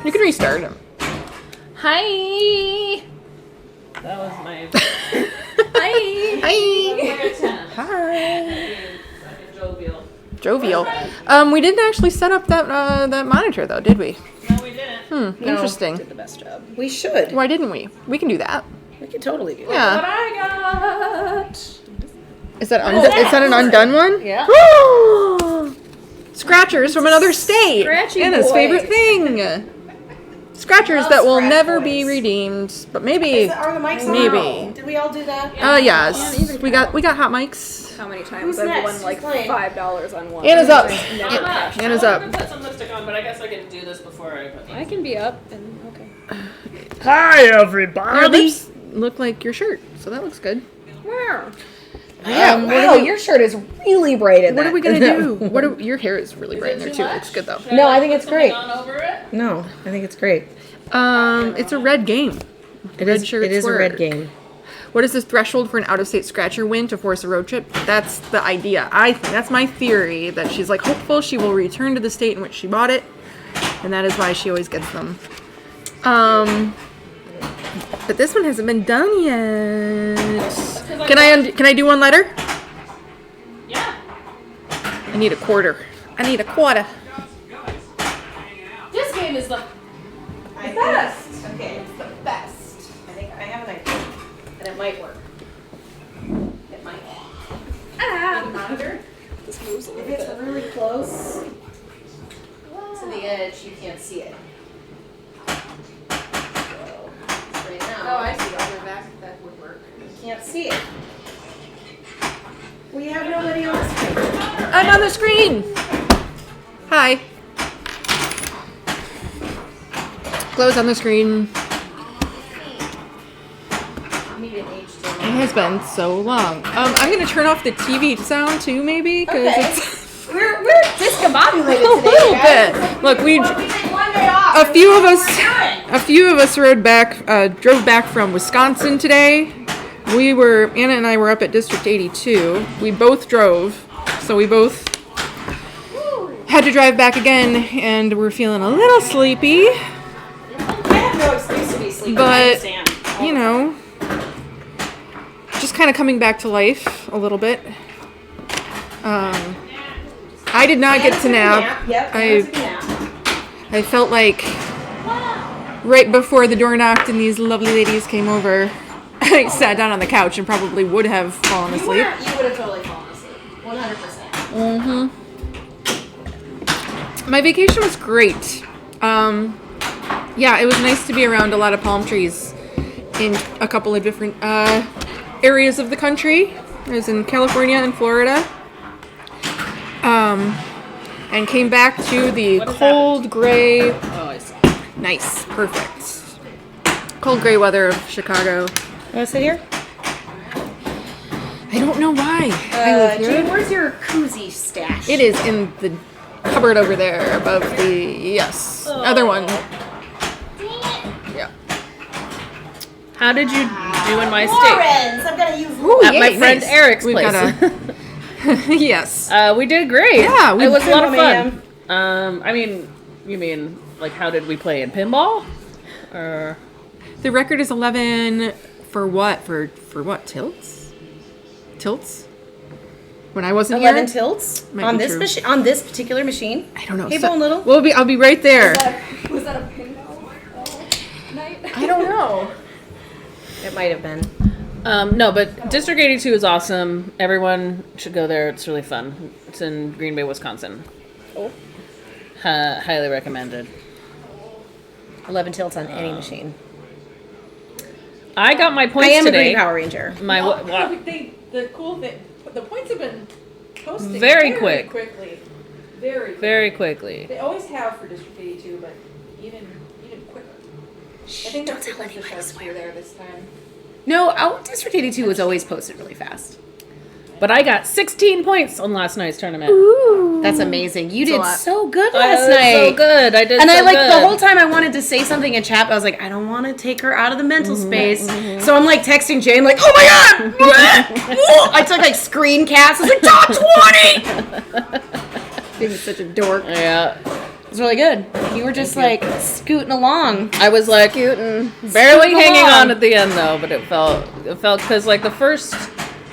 You can restart him. Hi. That was my... Hi. Hi. Hi. Jovial. Jovial. We didn't actually set up that monitor though, did we? No, we didn't. Interesting. Did the best job. We should. Why didn't we? We can do that. We could totally do that. Yeah. What I got? Is that an undone one? Yeah. Scratchers from another state. Scratchy Anna's boy. favorite thing. Scratchers that will never be redeemed, but maybe. Are the mics on? Maybe. Did we all do that? Yes. We got hot mics. How many times Who's I've next? won like Who's playing? $5 on one. Anna's up. Never I'm up. cashed. Anna's I up. wanted to put some lipstick on, but I guess I can do this before I put I can be up and okay. Hi, Your everybody. lips look like your shirt, so that looks good. Where? Yeah, wow, your shirt is really bright in What that. are we gonna do? Your hair is really bright in there too. It looks good though. No, I think it's great. on over it. No, I think it's great. It's a red game. It Red is. shirt It is a red swerve. game. What is the threshold for an out-of-state scratcher win to force a road trip? That's the idea. That's my theory, that she's like hopeful she will return to the state in which she bought it, and that is why she always gets them. But this one hasn't been done yet. Can I do one letter? Yeah. I need a quarter. This game is the best. Okay. It's the best. I think I have an idea, and it might work. It might. Monitor. This moves a If little it's bit. really close to the edge, you can't see it. So, right now, Oh, I see. I'll go back. That would work. you can't see it. We have nobody on the screen. I'm on the screen. Hi. Glow's on the screen. Maybe an HDMI. It has been so long. I'm gonna turn off the TV sound too, maybe, because Okay. it's We're discombobulated a today, little guys. bit. Look, we Well, we take one day off. a few of What us we're doing. drove back from Wisconsin today. Anna and I were up at District 82. We both drove, so we both had to drive back again, and we're feeling a little sleepy. I have no excuse to be sleeping. I But, understand. you know, just kind of coming back to life a little bit. I did not get to nap. Yep. I felt like right before the door knocked and these lovely ladies came over, I sat down on the couch and probably would have fallen You would asleep. have totally fallen asleep. 100%. My vacation was great. Yeah, it was nice to be around a lot of palm trees in a couple of different areas of the country. I was in California and Florida. And came back to the cold, gray, Oh, I see. nice, perfect, cold, gray weather of Chicago. Want to sit here? I don't know why I live here. Jane, where's your koozie stash? It is in the cupboard over there above the, other one. Yeah. How did you do in my state? Lawrence, I'm gonna use Ooh, At my yay, friend nice. Eric's We've place. got a- yes. We did great. Yeah, we it was a lot of did. fun. I mean, you mean like how did we play in pinball? Or The record is 11 for what? For what? Tilts? Tilts? When I wasn't 11 here? tilts Might on be this true. machine. On this particular machine. I don't know. Hey, Bone Little. I'll be right there. Was that a pinball night? I don't know. It might have been. no, but District 82 is awesome. Everyone should go there. It's really fun. It's in Green Bay, Wisconsin. Oh. Highly recommended. 11 tilts on any machine. I got my I points am a today. Green Power Ranger. My The cool thing, the points have been posting Very quick. quickly. Very very quickly. They always have for District 82, but even quicker. I think that's don't tell because the anybody, sharks were there this time. No, District 82 was always posted really fast. But I got 16 points on last night's tournament. That's amazing. You a did lot. so good I last was night. so good. I did And so I like good. the whole time I wanted to say something in chat, but I was like, I don't want to take her out of the mental space. So I'm like texting Jane, like, oh my god! I took like screencasts. I was like, top 20! Being such a dork. Yeah. It's really good. You were just like scooting along. I was like Scooting. barely Scooting hanging along. on at the end though, but it felt because like the first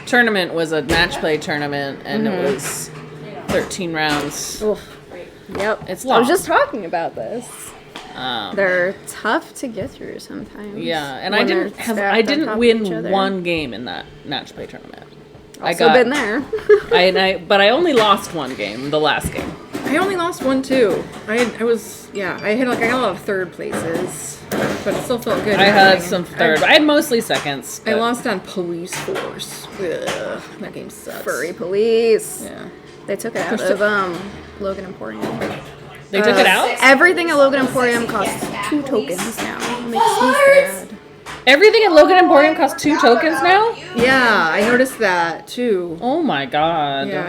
tournament was a match play tournament and it was 13 rounds. Oof. Yep. It's I long. was just talking about this. Um, They're tough to get through sometimes. yeah, and when I they're didn't stacked I on didn't top of each win other. one game in that match play tournament. Also been there. But I only lost one game, the last game. I only lost one too. I got a lot of third places, but it still felt good. I had winning. some third. I had mostly seconds. I but- lost on Police Force. Ugh, that game sucks. Furry police. Yeah. They took it out They're of Logan Emporium. They took it out. Everything at Logan Emporium costs 2 tokens now. It makes me sad. Everything at Logan Emporium costs 2 tokens now. Yeah, I noticed that too. Oh my god. Yeah.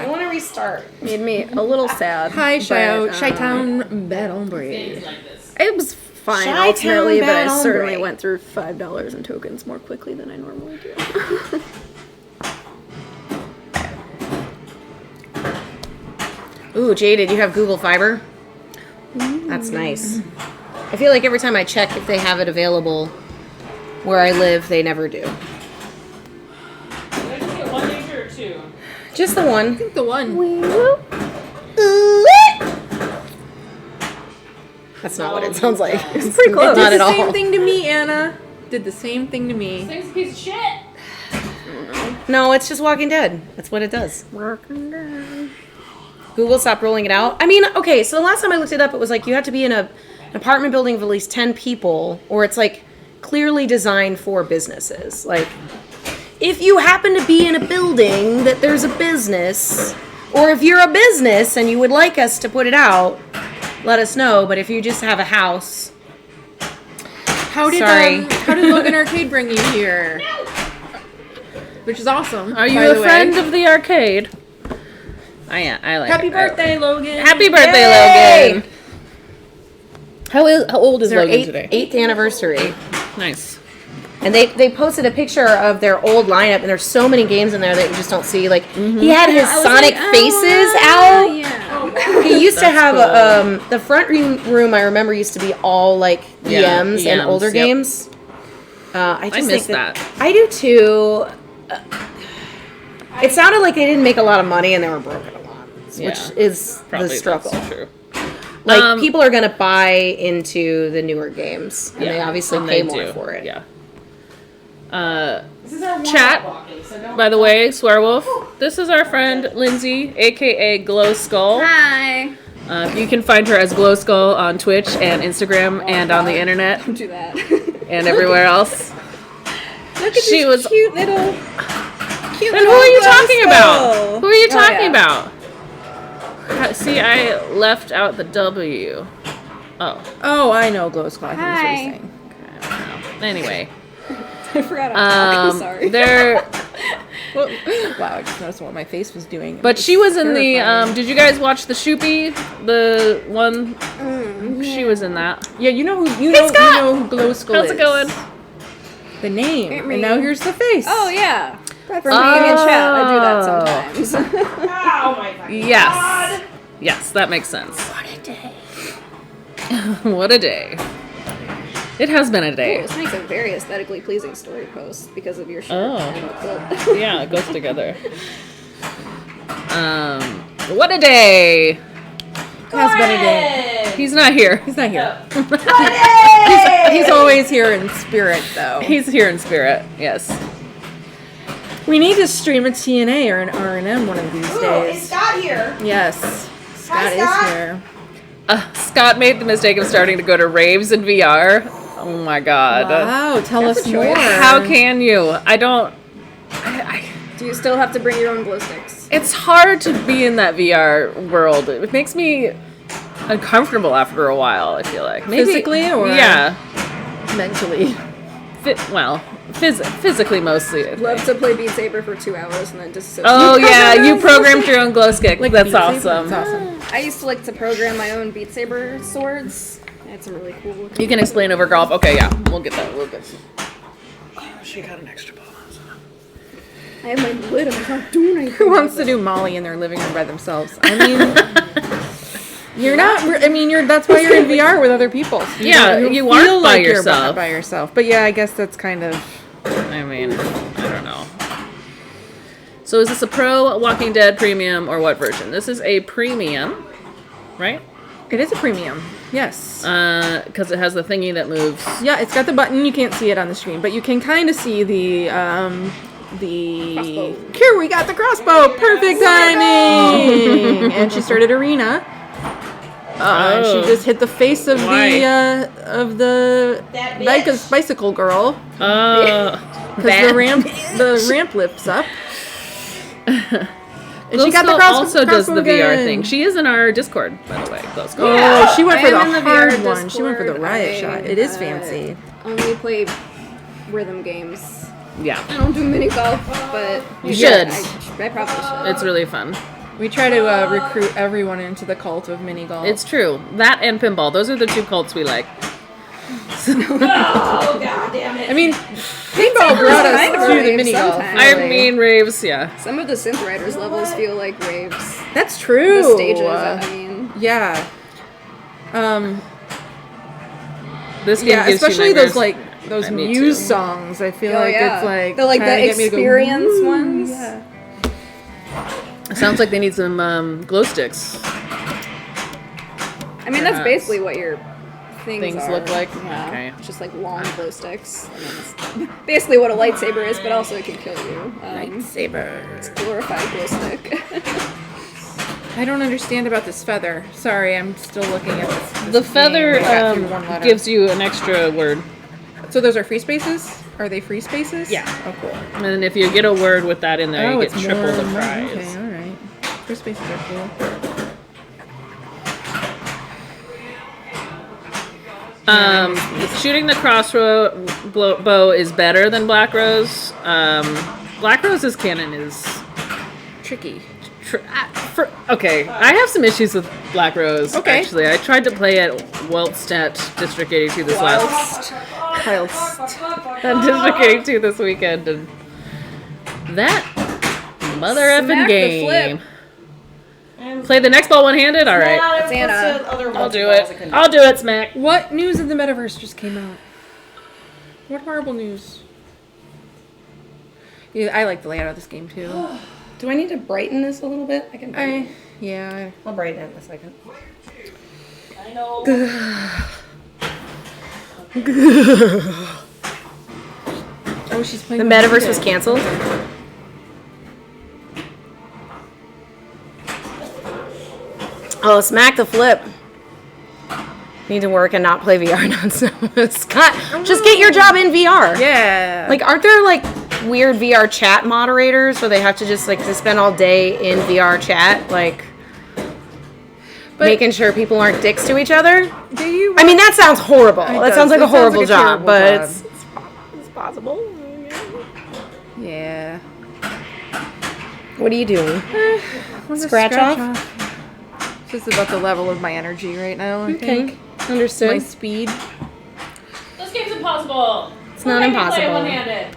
I want to restart. Made me a little sad. Hi, but, Chi-Town Bad Hombre. It was fine Chi-Town ultimately, but Bad I certainly Hombre. went through $5 in tokens more quickly than I normally do. Ooh, Jay, did you have Google Fiber? That's nice. I feel like every time I check if they have it available where I live, they never do. Did I get 1 major or 2? Just the one. I think the one. That's not what it sounds like. It's pretty close. Not Did at the same all. thing to me, Anna. Did the same thing to me. Thing's a piece of shit. No, it's just Walking Dead. That's what it does. Working down. Google stopped rolling it out. I mean, okay, so the last time I looked it up, it was like you have to be in an apartment building of at least 10 people, or it's like clearly designed for businesses. Like, if you happen to be in a building that there's a business, or if you're a business and you would like us to put it out, let us know. But if you just have a house, How did Sorry. how did Logan Arcade bring you here? Which is awesome. Are you by a the friend way. of the arcade? I like Happy it. birthday, Logan! Happy birthday, Yay! Logan. How old is their Logan today? 8th anniversary. Nice. And they posted a picture of their old lineup, and there's so many games in there that you just don't see. Like, he had his Sonic Faces out. Yeah. He used to That's have cool. the front room. I remember used to be all like Yeah, EMs and EMs, older yep. games. I just miss think that. I do too. It sounded like they didn't make a lot of money and they were broken a lot, Yeah. which is Probably the struggle. that's true. Like people are gonna buy into the newer games, and they obviously and pay they more do, for it. Yeah. Chat, by the way, Swearwolf. This is our friend Lindsay, aka Glow Skull. Hi. You can find her as Glow Skull on Twitch and Instagram and on the internet Don't do that. and everywhere else. Look at She this was. cute little. Cute Then who are you glow talking about? skull. Who are you Oh, talking yeah. about? See, I left out the W. Oh. Oh, I know Glow Squad. That's what Hi. he's saying. Anyway. I forgot I'm sorry. There. Wow, I just noticed what my face was doing. But she was in the. Terrifying. Did you guys watch the Shoopy? The one. She was in that. Yeah, you know who you know who Glow Skull How's is. it going? The name. It And now mean- here's the face. Oh yeah. For being in chat, I do that sometimes. Oh my god. Yes. Yes, that makes sense. What a day. What a day. It has been a day. This makes a very aesthetically pleasing story post because of your shirt. Oh. and the quilt. Yeah, it goes together. What a day. Has been a day. He's not here. He's not here. Hey! He's always here in spirit, though. He's here in spirit. Yes. We need to stream a TNA or an R&M one of these Ooh, is days. Scott here? Yes, Scott Scott. is here. Scott made the mistake of starting to go to raves in VR. Oh my god. Wow, tell us more. How can you? I don't. Do you still have to bring your own glow sticks? It's hard to be in that VR world. It makes me uncomfortable after a while, I feel like. Maybe, Physically or- Yeah. mentally? Physically mostly. I Love think. to play Beat Saber for 2 hours and then just sit. Oh yeah, you programmed your own glow stick. That's Beat Saber? awesome. That's awesome. I used to like to program my own Beat Saber swords. I had some really cool looking. You can explain over golf. Okay, yeah, we'll get that. We'll get. She got an extra ball. I have my lid and I'm not doing anything. Who wants to do Molly in their living room by themselves? I mean, You're not. I mean, that's why you're in VR with other people. So Yeah, you feel aren't by like you're yourself. by yourself. But yeah, I guess that's kind of. I mean, I don't know. So is this a Pro, Walking Dead Premium, or what version? This is a Premium, right? It is a premium. Yes. Because it has the thingy that moves. Yeah, it's got the button. You can't see it on the screen, but you can kind of see the Crossbow. Here we got the crossbow. Perfect timing. And she started arena. And she just hit the face of Why? the bicycle girl. Because the ramp lifts up. And she got the also does the crossbow VR gun. thing. She is in our Discord, by the way. Close. Oh, she went for I the am in the hard VR one. She went for the Discord. riot shot. It is I, fancy. Only play rhythm games. Yeah, I don't do mini golf, but You should. I probably should. it's really fun. We try to recruit everyone into the cult of mini golf. It's true. That and pinball. Those are the two cults we like. Oh god damn it! I mean, paintball brought us kind of to the rave mini golf. sometimes. I really. mean, raves, yeah. Some of the synth riders levels feel like raves. That's true. The stages, I mean. Yeah. This game Yeah, gives you especially those nightmares. those Me Muse too. songs. I feel Oh, like yeah. it's like the trying to the get me to go, experience "Woo." ones. Yeah. It sounds like they need some glow sticks. I mean, that's Perhaps. basically what your things are. Look like. Yeah. Okay. It's just like long glow sticks. I mean, it's basically what a lightsaber is, but also it can kill you. Lightsaber. Glorified glow stick. I don't understand about this feather. Sorry, I'm still looking at this. The feather game. I got through one letter. gives you an extra word. So those are free spaces? Are they free spaces? Yeah. Oh, cool. And if you get a word with that in there, you get it's triple the more- prize. Okay, all right. Free spaces are cool. Shooting the crossbow bow is better than Black Rose. Black Rose's cannon is Tricky. okay. I have some issues with Black Rose. Okay. Actually, I tried to play at Weltstadt District 82 this last District 82 this weekend, and that mother effing Smack the game. flip. Play the next ball one-handed. All right, Santa. I'll do it. I'll do it, Smack. What news of the metaverse just came out? What horrible news? Yeah, I like the layout of this game too. Do I need to brighten this a little bit? I can. I'll brighten it in a second. I know. Oh, she's The playing. metaverse was canceled. Oh, smack the flip. Need to work and not play VR nonsense. Scott, just get your job in VR. Yeah. Like, aren't there like weird VR chat moderators where they have to just like to spend all day in VR chat, like making sure people aren't dicks to each other? do you? I mean, that sounds horrible. That does. sounds like It a horrible like a job, terrible but job. it's possible. Yeah. What are you doing? What's a Scratch off? It's just about the level of my energy right now. I think. My Understood. speed. This game's impossible. It's not impossible. One-handed.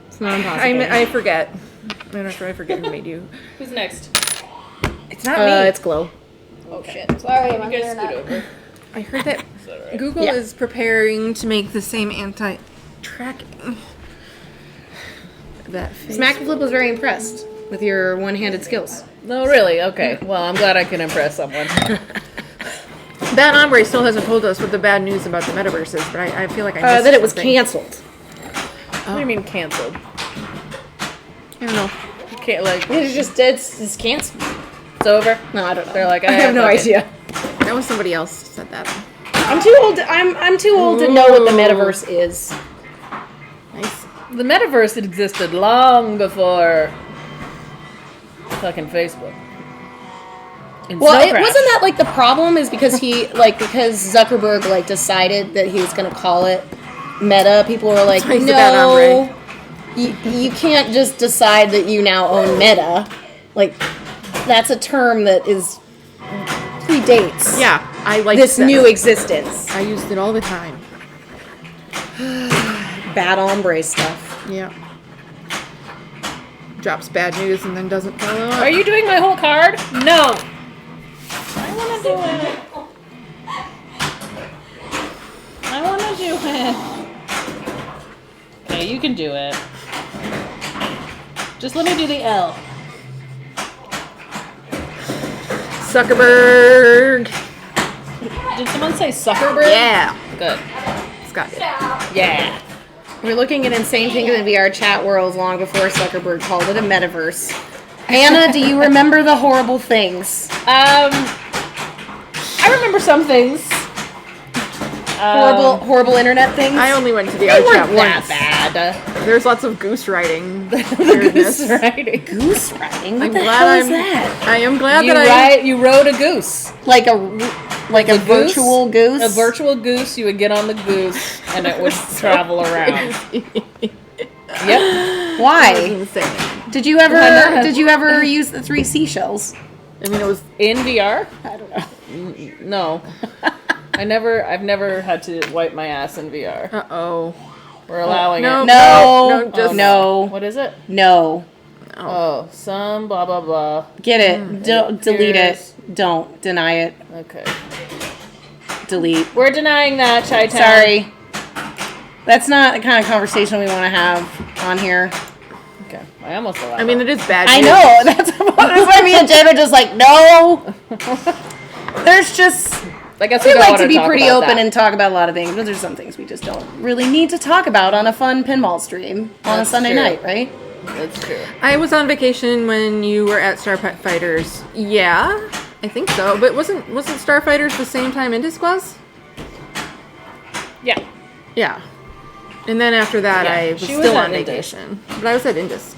It's not impossible. I forget. I'm not sure. I forget who made you. Who's next? It's not me. It's Glow. Oh shit. Sorry, I'm You guys here scoot now. over. I heard that Alright. Google Yeah. is preparing to make the same anti-tracking. That face. Smack the Flip was very impressed with your one-handed skills. No, really? Okay. Well, I'm glad I can impress someone. That Ombre still hasn't told us what the bad news about the metaverse is, but I feel like I missed That it was something. canceled. What do you mean canceled? I don't know. You can't like It's canceled. it's over. No, I don't know. They're like, I have no fuck it. idea. That was somebody else who said that. I'm too old. I'm too old to know what the metaverse is. Nice. The metaverse existed long before fucking Facebook. And Well, Snow it Crash. wasn't that like the problem is because because Zuckerberg like decided that he was gonna call it Meta. People were like, why he's a bad no, you can't just decide that you now own Meta. Like that's a term that is predates Yeah, I like this new existence. I used it all the time. Bad ombre stuff. Yeah. Drops bad news and then doesn't follow up. Are you doing my whole card? No. I want to do it. I want to do it. Okay, you can do it. Just let me do the L. Zuckerberg. Did someone say Zuckerberg? Yeah. Good. Scott did. Yeah. We're looking at insane things in the VR chat world long before Zuckerberg called it a metaverse. Anna, do you remember the horrible things? I remember some things. Horrible internet things? I only went to the They art weren't chat that once. bad. There's lots of goose riding. The weirdness. goose riding. Goose riding? What I'm the glad hell is I'm- that? I am glad You that you rode a goose. Like a goose? virtual goose? A virtual goose. You would get on the goose, and it would travel around. Yep. Why? Insane. Did you Why not? ever use the 3 seashells? I mean, it was. In VR? I don't know. No. I've never had to wipe my ass in VR. Uh-oh. We're allowing no. it. No. just- no. What is it? No. Oh, some blah blah blah. Get it. Don't delete Cheers. it. Don't deny it. Okay. Delete. We're denying that, Chi-Town. Sorry. That's not the kind of conversation we want to have on here. Okay. I almost allowed I mean, it. it is bad. I news. know. That's why me and Jen are just like, no. There's just... I guess We don't like wanna to be talk pretty about open that. and talk about a lot of things, but there's some things we just don't really need to talk about on a fun pinball stream on a That's Sunday true. night, right? That's true. I was on vacation when you were at Starfighters. Yeah, I think so. But wasn't Starfighters the same time Indisc was? Yeah. Yeah. And then after that, Yeah, I was she was still at on Indisc. vacation. But I was at Indisc.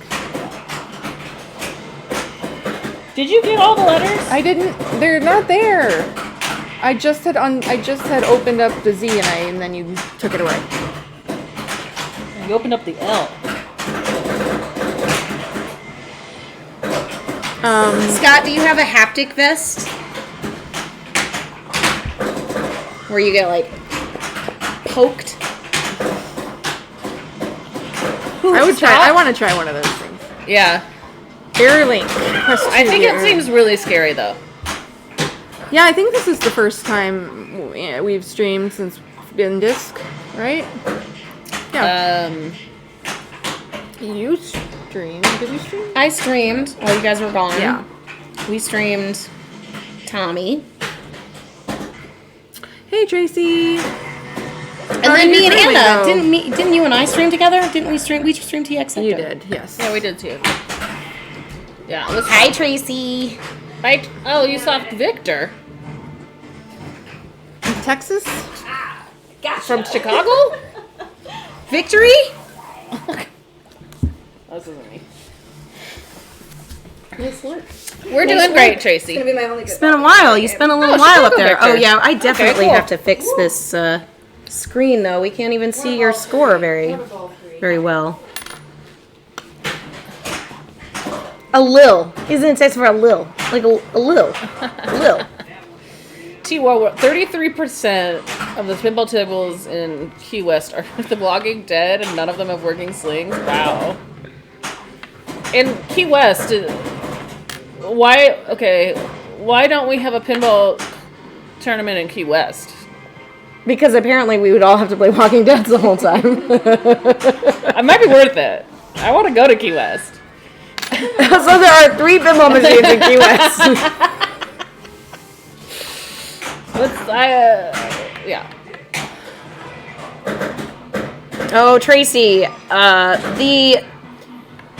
Did you get all the letters? I didn't. They're not there. I just had opened up the Z and then you took it away. You opened up the L. Scott, do you have a haptic vest? Where you get, like, poked? I would try. Stop. I want to try one of those things. Yeah. Airlink. Quest I think it 2. seems really scary though. Yeah, I think this is the first time we've streamed since Indisc, right? Yeah. You streamed? Did you stream? I streamed while you guys were gone. Yeah. We streamed Tommy. Hey, Tracy. And How then did me your and family Anna. go? Didn't you and I stream together? Didn't we stream? We streamed TX Sector. You did, yes. Yeah, we did too. Yeah. Let's Hi, Tracy. Right. Oh, you saw Victor Texas? from Chicago. Victory? This isn't me. Nice work. We're doing great, Tracy. Gonna be my only good. It's been a while. You spent a little Oh, while up Chicago there. Victor. Oh yeah, I definitely cool. have to fix this screen though. We can't even see your score very well. A lil. Isn't it stands for a lil? Like a lil. A lil. T-Well, 33% of the pinball tables in Key West are the blogging dead, and none of them have working slings. Wow. In Key West, why don't we have a pinball tournament in Key West? Because apparently we would all have to play Walking Dead the whole time. It might be worth it. I want to go to Key West. So there are 3 pinball machines in Key West. Yeah. Oh, Tracy,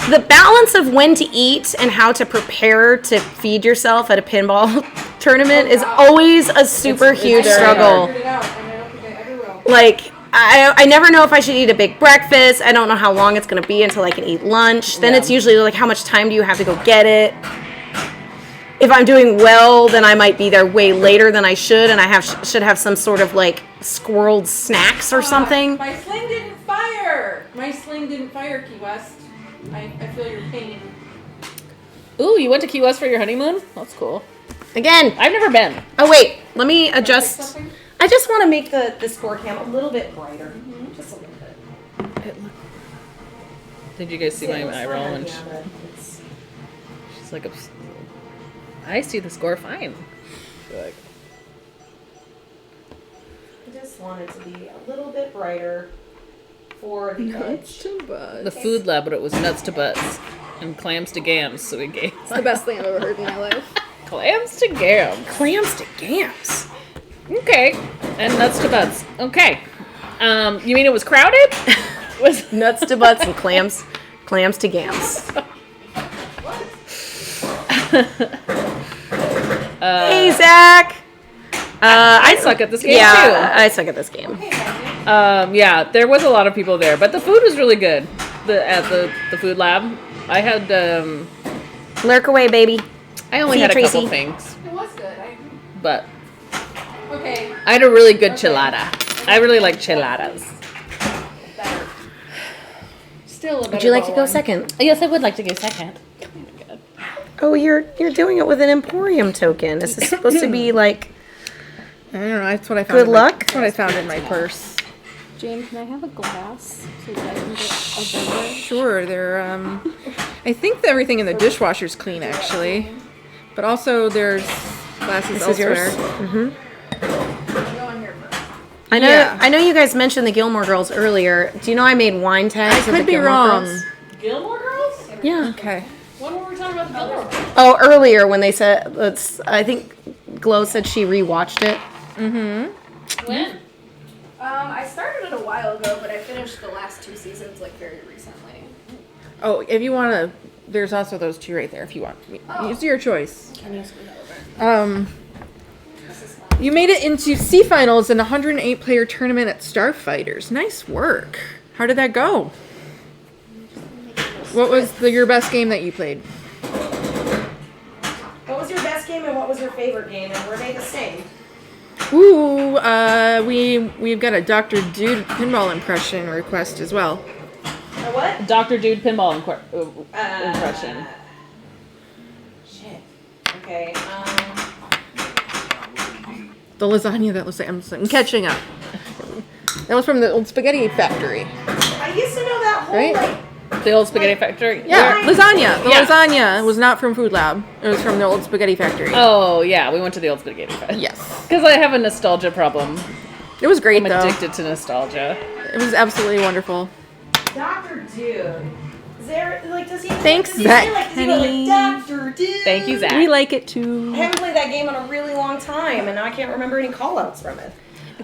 the balance of when to eat and how to prepare to feed yourself at a pinball tournament is always a super huge very struggle. Figured it out, and I don't think I ever will. Like, I never know if I should eat a big breakfast. I don't know how long it's going to be until I can eat lunch. Then Yeah. it's usually like, how much time do you have to go get it? If I'm doing well, then I might be there way later than I should, and I should have some sort of like squirreled snacks or something. My sling didn't fire. My sling didn't fire, Key West. I feel your pain. Ooh, you went to Key West for your honeymoon? That's cool. Again. I've never been. Oh wait, let me adjust. something? I just want to make the score cam a little bit brighter, just a little bit. Did you guys see my eye roll when she's like, I see the score fine. She's like, just want it to be a little bit brighter for the edge. The food lab, but it was nuts to butts and clams to gams. So we gave It's the best thing I've ever heard in my life. clams to gams. Clams to gams. Okay, and nuts to butts. Okay, you mean it was crowded? Was Nuts to butts and clams to gams. Hey, Zach. I suck at this game Yeah, I suck at this game. too. Yeah, there was a lot of people there, but the food was really good. At the food lab, I had Lurk away, baby. I only See had a you, couple Tracy. things, It was good. but Okay. I had a really good chilada. I really like chiladas. Still a better Would you like to bowl go one. second? Yes, I would like to go second. Oh, you're doing it with an Emporium token. This is supposed to be like I don't know. That's what I found. Good in my- luck. That's what I found in my purse. Jane, can I have a glass so that I can get a beverage? Sure, they're. I think that everything in the dishwasher's clean actually, but also there's glasses This is yours? elsewhere. I know. Yeah. I know you guys mentioned the Gilmore Girls earlier. Do you know I made wine tags? of the Could be Gilmore wrong. Girls? Gilmore Girls? Yeah. Okay. When were we talking about the Gilmore Girls? Oh, earlier when they said I think Glow said she rewatched it. When? I started it a while ago, but I finished the last 2 seasons like very recently. Oh, if you want to, there's also those two right there. If you want, it's your choice. You made it into C finals in a 108 player tournament at Starfighters. Nice work. How did that go? What was your best game that you played? What was your best game and what was your favorite game, and were they the same? Ooh, we've got a Dr. Dude pinball impression request as well. A what? Dr. Dude pinball impression. Shit. Okay. The lasagna that looks like I'm catching up. That was from the old spaghetti factory, I used to know that whole right? The old spaghetti factory? Yeah, lasagna. The Yeah. lasagna was not from Food Lab. It was from the old spaghetti factory. Oh, yeah, we went to the old spaghetti factory. Yes. Because I have a nostalgia problem. It was great I'm though. addicted to nostalgia. It was absolutely wonderful. Dr. Dude. Is there like does he? Thanks, does he Zach. say, like, does he go like Dr. Dude? Thank you, Zach. We like it too. I haven't played that game in a really long time, and now I can't remember any call-outs from it.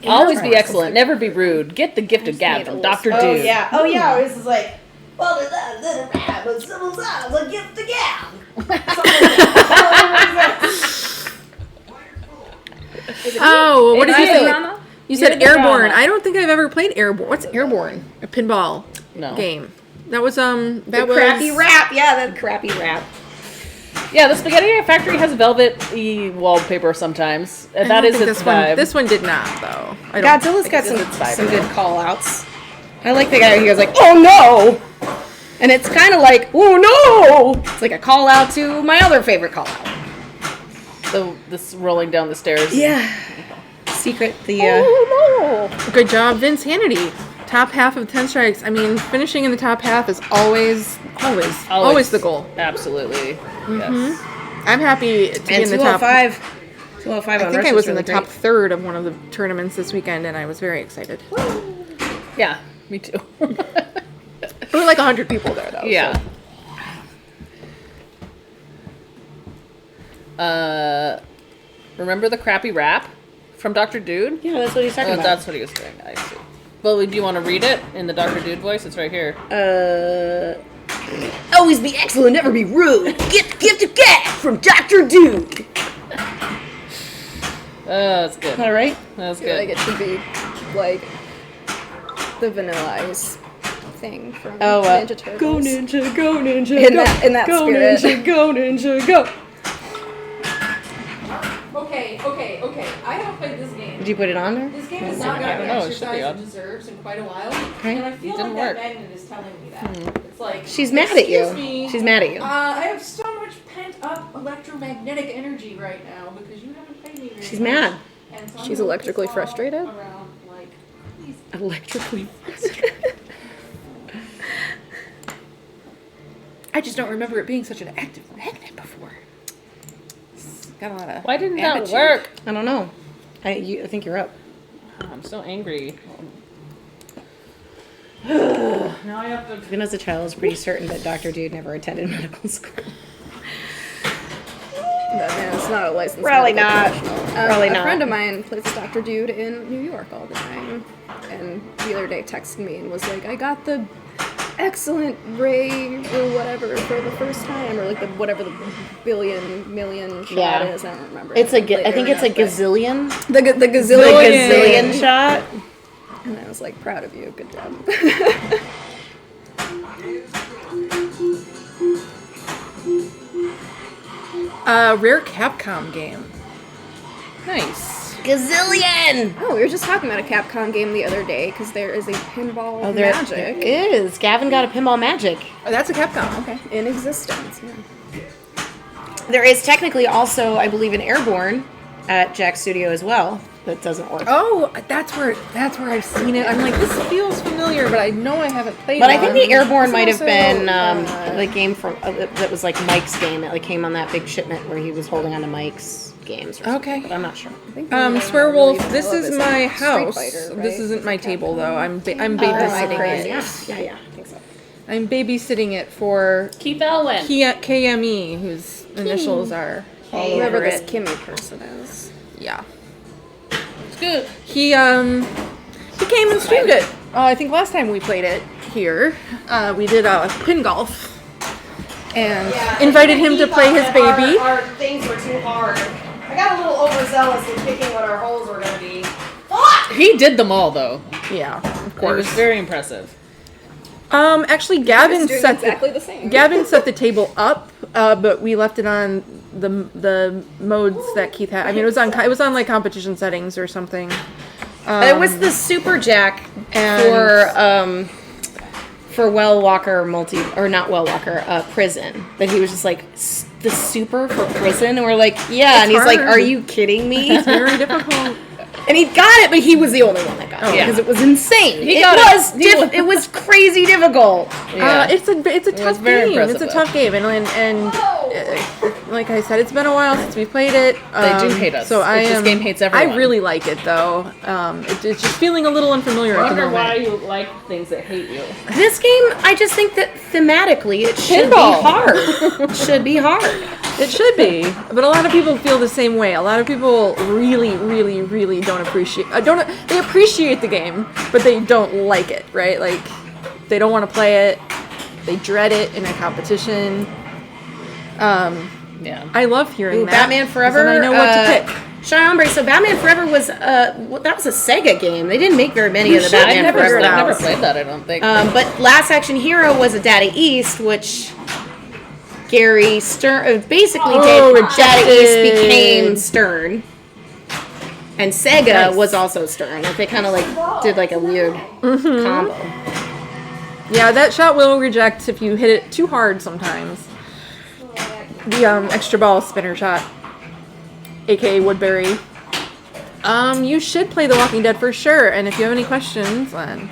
Always be excellent, never be rude. Get the gift of gab from Dr. Oh Dude. yeah, oh yeah. It was just like, well, it's a rap, but civil sounds like gift to gab. Oh, what did you It's say? drama? You said You're the Airborne. drama. I don't think I've ever played Airborne. What's Airborne? A pinball No. game. That was that The was crappy rap, yeah, that crappy rap. Yeah, the spaghetti factory has velvet-y wallpaper sometimes. I That don't is think its this vibe. one. This one did not though. I don't Godzilla's think got this some is its vibe. some good call-outs. I like the guy who goes like, oh no, and it's kind of like, oh no. It's like a call-out to my other favorite call-out. This rolling down the stairs. Yeah. Secret, the Oh, no. Good job, Vince Hannity. Top half of 10 strikes. I mean, finishing in the top half is always the goal. Absolutely. Yes. I'm happy to be and in the top. 205. 205 I on think Rush I was is in the really top great. third of one of the tournaments this weekend, and I was very excited. Yeah, me too. There were like 100 people there, though. Yeah. So. Remember the crappy rap from Dr. Dude? Yeah, that's what he's talking Oh, about. that's what he was doing. I see. Well, do you want to read it in the Dr. Dude voice? It's right here. Always be excellent, never be rude. Get the gift of gab from Dr. Dude. That's good. All right. That's I feel like good. it should be like the Vanilla Ice thing from Oh, Ninja Turtles. go ninja, go ninja, In go. that go spirit. ninja, go ninja, go. Okay. I haven't played this game. Did you put it on there? This game has I not don't gotten know, the it should be exercise on. it deserves in quite a while. Okay. And I feel Didn't like work. that magnet is telling me that. It's like, She's mad at you. excuse me, She's mad at you. I have so much pent up electromagnetic energy right now because you haven't played me very She's much. mad. And so I'm She's gonna electrically put this all frustrated? Around, like, please. Electrically. I just don't remember it being such an active magnet before. It's got a lot of Why didn't that attitude. work? I don't know. I think you're up. I'm so angry. Now I have to. Even as a child, I was pretty certain that Dr. Dude never attended medical school. Man, it's not a license. Probably medical not. professional. Probably a not. friend of mine plays Dr. Dude in New York all the time, and the other day texted me and was like, "I got the excellent ray or whatever for the first time, or like the whatever the million shot Yeah. is. I don't remember. It's it I think it's a later, gazillion. but the The gazillion. gazillion shot. And I was like, proud of you. Good job. Rare Capcom game. Nice. Gazillion! Oh, we were just talking about a Capcom game the other day because there is a pinball There magic is. Gavin got a pinball magic. Oh, that's a Capcom. Okay. in existence. Yeah. There is technically also, I believe, an Airborne at Jack's studio as well that doesn't work. Oh, that's where I've seen it. I'm like, this feels familiar, but I know I haven't played. But I think the one. Airborne It's might have also, been the game from that was like Mike's game that like came on that big shipment where he was holding on to Mike's games. Or something, Okay. but I'm not sure. I think Swearwolf, really this love is is my Street house. Fighter, right? This isn't my table though. I'm babysitting crazy. it. Yeah, I think so. I'm babysitting it for Keith Elwin. KME, whose initials are all over Whoever this it. Kimmy person is. Yeah. It's good. He came and streamed it. I think last time we played it here, we did pin golf, and invited him to play his baby. Our things were too hard. I got a little overzealous in picking what our holes were going to be. He did them all though. Yeah, of It was course. very impressive. Actually, Gavin Doing set exactly the same. Gavin set the table up, but we left it on the modes that Keith had. I mean, it was on like competition settings or something. It was the Super Jack and- for Well Walker not Well Walker, prison. That he was just like the super for prison, and we're like, yeah, and he's like, hard. are you kidding me? It's very difficult. And he got it, but he was the only one that got it yeah. because it was insane. He It got was it. it was crazy difficult. Yeah. It's a tough very game. It's a impressive, tough game, and like I said, it's been a while since we played it. They do hate us. So This game hates everyone. I really like it though. It's just feeling a little unfamiliar I at the wonder moment. why you like things that hate you. This game, I just think that thematically it should Pinball. be hard. It should be hard. It should be, but a lot of people feel the same way. A lot of people really, really, really don't appreciate. They appreciate the game, but they don't like it. Right? Like they don't want to play it. They dread it in a competition. Yeah. I love hearing Ooh, that. Batman 'cause Forever. then I know what to pick. Shy Ombre. So Batman Forever was that was a Sega game. They didn't make very many of the should. Batman I've Forever. never played that, I don't think. But Last Action Hero was a Data East, which Gary Stern basically did. Data East became Stern, and Sega Nice. was also Stern. Like they kind of like did like a weird combo. Yeah, that shot will reject if you hit it too hard sometimes. The extra ball spinner shot, aka Woodbury. You should play The Walking Dead for sure, and if you have any questions, then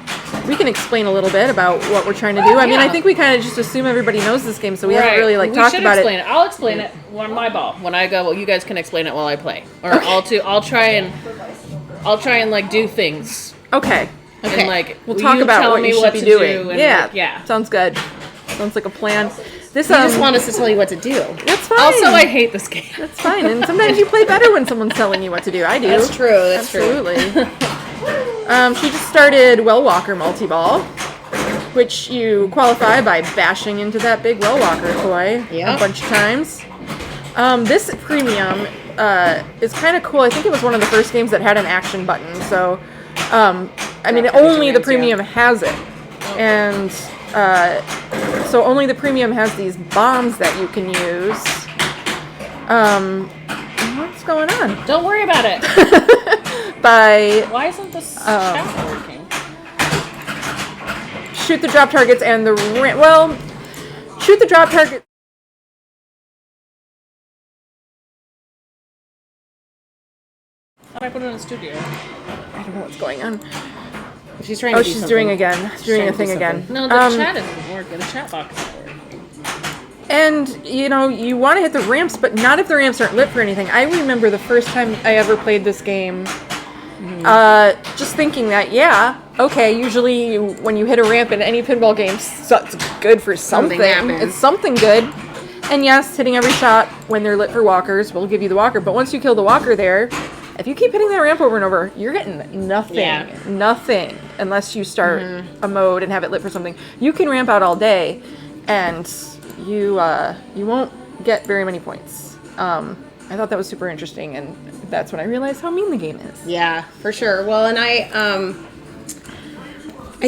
we can explain a little bit about what we're trying to do. I mean, I think we kind of just assume everybody knows this game, so we haven't really like talked about explain it. I'll explain it on my ball. When I go, well, you guys can explain it while I play. Or I'll try and like do things. Okay. And like We'll will talk you about tell what me you should what be to doing. do and, Yeah. like, yeah. Sounds good. Sounds like a plan. This You just want us to tell you what to do. that's fine. Also, I hate this game. That's fine. And sometimes you play better when someone's telling you what to do. I do. That's true. That's Absolutely. She just started Well Walker multi-ball, which you qualify by bashing into that big Well Walker toy Yeah. a bunch of times. This premium is kind of cool. I think it was one of the first games that had an action button. So, I mean, only the premium has it. And so only the premium has these bombs that you can use. What's going on? Don't worry about it. By Why isn't this chat working? shoot the drop targets and the shoot the drop target. How do I put it in the studio? I don't know what's going on. She's trying to Oh, do she's something. doing again. She's doing a thing again. No, the chat isn't working. The chat box isn't working. And, you want to hit the ramps, but not if the ramps aren't lit for anything. I remember the first time I ever played this game, Just thinking that, okay, usually when you hit a ramp in any pinball game, it's good for something. happens. It's something good. And yes, hitting every shot when they're lit for walkers will give you the walker. But once you kill the walker there, if you keep hitting that ramp over and over, you're getting nothing. Yeah. Nothing. Unless you start a mode and have it lit for something. You can ramp out all day, and you won't get very many points. I thought that was super interesting, and that's when I realized how mean the game is. Yeah, for sure. Well, and I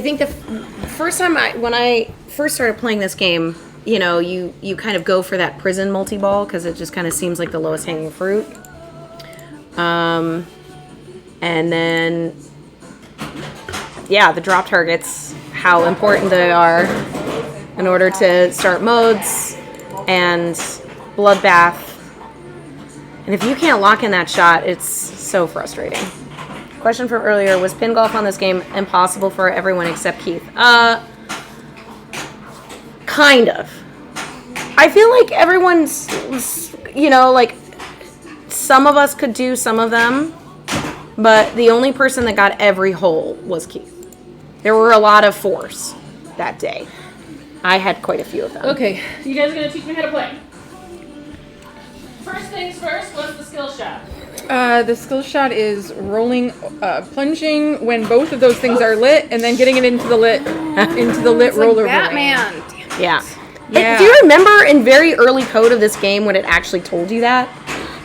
think the first time when I first started playing this game, you know, you kind of go for that prison multi-ball because it just kind of seems like the lowest hanging fruit. And then, the drop targets, how important they are in order to start modes and bloodbath. And if you can't lock in that shot, it's so frustrating. Question from earlier, was pin golf on this game impossible for everyone except Keith? Kind of. I feel like everyone's, like, some of us could do some of them, but the only person that got every hole was Keith. There were a lot of fours that day. I had quite a few of them. Okay, you guys are gonna teach me how to play. First things first, what's the skill shot? The skill shot is rolling, plunging when both of those things are lit, and then getting it into the lit roller ring. Batman. Yeah. Yeah. Do you remember in very early code of this game when it actually told you that?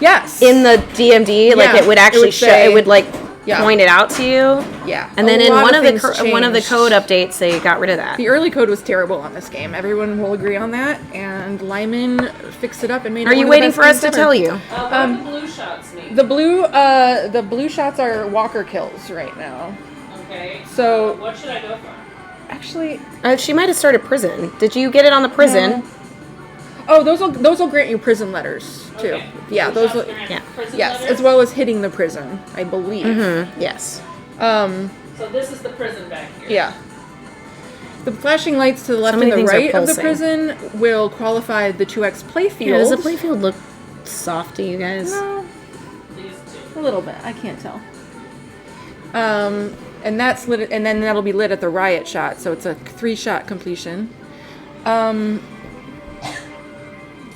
Yes. In the DMD, like Yeah, it would actually say- it would like Yeah. point it out to you. Yeah. And then A in lot one of of the things one of the changed. code updates, they got rid of that. The early code was terrible on this game. Everyone will agree on that, and Lyman fixed it up and made it Are you one of the waiting best for us games to ever. tell you? What do the blue shots mean? The blue shots are walker kills right now. Okay. So- what should I go for? Actually, She might have started prison. Did you get it on the prison? those will grant you prison letters too. Okay. Yeah, Blue those shots will. grant yeah. prison Yes, letters? as well as hitting the prison, I believe. Yes. So this is the prison back here. Yeah. The flashing lights to the left many and the things are right of the pulsing. prison will qualify the 2x playfield. Yeah, does the playfield look soft to you guys? No, These two. a little bit. I can't tell. And that's lit, and then that'll be lit at the riot shot, so it's a 3-shot completion.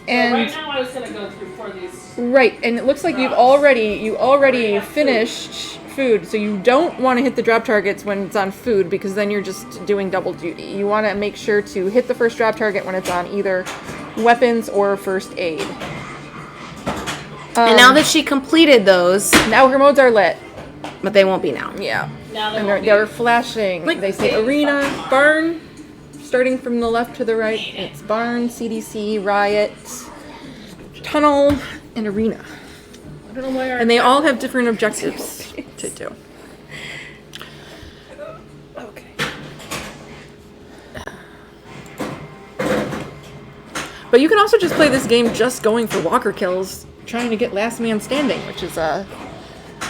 And Right now I was gonna go through for these. right, and it looks like you already finished food, so you don't want to hit the drop targets when it's on food because then you're just doing double duty. You want to make sure to hit the first drop target when it's on either weapons or first aid. And now that she completed those, Now her modes are lit. but they won't be now. Yeah. Now they And won't they're be. flashing. They say arena, barn, starting from the left to the right. It's barn, CDC, riot, tunnel, and arena. I don't know why our And they all have different objectives to do. Okay. But you can also just play this game just going for walker kills, trying to get last man standing, which is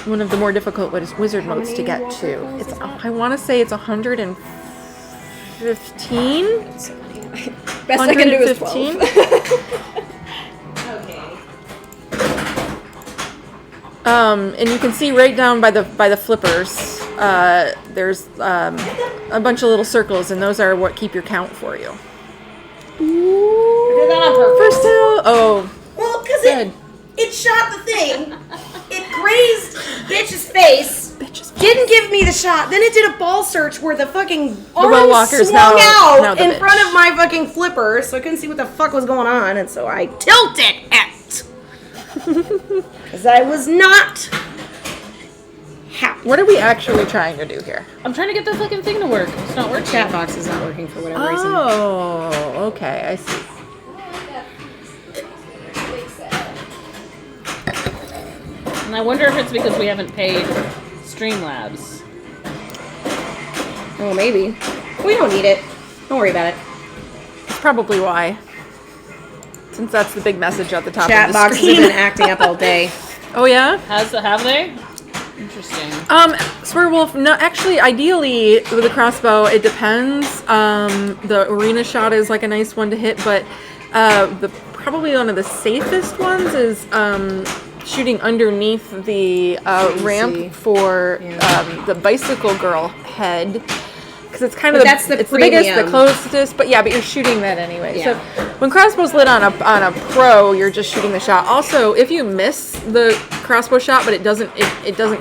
one of the more difficult wizard modes to get to. It's I want to say it's 115. Best I can do is 12. And you can see right down by the flippers, there's a bunch of little circles, and those are what keep your count for you. I did that on purpose. First two, oh, Well, because good. it shot the thing. It grazed bitch's face. Bitches. Didn't give me the shot. Then it did a ball search where the fucking ball arm walker's swung now out the in bitch. front of my fucking flipper, so I couldn't see what the fuck was going on, and so I tilted it. Because I was not happy. What are we actually trying to do here? I'm trying to get the fucking thing to work. It's not working. Chat box is not working for whatever reason. Oh, okay, I see. And I wonder if it's because we haven't paid Streamlabs. Oh, maybe. We don't need it. Don't worry about it. It's probably why. Since that's the big message at the top Chat of the boxes have screen. been acting up all day. Oh yeah? Have they? Interesting. Swearwolf, no, actually, ideally, with a crossbow, it depends. The arena shot is like a nice one to hit, but probably one of the safest ones is shooting underneath the see. ramp for the bicycle girl head. Because it's kind of But that's the it's the biggest, the premium. closest, but but you're shooting that anyway. Yeah. So when crossbow's lit on a pro, you're just shooting the shot. Also, if you miss the crossbow shot, but it doesn't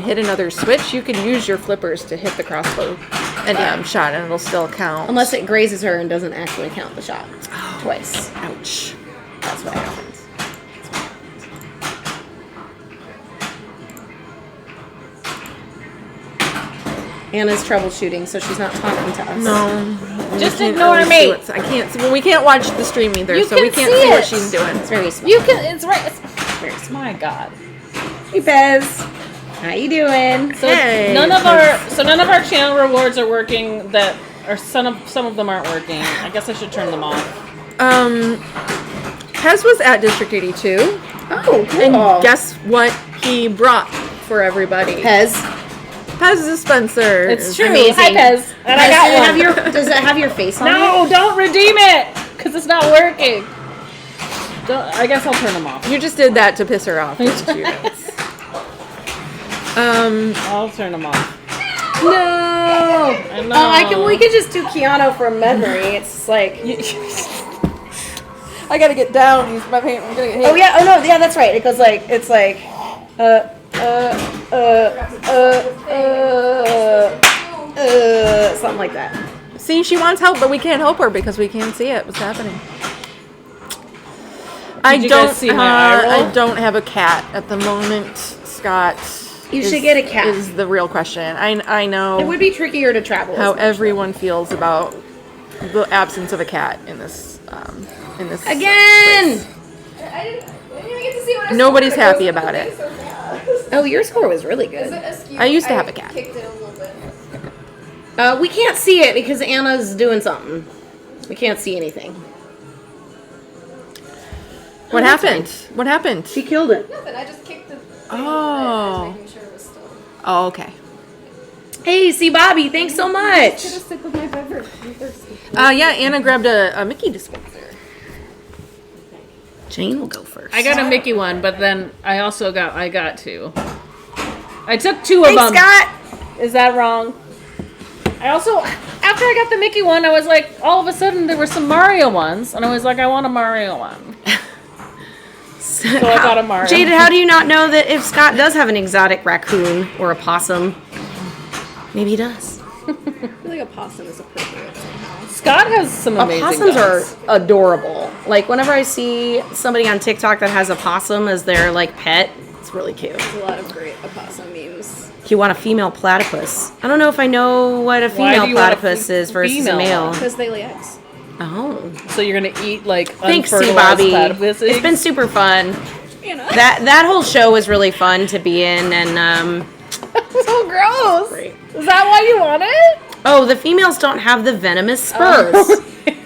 hit another switch, you can use your flippers to hit the crossbow and shot, and it'll still count. Unless it grazes her and doesn't actually count the shot twice. Ouch. That's what happens. Anna's troubleshooting, so she's not talking to us. No. Just Can't ignore really me. see what's- I can't see. Well, we can't watch the stream either, You so we can can't see see what it. she's doing. It's very small. You can. It's right. It's very. My God. Hey, Bez. How you doing? So Hey, none of our channel rewards are working. That or some of them aren't working. I guess I should turn them off. Pez was at District 82, Oh, cool. and guess what he brought for everybody? Pez. Pez dispenser. It's is true. amazing. Hi, Pez. And I got one. Does it have your face on it? No, don't redeem it because it's not working. I guess I'll turn them off. You just did that to piss her off. Didn't you? I'll turn them off. No. I know. We could just do Keanu from memory. It's like. I gotta get down. Use my paint. I'm gonna get hit. Oh yeah. Oh no. Yeah, that's right. It goes like. It's like. Something like that. See, she wants help, but we can't help her because we can't see it. What's happening? you guys see my eye roll? I don't have a cat at the moment, Scott. You should get a cat. Is the real question. I know It would be trickier to travel. how everyone feels about the absence of a cat in this Again. place. I didn't even get to see what I Nobody's scored. happy It about wasn't it. so fast. Oh, your score was really good. I used to have a cat. Kicked it a little bit. We can't see it because Anna's doing something. We can't see anything. What that's happened? What happened? She killed it. Nothing. I just kicked the thing Oh. making sure it was still. Oh, okay. Hey, see Bobby, thanks so much. Gonna stick with my beverage. I'm thirsty. Yeah, Anna grabbed a Mickey dispenser. Jane will go first. I got a Mickey one, but then I got two. I took two of Thanks, them. Scott. Is that wrong? I also, after I got the Mickey one, I was like, all of a sudden there were some Mario ones, and I was like, I want a Mario one. So I got a Mario. Jade, how do you not know that if Scott does have an exotic raccoon or a possum, maybe he does. I feel like a possum is appropriate somehow. Scott has some amazing Possums dogs. are adorable. Like whenever I see somebody on TikTok that has a possum as their like pet, it's really cute. There's a lot of great opossum memes. You want a female platypus? I don't know if I know what a Why female do you want a platypus is versus female a male. one? Because they lay eggs. Oh, So you're gonna eat like thanks, C. unfertilized Bobby. platypus It's eggs? been super fun. You know? That whole show was really fun to be in, and so gross. Great. Is that why you want it? oh, the females don't have the venomous spurs.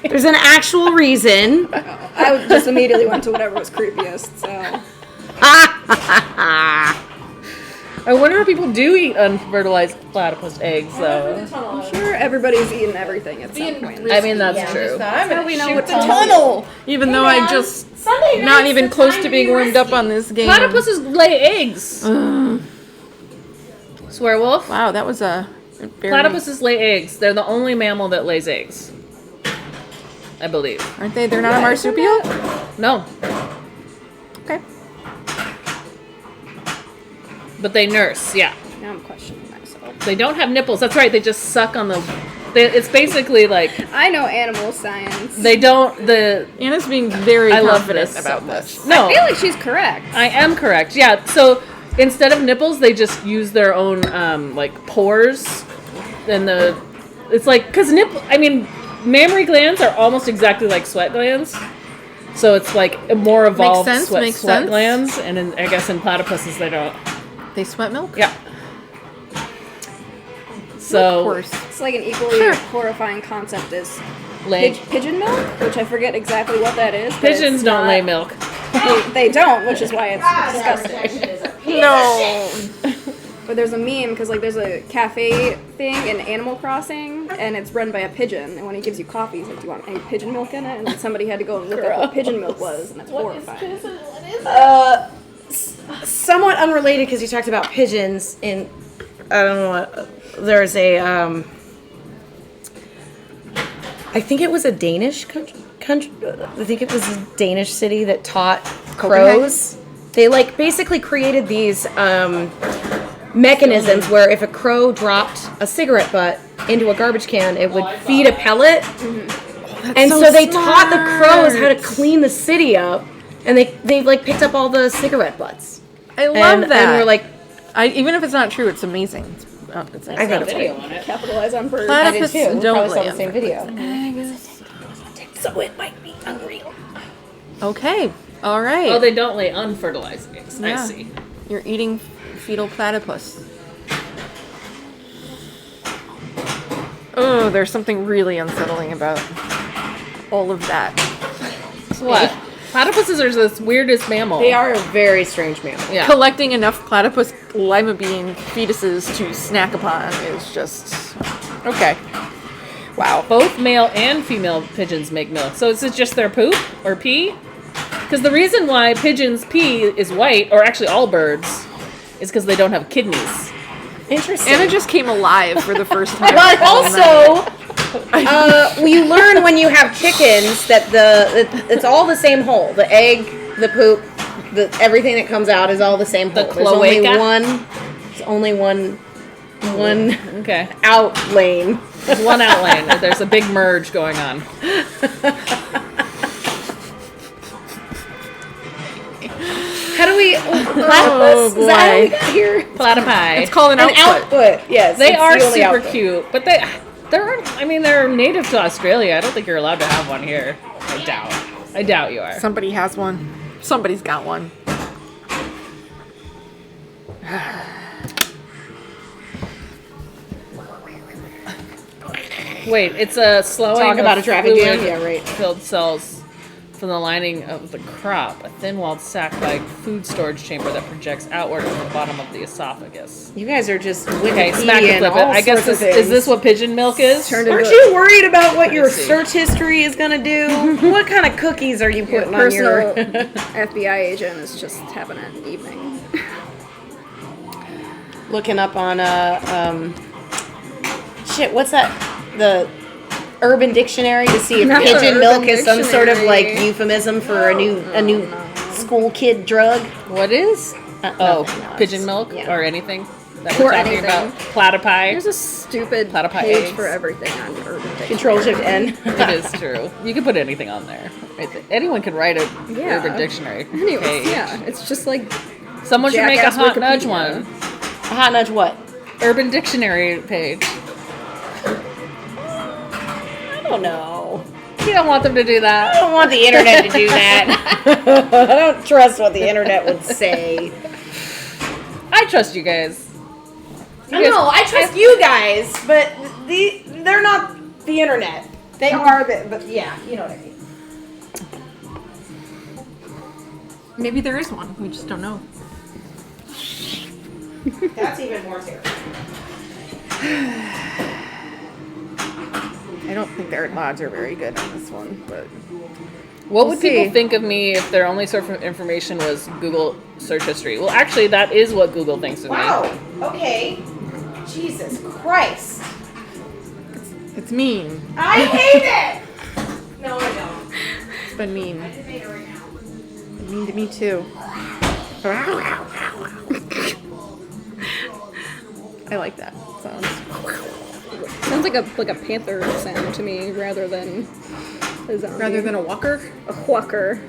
There's an actual reason. I just immediately went to whatever was creepiest, so. I wonder if people do eat unfertilized platypus eggs, though. I'm sure everybody's eaten everything at some point. I mean, that's true. I'm gonna we know shoot what the tunnel tunnel, even though I'm just not even close to being warmed up on this game. Platypuses lay eggs. Swearwolf. Wow, that was a very, Platypuses lay eggs. They're the only mammal that lays eggs. I believe. aren't they? They're not a marsupial. No, Okay. but they nurse. Yeah, Now I'm questioning myself. they don't have nipples. That's right. They just suck on the. It's basically like I know animal science. they don't. The Anna's being very I love confident this so about much. this. No, I feel like she's correct. I am correct. Yeah. So instead of nipples, they just use their own like pores, and it's like because mammary glands are almost exactly like sweat glands. So it's like a more evolved sense, sweat makes sense. glands, and I guess in platypuses they don't. They sweat milk. Yeah. Of So course. It's like an equally Sure. horrifying concept as lay, pigeon milk, which I forget exactly what that is. but pigeons it's don't not- lay milk. They don't, which is why it's disgusting. No. But there's a meme because like there's a cafe thing in Animal Crossing, and it's run by a pigeon. And when he gives you coffee, he's like, "Do you want any pigeon milk in it?" And then somebody had to go and look up what pigeon milk was, and it's horrifying. Somewhat unrelated because you talked about pigeons in, I don't know what, there's a, I think it was a Danish country, I think it was a Danish city that taught crows. They like basically created these mechanisms where if a crow dropped a cigarette butt into a garbage can, it would feed a pellet. And so they taught the crows how to clean the city up, and they like picked up all the cigarette butts. I love that. And we're like, even if it's not true, it's amazing. It's I thought it's Video great. on it. Capitalize on birds. I did Platypus too. We don't probably saw the land. same video. So it might be unreal. Okay. All right. Oh, they don't lay unfertilized eggs. Yeah. I see. You're eating fetal platypus. Oh, there's something really unsettling about all of that. What? Platypuses are the weirdest mammal. They are a very strange mammal. Yeah. Collecting enough platypus lima bean fetuses to snack upon is just okay. Wow. Both male and female pigeons make milk. So is it just their poop or pee? Because the reason why pigeons pee is white, or actually all birds, is because they don't have kidneys. Interesting. Anna just came alive for the first time. But also, you learn when you have chickens that it's all the same hole. The egg, the poop, everything that comes out is all the same hole. The There's only cloaca? There's only one Okay. out lane. There's one out lane. There's a big merge going on. How do we? Platypus? Is that how we got here? Platypi. It's called an An output. output. Yes. They it's are the only super output. cute, but they're native to Australia. I don't think you're allowed to have one here. I doubt you are. Somebody has one. Somebody's got one. Wait, it's a slowing Talk about of a traffic jam? fluid Yeah, right. filled cells from the lining of the crop, a thin-walled sac-like food storage chamber that projects outward from the bottom of the esophagus. You guys are just Okay, Wikipedia smack it, and flip it. all I guess sorts of is this things. what pigeon milk is? Turned Aren't into you worried about what your see. search history is gonna do? What kind of cookies are you a putting on personal your? FBI agent is just having an evening. Looking up on shit, what's that? The Urban Dictionary to see if Not the pigeon Urban milk is some sort of like Dictionary. euphemism for a new school kid drug. What is? No, Pigeon milk yeah. or anything that Or we're talking anything. about. Platypi. There's a stupid Platypi page eggs. for everything on Urban Dictionary. Control Shift N. It is true. You can put anything on there. Anyone can write a Yeah. Urban Dictionary. Anyways, page. yeah, it's just like Someone should make a Jackass hot nudge Wikipedia. one. A hot nudge what? Urban Dictionary page. I don't know. You don't want them to do I that. don't want the internet to do that. I don't trust what the internet would say. I trust you guys. I know, I trust you guys, but they're not the internet. They are but yeah, you know what I mean. Maybe there is one. We just don't know. That's even more terrible. I don't think their odds are very good on this one, but What We'll would people see. think of me if their only source of information was Google search history? Well, actually, that is what Google thinks of me. Wow. Okay. Jesus Christ. it's mean. I hate it. No, I don't. It's been mean. Debate it right now. Been mean to me too. I like that sound. sounds like a panther sound to me rather than a zombie. Rather than a walker. a quacker.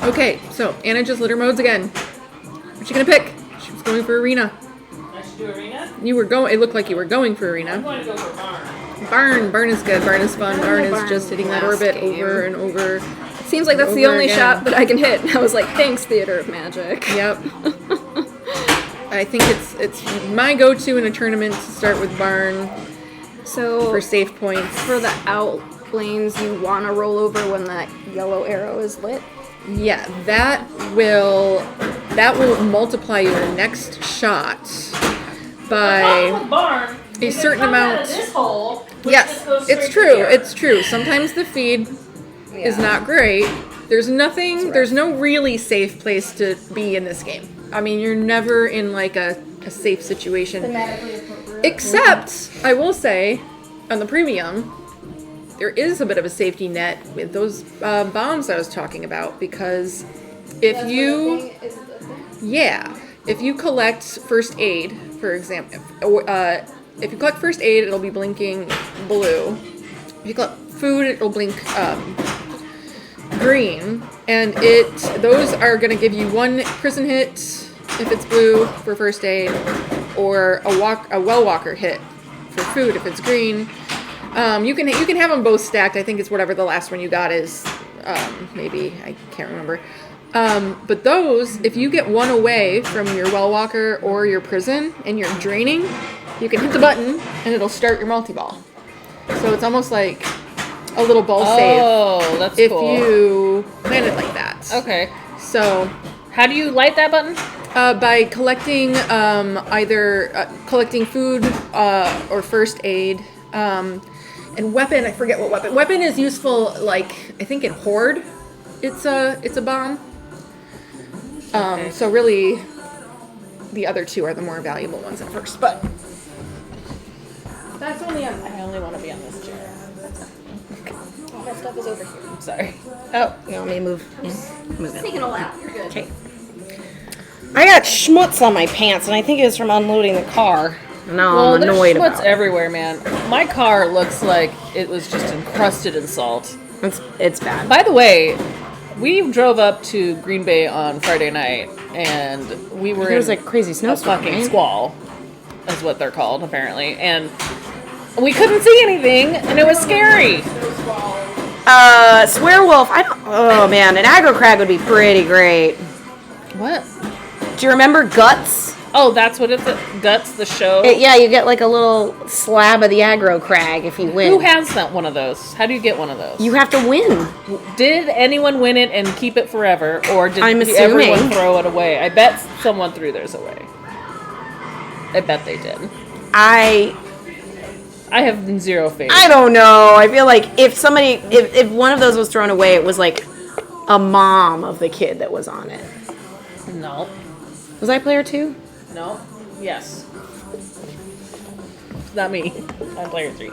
Okay, so Anna just litter modes again. What's she gonna pick? She was going for arena. I should do arena? You were going. It looked like you were going for arena. going to go for barn. Barn is good. Barn is fun. Barn is Barn just hitting that last orbit game. over and over. Seems like that's the Over only again. shot that I can hit. I was like, thanks, Theater of Magic. Yep. I think it's my go-to in a tournament to start with Barn So for safe points. for the out lanes, you want to roll over when that yellow arrow is lit. Yeah, that will multiply your next shot by barn, a certain amount. This hole, Yes, it's true. It's true. Sometimes the feed is not great. There's no really safe place to be in this game. I mean, you're never in like a safe situation. Except, I will say, on the premium, there is a bit of a safety net with those bombs I was talking about, because if you collect first aid, for example, if you collect first aid, it'll be blinking blue. If you collect food, it'll blink green, and those are going to give you 1 prison hit if it's blue for first aid, or a well walker hit for food if it's green. You can have them both stacked. I think it's whatever the last one you got is. Maybe I can't remember. But those, if you get 1 away from your well walker or your prison and you're draining, you can hit the button and it'll start your multi-ball. So it's almost like a little ball save. Oh, that's if cool. you plan it like that. Okay. So, how do you light that button? by collecting either collecting food or first aid. And weapon, I forget what weapon. Weapon is useful, like, I think in Horde, it's a bomb. Okay. So really, the other 2 are the more valuable ones at first. But that's only on. I only want to be on this chair. All my stuff is over here. I'm sorry. Oh, you want me to move? Yeah. Move it. Taking a lap. You're good. Okay. I got schmutz on my pants, and I think it was from unloading the car. No, I'm annoyed there's schmutz about it. everywhere, man. My car looks like it was just encrusted in salt. It's bad. By the way, we drove up to Green Bay on Friday night, and we were There was in like crazy a snowstorm. fucking right? squall, is what they're called, apparently. And we couldn't see anything, and it was scary. Swearwolf. Oh man, an aggro crag would be pretty great. What? Do you remember Guts? Oh, that's what it's Guts, the show? Yeah, you get like a little slab of the aggro crag if you win. Who has one of those? How do you get one of those? You have to win. Did anyone win it and keep it forever, or did I'm everyone assuming. throw it away? I bet someone threw theirs away. I bet they did. I have zero faith. don't know. I feel like if one of those was thrown away, it was like a mom of the kid that was on it. No. Was I player 2? No. Yes. Not me. I'm player 3.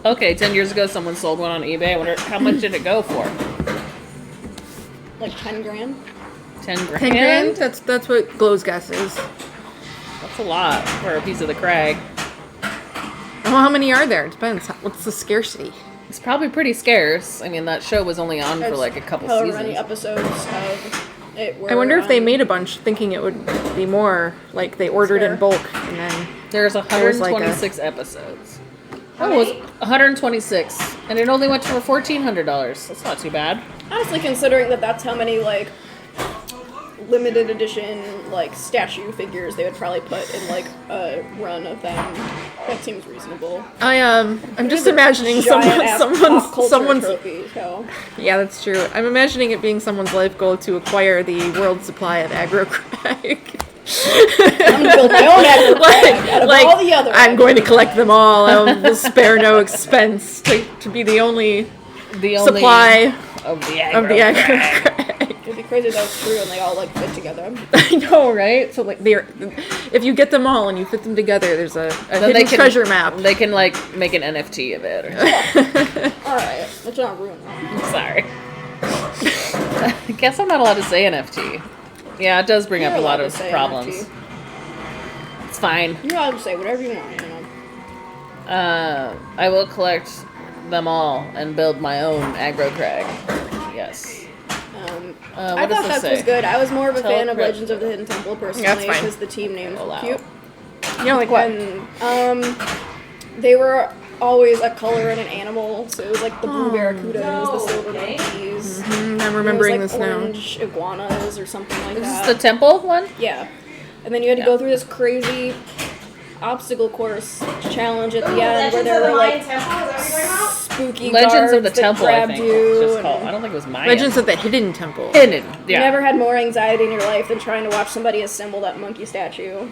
Okay, 10 years ago someone sold one on eBay. I wonder how much did it go for? Like 10 grand? 10 grand? 10 grand? That's what Glow's guess is. That's a lot for a piece of the crag. Well, how many are there? It depends. What's the scarcity? It's probably pretty scarce. I mean, that show was only on for like a couple However seasons. many episodes of it were I wonder if they on- made a bunch thinking it would be more, like they ordered in bulk and then. There's was like 126 episodes. Oh, it was 126, and it only went for $1,400. That's not too bad. Honestly, considering that's how many like limited edition like statue figures they would probably put in like a run of them, that seems reasonable. I'm just These are imagining giant-ass pop culture someone's. trophies, so. Yeah, that's true. I'm imagining it being someone's life goal to acquire the world supply of aggro crag. I'm gonna build my own aggro crag out of all the other I'm going to collect them all. I will spare no expense to be the only supply of the aggro crag. It'd be crazy if that was true and they all like fit together. I know, right? So like, if you get them all and you fit them together, there's a hidden treasure map. They can like make an NFT of it. Alright, let's not ruin it. I'm sorry. I guess I'm not allowed to say NFT. Yeah, it does bring up You're a lot allowed of to say problems. NFT. It's fine. You're allowed to say whatever you want, you know. I will collect them all and build my own aggro crag. Yes. I What does thought this that say? was good. I was more of a fan of Telecrypt. Legends of the Hidden Temple personally That's fine. because the team names were Allow. cute. You know, like what? And they were always a color and an animal. So it was like the blue barracudas, the silver monkeys. I'm remembering it was this like now. orange iguanas or something like Is that. this the temple one? Yeah. And then you had to go through this crazy obstacle course challenge at the end where there were like spooky Legends of guards the Temple, that I grabbed think you. it's just and called. I don't think it was Mayan. Legends of the Hidden Temple. Hidden. You Yeah. never had more anxiety in your life than trying to watch somebody assemble that monkey statue.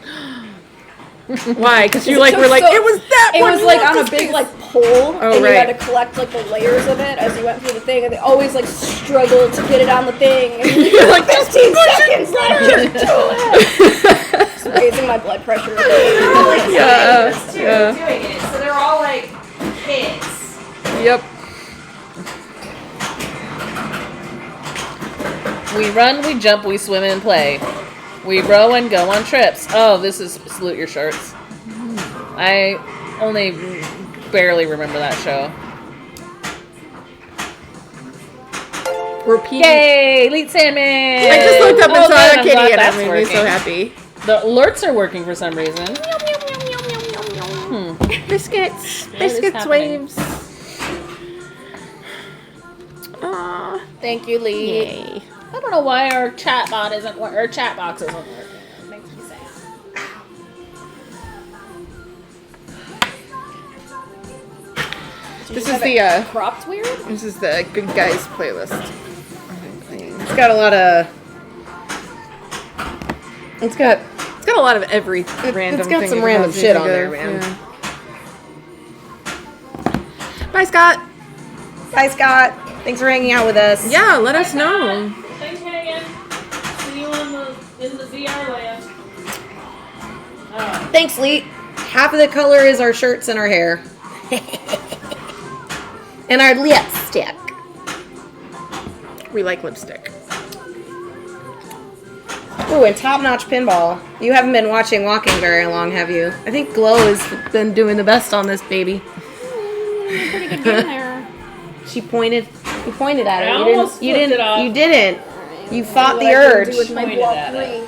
Why? Because you It like took were like so- it was that It one. was you like have on a to big space. like pole, and you right. had to collect like the layers of it as you went through the thing, and they always like struggled to get it on the thing. And you're like 15 seconds, let her do it. Just raising my blood pressure. They're all like Yeah, teenagers, too, yeah. doing it. So they're all like kids. Yep. We run, we jump, we swim and play. We row and go on trips. Oh, this is Salute Your Shirts. I only barely remember that show. Repeat. Yay, Elite Sandman! I just looked up and Oh, saw good, a I'm kitty glad and that's it made me so working. happy. The alerts are working for some reason. Biscuits. is Biscuits happening? waves. Aw. Thank you, Lee. Yay. I don't know why our chat bot isn't our chat box isn't working. It makes me sad. This is the Cropped weird. this is the Good Guys playlist. It's got a lot of. It's got. It's got a lot of every random it's got thing some you can random possibly shit on think there, of, man. yeah. Bye, Scott. Hi, Scott. Thanks for hanging out with us. Yeah, let us know. Thanks, Megan. See you in the VR land. Thanks, Lee. Half of the color is our shirts and our hair. And our lipstick. We like lipstick. Ooh, and top-notch pinball. You haven't been watching Walking very long, have you? I think Glow has been doing the best on this baby. Pretty good game there. She pointed. You pointed at her. I You didn't. almost You flipped didn't. it off. You didn't. You fought the What I can urge. do with my Pointed block at it. 3.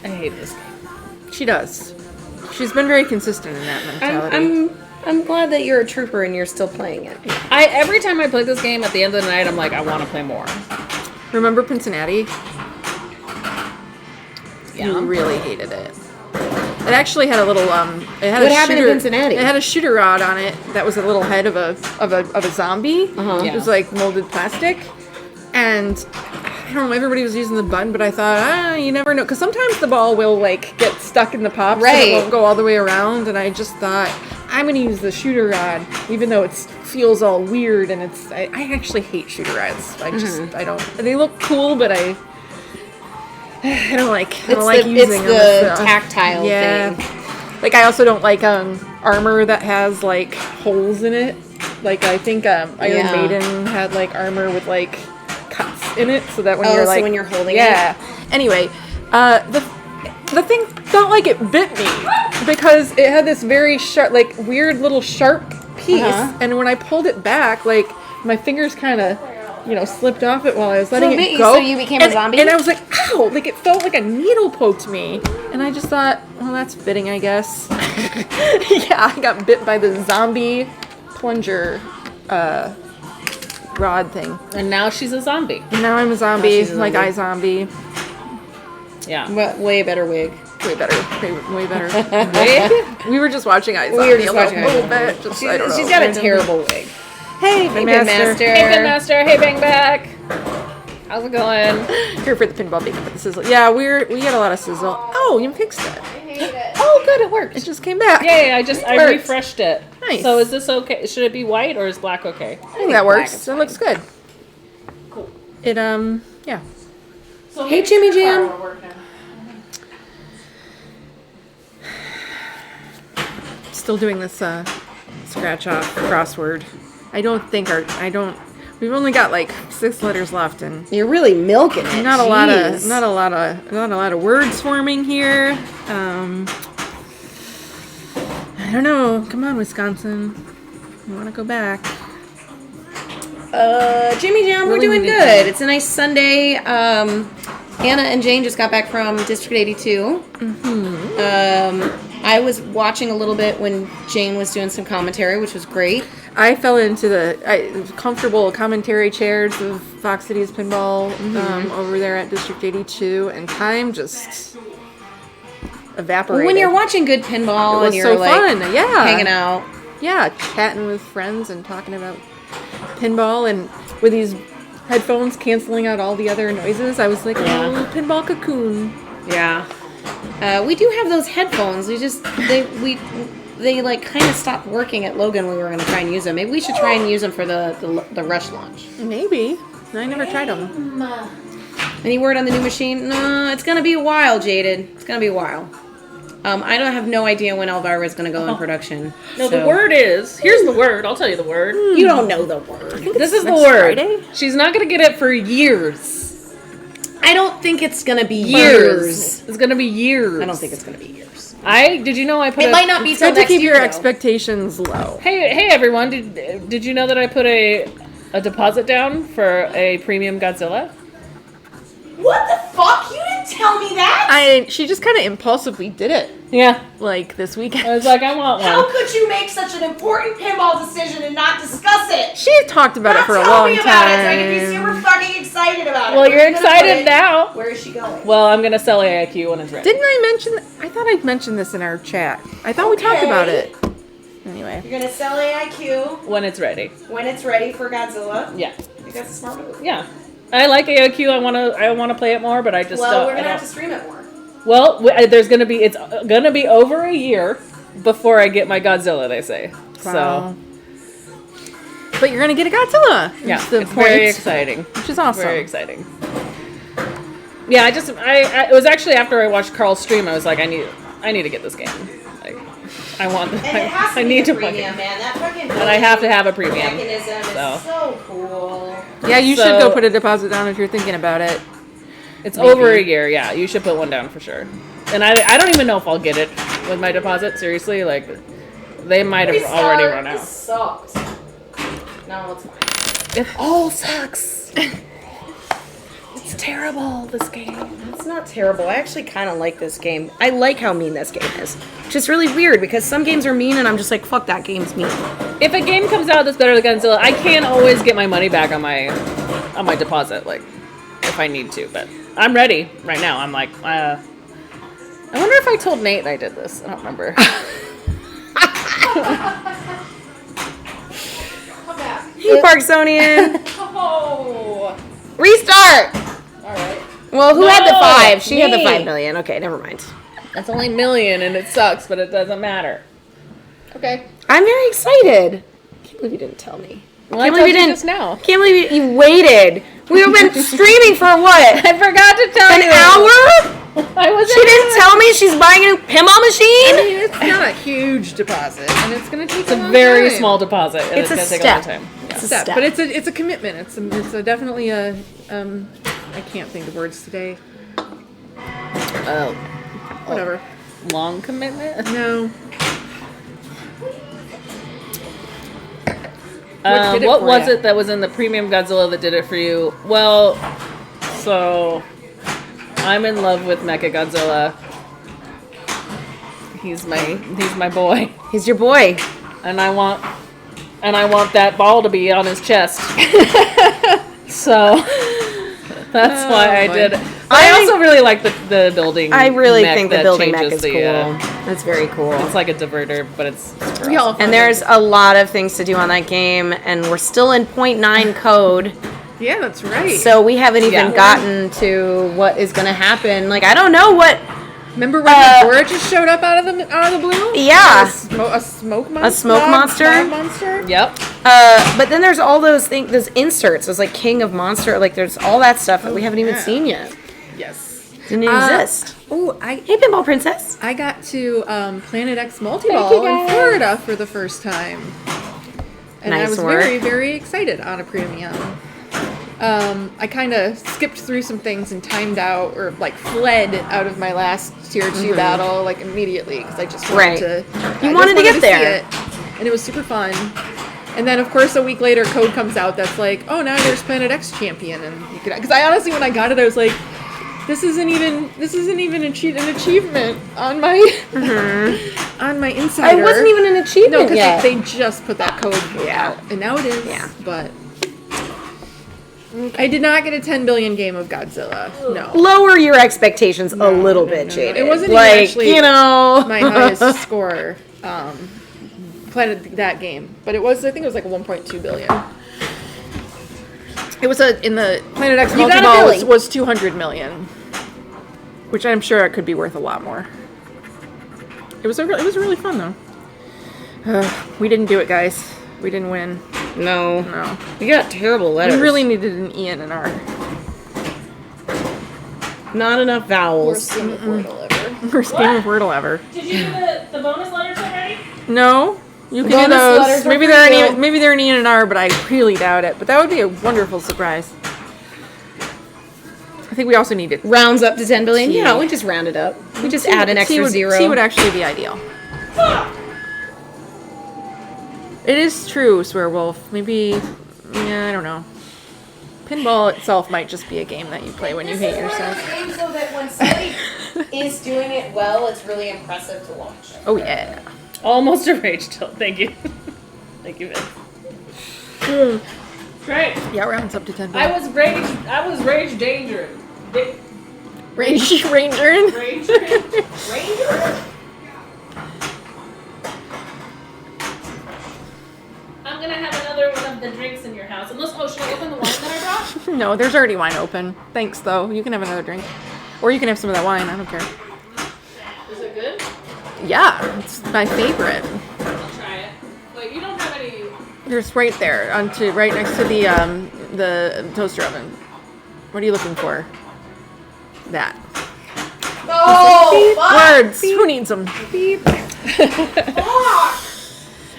I hate this game. She does. She's been very consistent in that mentality. I'm glad that you're a trooper and you're still playing it. Every time I play this game, at the end of the night, I'm like, I want to play more. Remember Cincinnati? Yeah. You really hated it. It actually had a little it had What a happened to shooter, Cincinnati? It had a shooter rod on it that was a little head of a zombie. Uh-huh. It was like molded plastic, and I don't know. Everybody was using the button, but I thought, you never know, because sometimes the ball will like get stuck in the pops, and Right. it won't go all the way around. And I just thought, I'm gonna use the shooter rod, even though it feels all weird, and I actually hate shooter rods. I just I don't. They look cool, but I don't like using them. It's the tactile yeah. thing. Like I also don't like armor that has like holes in it. Like I think Iron Yeah. Maiden had like armor with like cuts in it, so that when Oh, you're so like when you're holding yeah. Anyway, the thing felt like it bit me because it had this very sharp, like weird little sharp piece, Uh-huh. and when I pulled it back, like my fingers kind of. Slipped off it while I was letting it it bit you, go. so you became a zombie? And I was like, ow! Like, it felt like a needle poked me. And I just thought, well, that's fitting, I guess. Yeah, I got bit by the zombie plunger rod thing. And now she's a zombie. And now I'm a zombie, she's a like zombie. iZombie. Yeah. Way better wig. Way better. Way better. Wait. We were just watching iZombie We were just a watching little iZombie. bit. Just, I don't know. She's got a randomly. terrible wig. Hey, Hey, Master. Master. Hey, Pinmaster. Hey, Bang Back. How's it going? Here for the pinball bacon with the sizzle. Yeah, we had a lot of sizzle. Oh, you fixed it. I hate it. Oh, good. It worked. It just came back. Yay, I worked. refreshed it. Nice. So is this okay? Should it be white or is black okay? I think that works. is That looks good. Cool. It yeah. So Hey, Jimmy Jam. Still doing this scratch off crossword. We've only got like 6 letters left, and You're really milking it. not a Jeez. lot of words forming here. I don't know. Come on, Wisconsin. You want to go back? Jimmy Jam, we're Really doing needed good. to- It's a nice Sunday. Anna and Jane just got back from District 82. I was watching a little bit when Jane was doing some commentary, which was great. I fell into the comfortable commentary chairs of Fox Cities Pinball over there at District 82, and time just evaporated. When you're watching good pinball It was and you're so like fun. Yeah. hanging out. Yeah, chatting with friends and talking about pinball and with these headphones canceling out all the other noises. I was like, oh, pinball cocoon. Yeah. We do have those headphones. They like kind of stopped working at Logan when we were going to try and use them. Maybe we should try and use them for the Rush launch. Maybe. I never tried them. Any word on the new machine? No, it's going to be a while, Jaded. It's going to be a while. I don't have no idea when Elvira is going to go in production. No, so. the word is, here's the word, I'll tell you the word. You don't know the word. This is the next word. Friday? She's not going to get it for years. I don't think it's going to be Years. It's going to be years. I don't think it's going to be years. Did you know I put It might not be It's till good to next keep year, your though. expectations low. Hey everyone, did you know that I put a deposit down for a premium Godzilla? What the fuck? You didn't tell me that? She just kind of impulsively did it, Yeah. like this weekend. I was like, I want How one. could you make such an important pinball decision and not discuss it? She talked about it for a Tell long me time. about it so I can be super fucking excited about it. Well, Where's you're she gonna put excited it? now. Where is she going? Well, I'm going to sell AIQ when it's ready. Didn't I mention? I thought I mentioned this in our chat. I thought we talked about it. Anyway, You're gonna sell AIQ When it's ready. when it's ready for Godzilla. Yeah. I think that's a smart move. Yeah. I like AIQ. I want to play it more, but I just Well, we're I gonna have don't- to stream it more. Well, it's gonna be over a year before I get my Godzilla. They say. wow. But you're gonna get a Godzilla. So yeah, That's the it's point, very exciting. which is awesome. Very exciting. Yeah, it was actually after I watched Carl's stream. I was like, I need to get this game. Like, I want. And it has to I be need a to play premium, it. man. That fucking And I have to have a premium. mechanism is So. so cool. Yeah, you should So- go put a deposit down if you're thinking about it. It's over a year. Yeah, you should put one down for sure. And I don't even know if I'll get it with my deposit. Seriously, like they might have already run out. This sucks. No, it's fine. It all sucks. It's terrible, this game. It's not terrible. I actually kind of like this game. I like how mean this game is. Which is really weird because some games are mean and I'm just like, fuck, that game's mean. If a game comes out that's better than Godzilla, I can always get my money back on my deposit, like if I need to. But I'm ready right now. I'm like, I wonder if I told Nate I did this. I don't remember. Hey, Parksonian. Oh. Restart. All right. Well, who had the No, 5? She had the me. 5 million. Okay, never mind. That's only million, and it sucks, but it doesn't matter. Okay. I'm very excited. Can't believe you didn't tell me. Well, I Can't told believe you you didn't. just now. Can't believe you waited. We've been streaming for what? I forgot to tell An you. hour? I was. She didn't tell me she's buying a new pinball machine? It's not a huge deposit, and it's gonna take It's a very small deposit, and It's it's, a gonna take step. a long time. Yeah. It's a step, step. but it's a commitment. It's a definitely a I can't think of words today. Oh, Whatever. long commitment. No. did it What for was ya? it that was in the premium Godzilla that did it for you? Well, so I'm in love with Mecha Godzilla. He's my boy, He's your boy. and I want that ball to be on his chest. So that's why I boy. did it. I also really like the building. I really mech think the that building mech changes is cool. the, That's very cool. it's like a diverter, but it's We all And there's a lot of things to do on that game, and we're still in 0.9 code, yeah, that's right. so we haven't even Yeah. gotten to what is going to happen. Like, I don't know what. Remember when the Bora just showed up out of the blue? Yeah. A smoke monster. A smoke monster? Monster. Yep. But then there's all those things, those inserts. There's like King of Monster. Like, there's all that stuff that we haven't even yeah. seen yet. Yes. Didn't exist. Oh, Hey, Pinball Princess. I got to Planet X Multi-Ball in Florida for the first time. And I Nice was work. very, very excited on a premium. I kind of skipped through some things and timed out or like fled out of my last tier 2 battle like immediately because I just wanted Right. to. You I wanted just to get see there. it, and it was super fun. And then of course a week later, code comes out that's like, oh, now there's Planet X Champion, and you could. Because I honestly, when I got it, I was like, this isn't even an achievement on my on my insider. It wasn't even an No, achievement because yet. they just put that code Yeah. out, and now it is. Yeah. But I did not get a 10 billion game of Godzilla. No. Lower your expectations a little bit, Jade. It wasn't like, even actually you know, my highest score played that game, but I think it was like 1.2 billion. It was in the Planet X You got a multi-ball Billy. was 200 million, which I'm sure it could be worth a lot more. It was really fun though. We didn't do it, guys. We didn't win. no. No. We got terrible letters. We really needed an E and an R. Not enough vowels. Worst game of Wordle ever. Worst game of Wordle ever. Did you do the bonus letters already? No, you can do Bonus those. letters are Maybe for they're you. maybe they're an E and an R, but I really doubt it. But that would be a wonderful surprise. I think we also need it. Rounds up to 10 billion. T. Yeah, we just round it up. We just add an T extra would, zero. T would actually be ideal. It is true, Swearwolf. Maybe, I don't know. Pinball itself might just be a game that you play when you hate yourself. Game so that when somebody is doing it well, it's really impressive to watch. Oh yeah. Almost a rage tilt. Thank you. Thank you, Vince. Great. Yeah, rounds up to 10 I billion. was rage danger. Range Ranger. Rage ranger. I'm gonna have another one of the drinks in your house. Unless, should I open the wine that I brought? No, there's already wine open. Thanks, though. You can have another drink. Or you can have some of that wine. I don't care. Is it good? Yeah, it's my favorite. I'll try it. Wait, you don't have any. There's right there, right next to the toaster oven. What are you looking for? That. Oh, Words. Who needs them?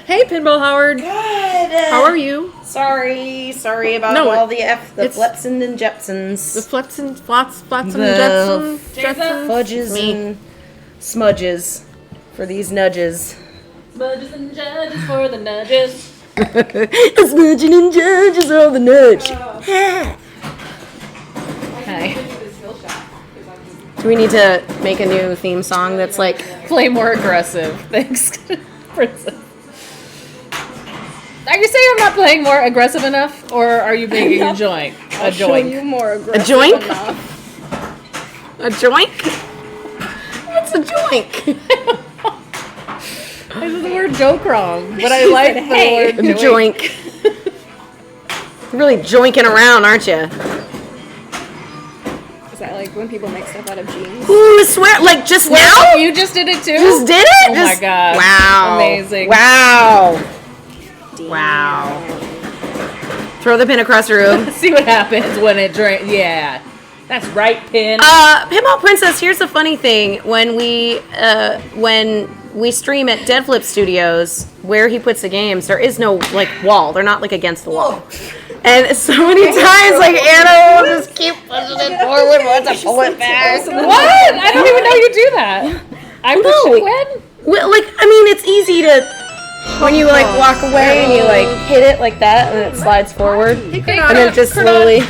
Hey, Pinball Howard. Good. How are you? Sorry about No, all the it's- Flepsons and The Jepsons. Fletsons, Flotsam, The Jetsons, Jason? Jetsons. Fudges Me. and smudges for these nudges. Budges and judges for the nudges. Smudging and judges of the nudge. Hi. Do we need to make a new theme song that's like, Play more aggressive. Thanks, Princess. Are you saying I'm not playing more aggressive enough, or are you making a joint? A Show joint. you more aggressive joink? enough. a joink? What's a joink? I said the word joke wrong, but I like the hey. word Joink. You're really joinking around, aren't you? Is that like when people make stuff out of jeans? Ooh, swear, like just now? Oh, you just did it too? Just did it? Oh Just- my god. Wow. Amazing. Wow. Wow. Throw the pin across the room. See what happens when it drains. Yeah. That's right, Pin. Pinball Princess, here's the funny thing. When we stream at Dead Flip Studios, where he puts the games, there is no like wall. They're not like against the wall. And so many times, like Anna will just keep pushing it forward, wants to pull it back. What? I don't even know you do that. I push it when? Well, like, I mean, it's easy to when you like walk away and you like hit it like that, and it slides forward, and then it just slowly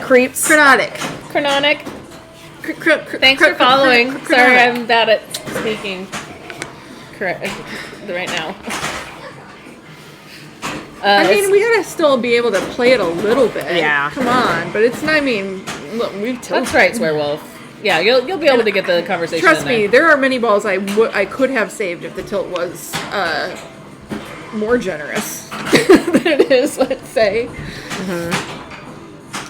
creeps. Chronotic. Chrononic. Thanks for following. Sorry, I'm bad at speaking correct right now. I mean, we gotta still be able to play it a little bit. Yeah. Come on, but it's not. I mean, look, we've That's right, Swearwolf. Yeah, you'll be able to get the conversation. Trust in me, there. there are many balls I could have saved if the tilt was more generous than it is. Let's say.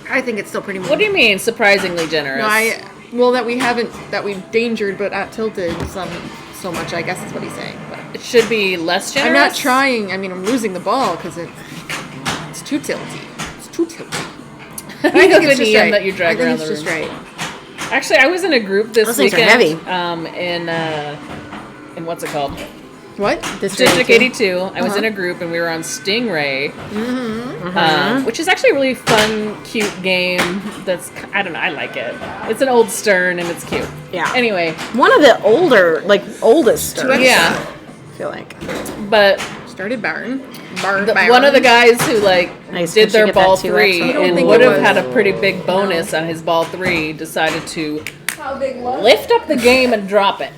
I think it's still pretty. What do you mean, surprisingly generous? No, that we've dangered but not tilted so much. I guess is what he's saying. But It should be less generous. I'm not trying. I mean, I'm losing the ball because it's too tilty. It's too tilty. I think it's an EM that you drag around the I think it's room. just right. Actually, I was in a group this Those things are weekend. heavy. In what's it called? What? District 82. I was in a group and we were on Stingray, which is actually a really fun, cute game. That's I don't know. I like it. It's an old Stern and it's cute. Yeah. Anyway, One of the oldest. Stars, yeah, I feel like. but Started Barn. one of the guys who Nice. did Could she their get ball that 2X? 3 I don't and think would it have was. had a pretty big bonus on his ball 3 decided to How big was? lift up the game and drop it.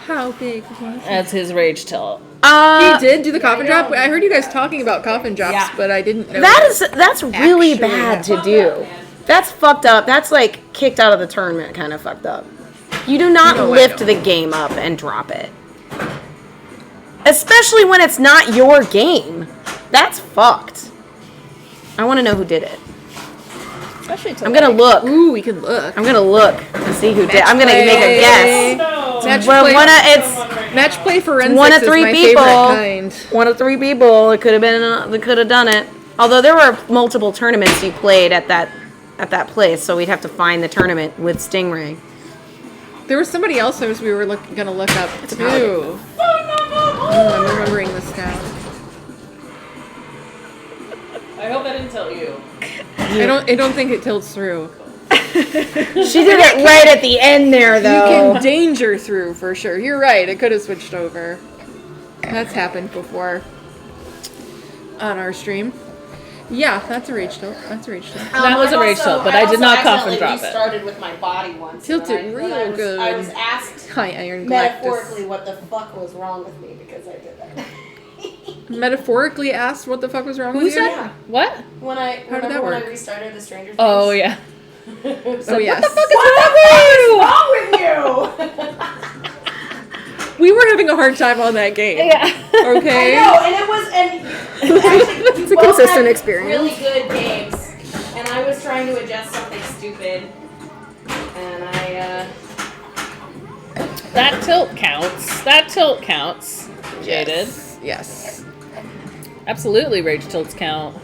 How big was it? That's his rage tilt. He did do the coffin drop? I heard you guys talking about coffin drops, but I didn't know. That's really Actually bad to do. That's fucked up. That's like kicked out of the tournament kind of fucked up. You do not No, I lift don't. the game up and drop it. Especially when it's not your game. That's fucked. I want to know who did it. Especially to I'm gonna look. Ooh, we can look. I'm gonna look and see who did. I'm gonna play. make a guess. Match Well, play, it's match play forensics one of is 3 my people. favorite kind. One of 3 people. It could have been. They could have done it. Although there were multiple tournaments you played at that place, so we'd have to find the tournament with Stingray. There was somebody else we were gonna look up too. I'm remembering this now. I hope I didn't tell you. I don't think it tilts through. She did it right at the end there, You though. can danger through for sure. You're right. It could have switched over. That's happened before on our stream. Yeah, that's a rage tilt. That's a rage tilt. That was a rage tilt, but I did not coffin drop it. Started with my body once. Tilt it real good. I was asked Hi, Iron Galactus. metaphorically what the fuck was wrong with me because I did that. Metaphorically asked what the fuck was wrong with you? Yeah. What? When I How did that when work? I restarted the Stranger Things. Oh, yeah. Oh, yes. What the fuck is wrong with you? We were having a hard time on that game. Yeah. Okay? No, and it was actually It's a consistent experience. Really good games, and I was trying to adjust something stupid, and I That tilt counts. That tilt counts. Jaded. Yes. Absolutely, rage tilts count.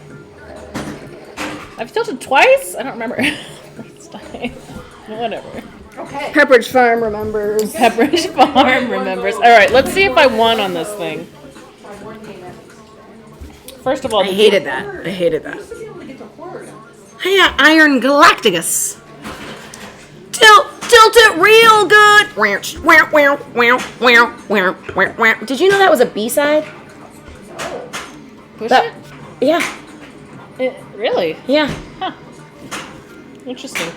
I've tilted twice? I don't remember. First time. Whatever. okay. Pepperidge Farm remembers. Pepperidge Farm remembers. Alright, let's see if I won on this thing. First of all, I hated that. Hey, Iron Galactus. Tilt it real good. Did you know that was a B-side? push That- it? Yeah, Really? yeah. Interesting.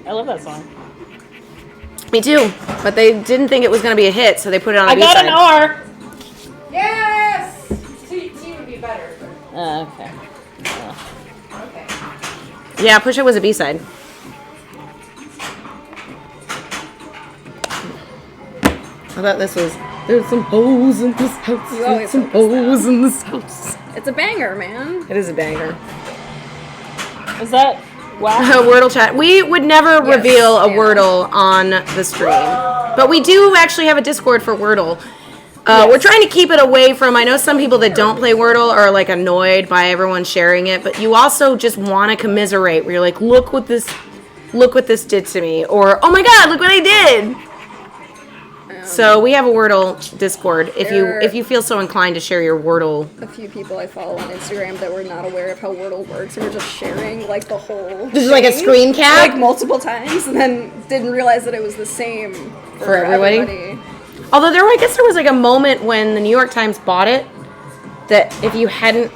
I love that song. Me too. But they didn't think it was going to be a hit, so they put it on a I got B-side. an R! Yes! T would be better. Okay. Okay. Yeah, Push It was a B-side. I thought this was... There's some hoes in this house. You always There's some focus hoes in this house. It's a banger, man. It is a banger. Is that wow? Wordle chat. We would never reveal a Wordle on the stream. But we do actually have a Discord for Wordle. We're trying to keep it away from, I know some people that don't play Wordle are like annoyed by everyone sharing it, but you also just want to commiserate where you're like, look what this did to me. Or, oh my god, look what I did. So we have a Wordle Discord if you feel so inclined to share your Wordle. A few people I follow on Instagram that were not aware of how Wordle works and were just sharing like the whole This is like a thing, screen cap? like multiple times, and then didn't realize that it was the same For everybody? Although I guess there was like a moment when the New York Times bought it that if you hadn't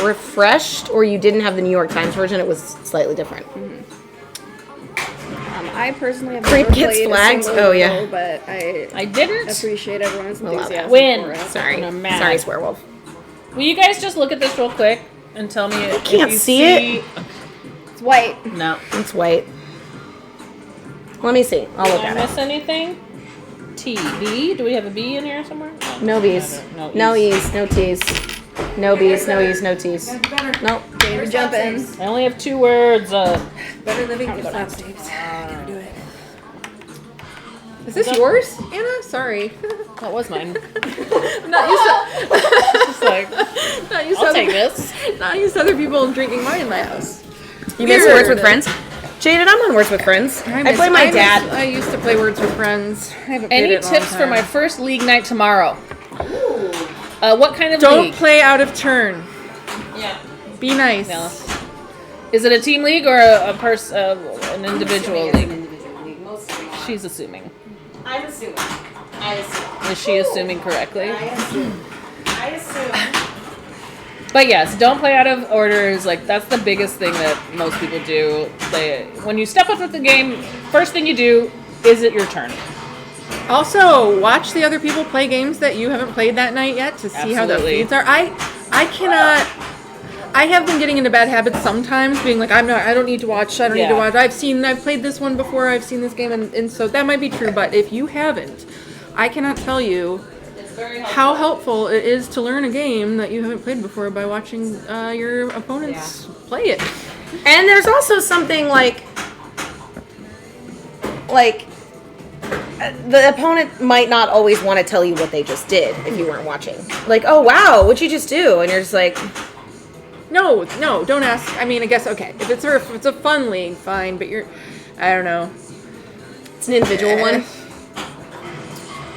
refreshed or you didn't have the New York Times version, it was slightly different. I personally have Creep never gets played flagged? a single Oh, yeah. Wordle, but I didn't. appreciate everyone's enthusiasm Win. for it. Sorry. I'm mad. Sorry, Swearwolf. Will you guys just look at this real quick and tell me if can't you see it. It's white. No. It's white. Let me see. I'll look Did I at miss it. anything? T. B? Do we have a B in here somewhere? No B's. No No E's. E's. No T's. No B's. No E's. No T's. Nope. Game to jump in. I only have 2 words. Better living with flat states. Is this yours, Anna? Sorry. What was mine? I'm not used to. Just like, Not used to I'll other, take this. Not used to other people drinking wine in my house. You miss Words with Friends? Jaded, I'm on Words with Friends. I play my dad. I used to play Words with Friends. I haven't played Any it in a long tips for time. my first league night tomorrow? What kind of Don't league? play out of turn. Yeah. Be nice. No. Is it a team league or an individual league? She's assuming. I'm assuming. I assume. Is she assuming correctly? I assume. But yes, don't play out of orders. Like that's the biggest thing that most people do. When you step up with the game, first thing you do is it your turn. Also, watch the other people play games that you haven't played that night yet to see how the Absolutely. feeds are. I cannot. I have been getting into bad habits sometimes, being like, I don't need to watch. I don't need to watch. I've played this one before. I've seen this game, and so that might be true. But if you haven't, I cannot tell you how helpful it is to learn a game that you haven't played before by watching your opponents play it. And there's also something like the opponent might not always want to tell you what they just did if you weren't watching. Like, oh wow, what'd you just do? And you're just like, No, don't ask. I mean, I guess okay. If it's a fun league, fine. But I don't know. it's an individual one.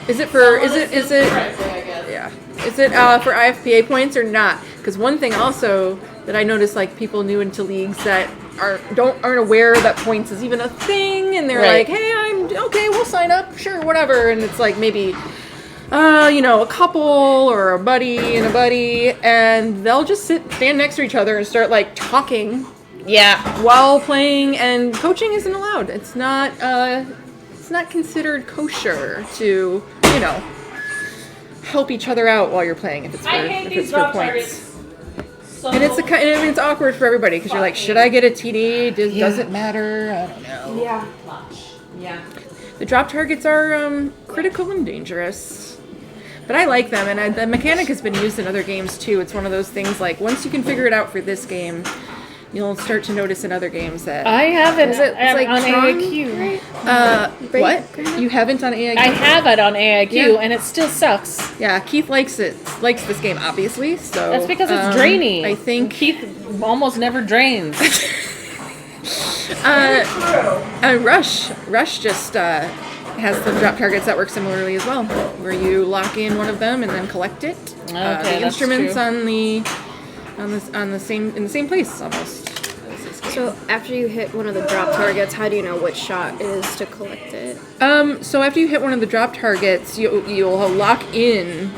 Is it for? Is it? Yeah. Is it for IFPA points or not? Because one thing also that I noticed, like people new into leagues that aren't aware that points is even a thing, and they're like, hey, I'm okay. We'll sign up. Sure, whatever. And it's like maybe. A couple or a buddy and a buddy, and they'll just stand next to each other and start like talking. Yeah. While playing, and coaching isn't allowed. It's not considered kosher to, help each other out while you're playing if it's for points. And it's awkward for everybody because you're like, should I get a TD? Does it matter? I don't know. Yeah. The drop targets are critical and dangerous. But I like them, and the mechanic has been used in other games too. It's one of those things like once you can figure it out for this game, you'll start to notice in other games that I haven't. Is it like on Tron? AIQ. Right? What? You haven't on AIQ? I have it on AIQ, Yeah. and it still sucks. Yeah, Keith likes this game obviously. So That's because it's draining. I think Keith almost never drains. Rush just has some drop targets that work similarly as well, where you lock in one of them and then collect it. Okay, the that's instruments true. in the same place almost. So after you hit one of the drop targets, how do you know which shot is to collect it? So after you hit one of the drop targets, you'll lock in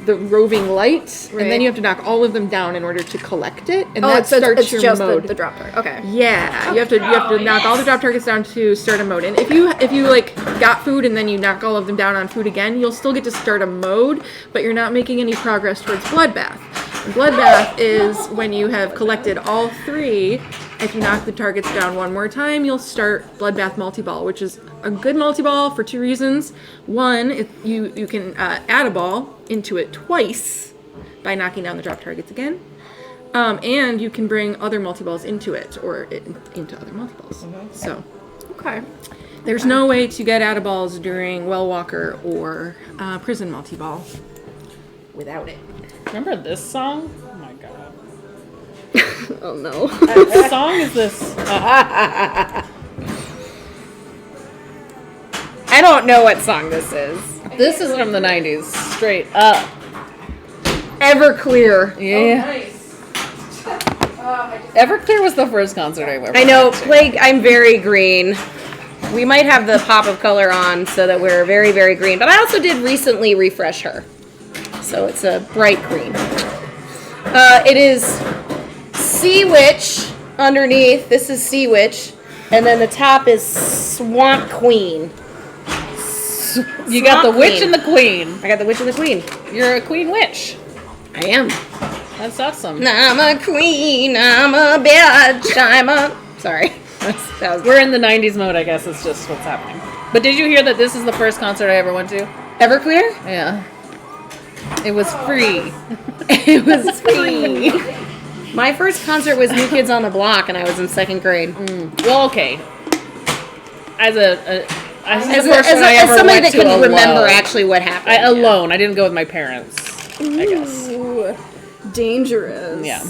the roving light, and then Right. you have to knock all of them down in order to collect it, and Oh, that it's starts your just mode. the drop target. Okay. Yeah, you have to knock all the drop targets down to start a mode. And if you like got food and then you knock all of them down on food again, you'll still get to start a mode, but you're not making any progress towards bloodbath. And bloodbath is when you have collected all three. If you knock the targets down one more time, you'll start bloodbath multi-ball, which is a good multi-ball for two reasons. One, if you can add a ball into it twice by knocking down the drop targets again. And you can bring other multi-balls into it, or into other multi-balls. So, Okay. there's no way to get out of balls during Well Walker or Prison multi-ball without it. Remember this song? Oh my god. Oh no. What song is this? I don't know what song this is. This is from the 90s, straight up. Everclear. Yeah. Everclear was the first concert I ever I know, went to. Plague, I'm very green. We might have the pop of color on so that we're very, very green. But I also did recently refresh her. So it's a bright green. It is Sea Witch underneath. This is Sea Witch. And then the top is Swamp Queen. You got the Swamp witch Queen. and the queen. I got the Witch and the Queen. You're a queen witch. I am. That's awesome. I'm a queen. I'm a bitch. I'm a... Sorry. That was We're in the 90s mode, I guess. It's just what's happening. But did you hear that this is the first concert I ever went to? Everclear? Yeah. It was free. It was free. My first concert was New Kids on the Block, and I was in second grade. Well, okay. As a As ever somebody went that to can alone. remember actually what happened. Alone. I didn't go with my parents. I guess. Ooh, dangerous. Yeah.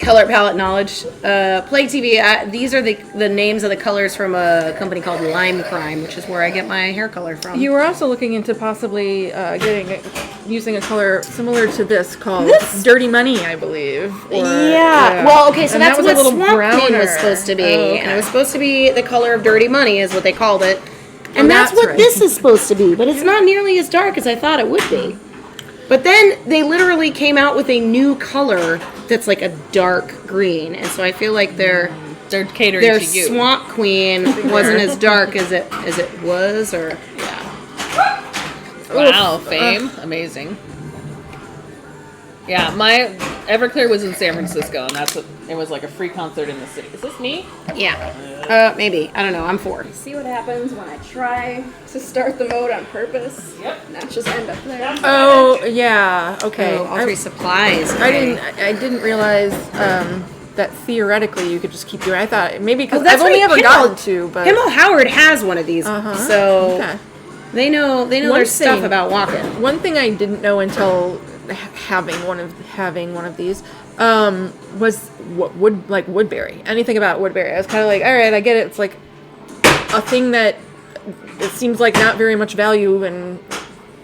Color palette knowledge. Plague TV, these are the names of the colors from a company called Lime Crime, which is where I get my hair color from. You were also looking into possibly using a color similar to this called Dirty Money, I believe. Yeah. Well, okay, so And that's that was what a little Swamp Queen browner. was supposed to be. Oh, okay. And it was supposed to be the color of dirty money is what they called it. And that's that's what right. this is supposed to be. But it's not nearly as dark as I thought it would be. But then they literally came out with a new color that's like a dark green. And so I feel like they're They're catering their to you. Swamp Queen wasn't as dark as it was, or Wow, fame. Amazing. Yeah, my Everclear was in San Francisco, and it was like a free concert in the city. Is this me? yeah. Maybe, I don't know. I'm 4. See what happens when I try to start the mode on purpose? Yep. Not just end up there. Oh, yeah. Okay. Oh, all 3 supplies. I didn't realize that theoretically you could just keep doing. I thought maybe because that's I've only right, ever Himmel. gotten 2, but Himmel Howard has one of these, so okay. they know their stuff thing- about walking. One thing I didn't know until having one of these was what Woodbury. Anything about Woodbury? I was kind of like, all right, I get it. It's like a thing that it seems like not very much value, and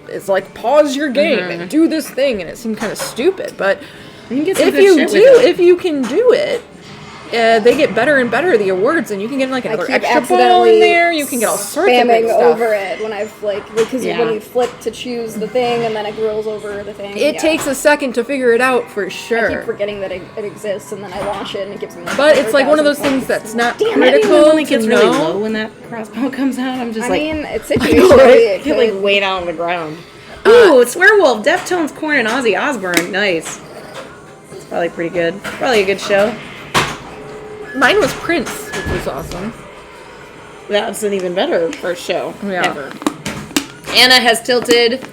it's like pause your game and do this thing, and it seemed kind of stupid. But You can get some if good you shit do, with it. if you can do it. They get better and better, the awards, and you can get like another keep extra ball accidentally in there. You can get all sorts of spamming good stuff. over it when I've because Yeah. when you flip to choose the thing and then it rolls over the thing. It takes a second to figure it out for I sure. keep forgetting that it exists, and then I launch it and it gives me. But it's like one of those 100,000 things that's not Damn it, critical when it to gets really know. low when that crossbow comes out, I'm just I like, mean, it's I situational. It feel like could- way down on the ground. Ooh, it's Werewolf, Deftones, Korn, and Ozzy Osbourne. Nice. It's probably pretty good. Probably a good show. Mine was Prince, which was awesome. That's an even better first show Yeah. ever. Anna has tilted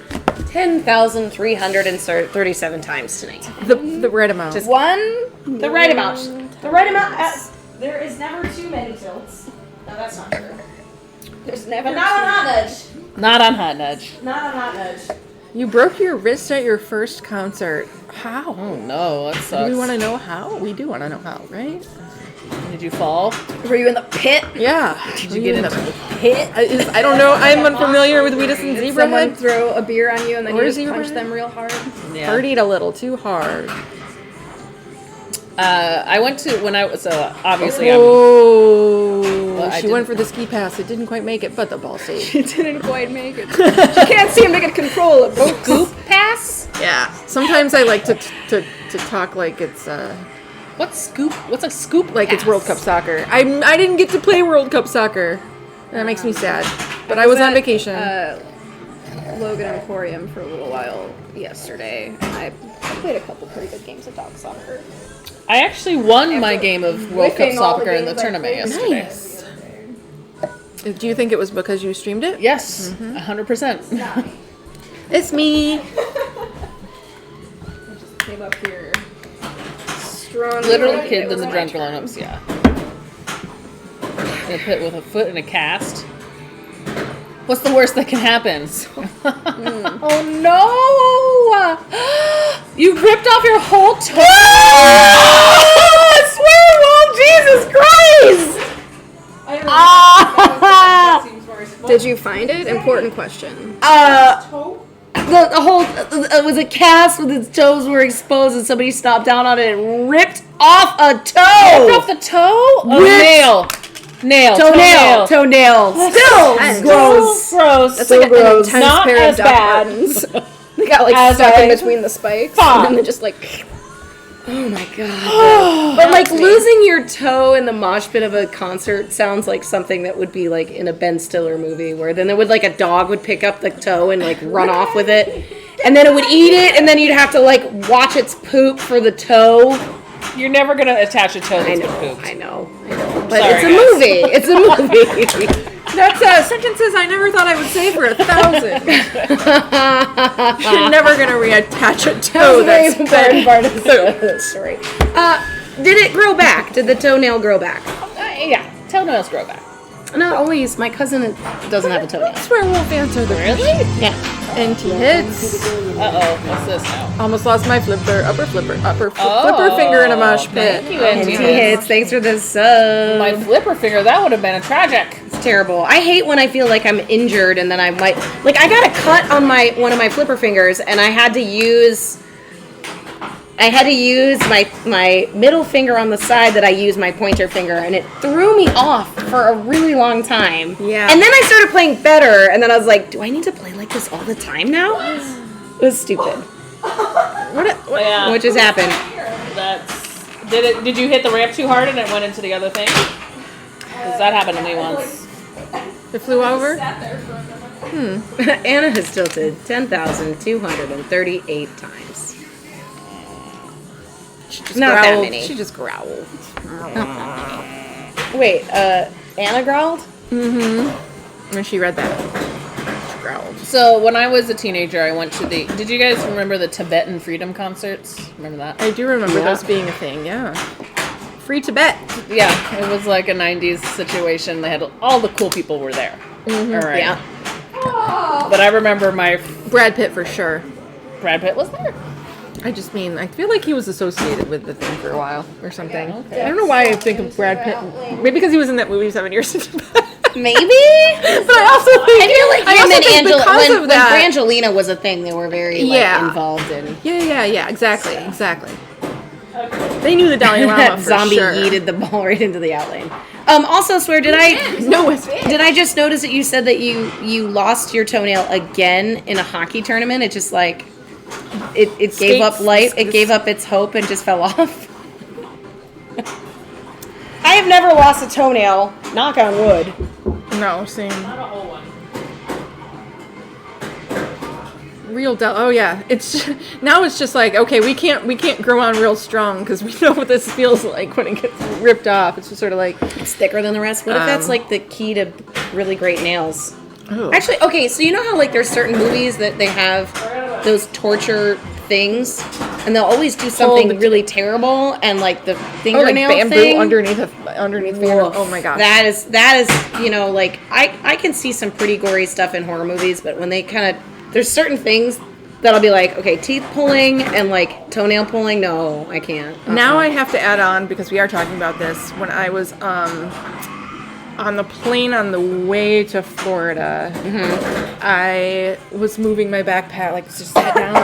10,337 times tonight. The right amount. Just- One. The right amount. The right amount. There is never too many tilts. No, that's not true. There's never. But not on Hot Nudge. Not on Hot Nudge. Not on Hot Nudge. You broke your wrist at your first concert. How? Oh no, that Do sucks. we want to know how? We do want to know how, right? Did you fall? Were you in the pit? Yeah. Did you get into the pit? I don't know. I'm unfamiliar with Wheatus and Did Zebra someone Head. throw a beer on you and then Or you just Zebra punch Head? them real hard? Yeah. Partied a little too hard. I went to when I was obviously Oh, Well, I she went didn't- for the ski pass. It didn't quite make it, but the ball saved. She didn't quite make it. She can't seem to get control of it. Goop pass. Yeah. Sometimes I like to talk like it's What's scoop? What's a scoop? like it's pass? World Cup soccer. I didn't get to play World Cup soccer. That makes me sad. But I was on at, vacation. Logan Emporium for a little while yesterday, and I played a couple pretty good games of dog soccer. I actually won my After game of World Cup whiffing all the soccer in the games I tournament played. yesterday. Nice. Do you think it was because you streamed it? Yes, 100%. It's me. Came up here. Strong. Literal It kids was and the my drunk turn. grown-ups, yeah. In a pit with a foot in a cast. What's the worst that can happen? Oh no! You ripped off your whole toe! I swear, well, Jesus Christ! Did you find it? Important question. The whole it was a cast with its toes were exposed, and somebody stopped down on it and ripped off a Ripped toe. off the toe? A Whipped- nail. Toenail. Still intense. gross. Gross. That's So like gross. an intense Not pair as of duck bad. buttons. They got like As stuck in I between the spikes, thought. and then just like. Oh my god. But like losing your toe in the mosh pit of a concert sounds like something that would be like in a Ben Stiller movie, where then there would like a dog would pick up the toe and like run off with it, and then it would eat it, and then you'd have to like watch its poop for the toe. You're never gonna attach a toe that's been pooped. I know. But Sorry, it's a guys. movie. It's a movie. That's sentences I never thought I would say for 1,000. You're never gonna reattach a toe that's been part of the story. Did it grow back? Did the toenail grow back? Yeah, toenails grow back. Not always. My cousin doesn't have a toenail. werewolf answer the Really? Yeah. NT hits. Uh-oh, what's this now? Almost lost my flipper finger in a mosh pit. Thank you, NT NT hits. Thanks for the sub. My flipper finger, that would have been a tragic. It's terrible. I hate when I feel like I'm injured and then I might like I got a cut on one of my flipper fingers and I had to use my middle finger on the side that I use my pointer finger, and it threw me off for a really long time. Yeah. And then I started playing better, and then I was like, do I need to play like this all the time now? It was stupid. Yeah, What just happened? that's Did you hit the ramp too hard and it went into the other thing? Because that happened to me once. It flew over? Anna has tilted 10,238 times. She just Not that growled. many. She just growled. Wait, Anna growled? When she read that, she growled. So when I was a teenager, I went to did you guys remember the Tibetan freedom concerts? Remember that? I do remember Yeah. those being a thing, yeah. Free Tibet. Yeah, it was like a 90s situation. They had all the cool people were there. All right. Yeah. But I remember my Brad Pitt for sure. Brad Pitt was there. I just mean, I feel like he was associated with the thing for a while or something. Okay. I don't know why I think of Brad Pitt. Maybe because he was in that movie 7 Years in Tibet. Maybe? But I also think, I feel like him also and think Angela, because when of that, Brangelina was a thing, they were very Yeah. involved in. Yeah, exactly. They knew the Dalai Lama That for zombie sure. yeeted the ball right into the outlane. Also, Swear, did I just notice that you said that you lost your toenail again in a hockey tournament? It just like it gave up life. It gave up its hope and just fell off. I have never lost a toenail. Knock on wood. No, same. Not a whole one. Real oh yeah, now it's just like, okay, we can't grow on real strong because we know what this feels like when it gets ripped off. It's just sort of like, It's thicker than the rest. What if that's like the key to really great nails? oh. Actually, okay, so you know how like there's certain movies that they have those torture things, and they'll always do something really terrible, and like the Oh, like fingernail bamboo thing underneath fingernail. Woof. Oh my gosh. That is like I can see some pretty gory stuff in horror movies, but when they kind of there's certain things that I'll be like, okay, teeth pulling and like toenail pulling, no, I can't. Now I have to add on, because we are talking about this, when I was on the plane on the way to Florida, I was moving my backpack, like just sat down,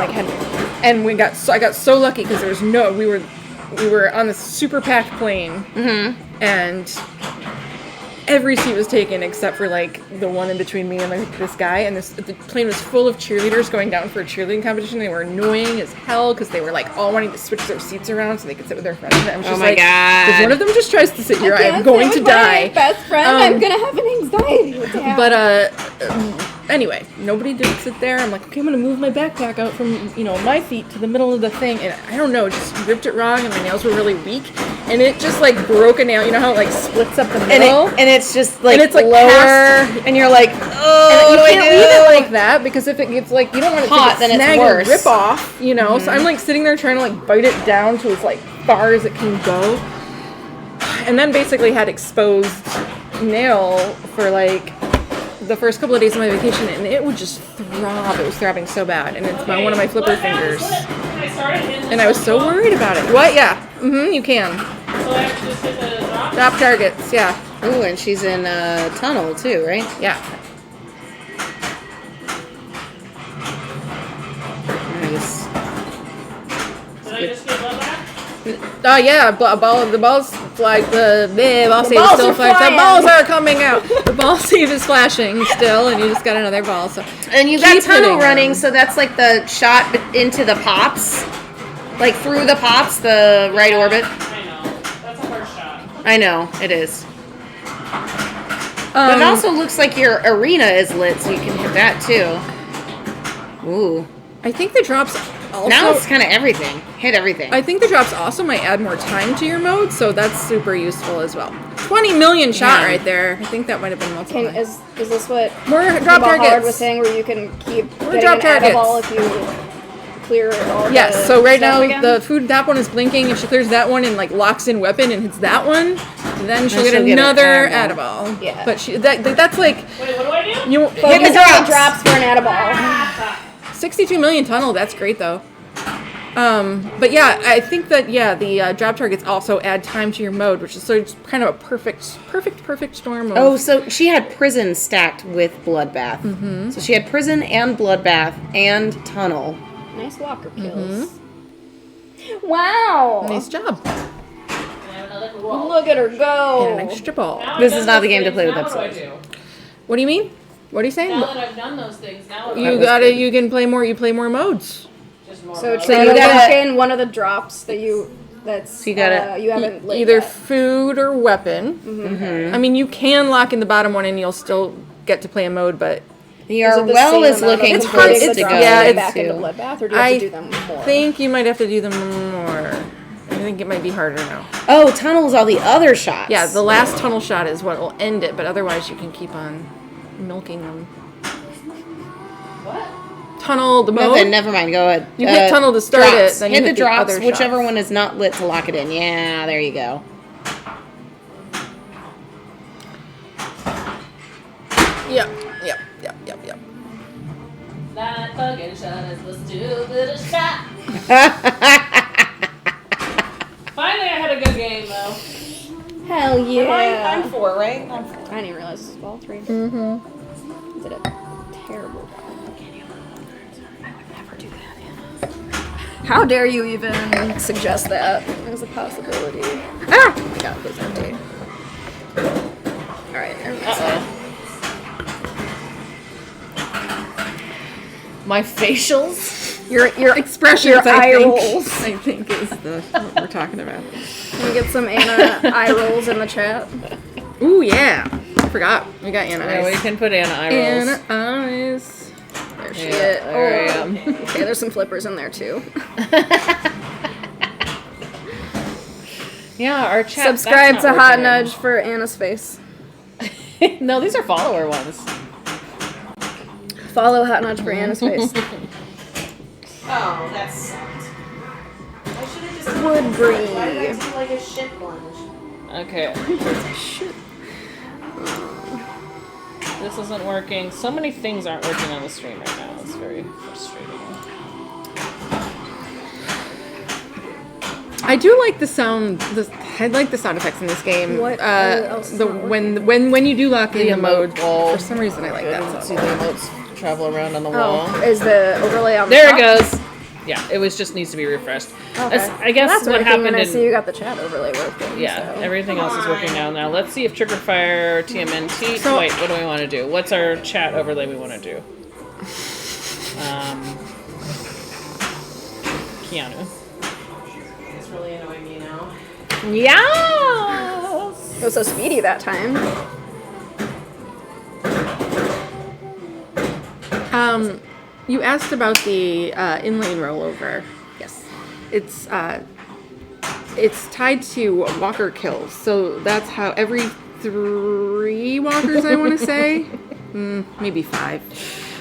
and I got so lucky because we were on this super packed plane, and every seat was taken except for like the one in between me and like this guy, and the plane was full of cheerleaders going down for a cheerleading competition. They were annoying as hell because they were like all wanting to switch their seats around so they could sit with their friends. And I was just my like, God. if one of them just tries to sit here, I'm Can't going sit to with my die. best friend, I'm gonna have an anxiety attack. But anyway, nobody did sit there. I'm like, okay, I'm gonna move my backpack out from my feet to the middle of the thing, and I don't know, just ripped it wrong, and my nails were really weak, and it just like broke a nail. You know how it like splits up the middle, and it's just like, And it's, like, lower, past- and you're like, oh, and what you do can't I leave do? it like that because if it gets like you don't want it Hot, to then get it's snag worse. and rip off. So I'm like sitting there trying to like bite it down to as like far as it can go, and then basically had exposed nail for like the first couple of days of my vacation, and it would just throb. It was throbbing so bad, and it's one of my flipper fingers. And I was so worried about it. What? Yeah. You can. So I have to just hit the drop? Drop targets. Yeah. Ooh, and she's in a tunnel too, right? Yeah. Nice. Did I just get blood back? Oh yeah, the balls flag. The ball save is balls still are flagged. The flying. balls are coming out. The ball save is flashing still, and you just got another ball. So And you got keep tunnel hitting running, them. so that's like the shot into the pops, like through the pops, the right orbit. I know. That's a hard shot. I know it is, but it also looks like your arena is lit, so you can hit that too. Ooh, I think the drops also. now it's kind of everything. Hit everything. I think the drops also might add more time to your mode, so that's super useful as well. 20 million shot Yeah. right there. I think that might have been multiple. Is this what More drop Football Hard was targets. saying, where you can keep More getting drop an targets. edible if you clear all the Yes, so right stuff now again? the food, that one is blinking. If she clears that one and like locks in weapon and hits that one, then she'll get she'll get an another edible. Edible. Yeah. But that's like, Wait, what do I do? you Focus hit the on drops. drops for an edible. 62 million tunnel, that's great though. But yeah, I think that the drop targets also add time to your mode, which is sort of kind of a perfect storm of Oh, so she had prison stacked with bloodbath. So she had prison and bloodbath and tunnel. Nice walker kills. Wow! nice job. Look at her go. And an extra ball. Now This I've is done not the those game to things, play with now what do I episodes. do? What do you mean? What are you saying? Now that I've done those things, now what do I You do? gotta, you can play more modes. Just more So blood. try you to gotta- lock in one of the drops that you That's So you gotta you haven't lit Either yet. food or weapon. I mean, you can lock in the bottom one and you'll still get to play a mode, but Your it the well same is amount of looking It's close hard- to it's- go yeah, it's- back into into. bloodbath, or do you have I to do them more? think you might have to do them more. I think it might be harder now. Oh, tunnels all the other shots. Yeah, the last tunnel shot is what will end it, but otherwise you can keep on milking them. What? Tunnel, the mode. Nothing, never mind. Go ahead. You hit tunnel to start drops. it, then you hit hit the the drops, other whichever shots. one is not lit to lock it in. Yeah, there you go. Yep. That fucking shot is the stupidest shot. Finally, I had a good game though. Hell yeah! I'm 4, right? I'm 4. I didn't realize this was all 3. Mm-hmm. Did a terrible job. I would never do that. How dare you even suggest that as a possibility? Ah! Oh my god, please empty. Alright, Uh-oh. My facials. Your Expressions, your I eye think. rolls. I think is what we're talking about. Can we get some Anna eye rolls in the chat? Ooh, yeah. I forgot. We got Anna Yeah, we Eyes. can put Anna eye rolls. Anna Eyes. There she Yeah, is. there I am. Okay, there's some flippers in there too. Yeah, our chat. Subscribe that's to not Hot working. Nudge for Anna's face. No, these are follower ones. Follow Hot Nudge for Anna's face. Oh, that sucked. I should have just. Woodbury. Why did I do like a shit plunge? Okay. This isn't working. So many things aren't working on the stream right now. It's very frustrating. I do like the sound. I like the sound effects in this game. What else is the not when you do lock in the emote mode, wall. for some reason I like I that didn't see sound. the emotes travel around on the wall. Oh, is the overlay on the There top? it goes. Yeah, it was just needs to be refreshed. Okay. That's, I guess Well, that's what working, happened and I in see you got the chat overlay working. yeah, so. everything else is working now. Now let's see if Trigger Fire TMNT. So- Wait, what do we want to do? What's our chat overlay we want to do? Keanu. It's really annoying me now. Yes. It was so speedy that time. You asked about the inlane rollover. Yes. It's tied to walker kills, so that's how every 3 walkers I want to say, maybe 5,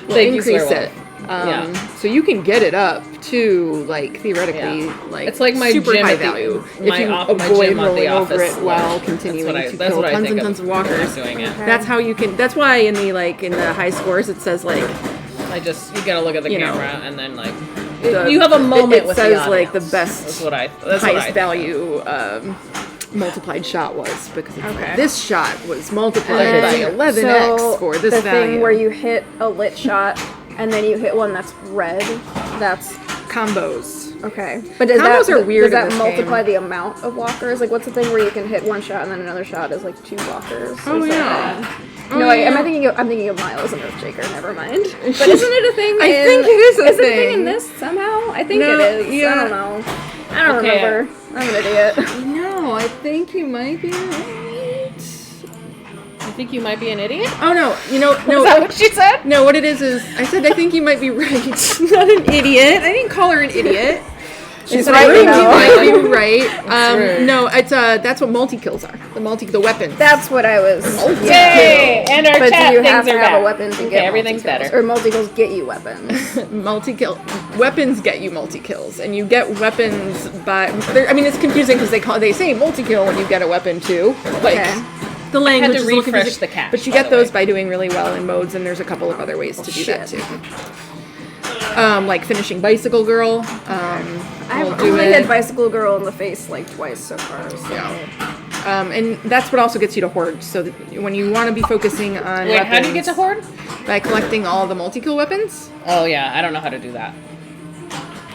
will Thank you, increase Swearwell. it. Yeah. So you can get it up to like theoretically Yeah. like It's like my super gym high at the- value my if you op- my avoid gym at the rolling over office it while level. continuing That's to what kill I tons think and tons of when I'm walkers. doing it. That's how you can. That's why in the high scores it says like You gotta look at the You know, camera and then like the- you have a moment it with says the like the audience. best That's what I highest think. value multiplied shot was because it's like, Okay. this shot was multiplied by And 11x so for this the value. thing where you hit a lit shot and then you hit one that's red, that's combos. okay. But does Combos that, are weird does in that this multiply game. the amount of walkers? Like, what's the thing where you can hit one shot and then another shot is like 2 walkers? Oh Or yeah. something? Oh, No, wait, yeah. I'm thinking of Miles and Earthshaker. Never mind. But isn't it a thing? I in, think it is a Is it a thing in thing. this somehow? I think No, it is. yeah. I don't know. I don't Okay. remember. I'm an idiot. No, I think you might be right. You think you might be an idiot? Oh no, no. Is that what she said? No, what it is I said I think you might be right. Not an idiot. I didn't call her an idiot. She's I right, think you you know. might be right. rude. No, it's that's what multi kills are. The weapons. That's what I was. Yay! And our But chat do you things have to are have back. a weapon to Okay, get everything's multi-kills? better. Or multi-kills get you weapons? Multi-kill weapons get you multi-kills, and you get weapons by. I mean, it's confusing because they say multi-kill when you get a weapon too. Like Okay. the language to is a little refresh confusing, the cache, but you by get the those way. by doing really well in modes, and there's a couple of other ways to do that shit. too. Like finishing Bicycle Girl. I've we'll do only it. hit Bicycle Girl in the face like twice so far. So. And that's what also gets you to Horde. So that when you want to be focusing on Wait, weapons, how do you get to Horde? by collecting all the multi-kill weapons. Oh yeah, I don't know how to do that.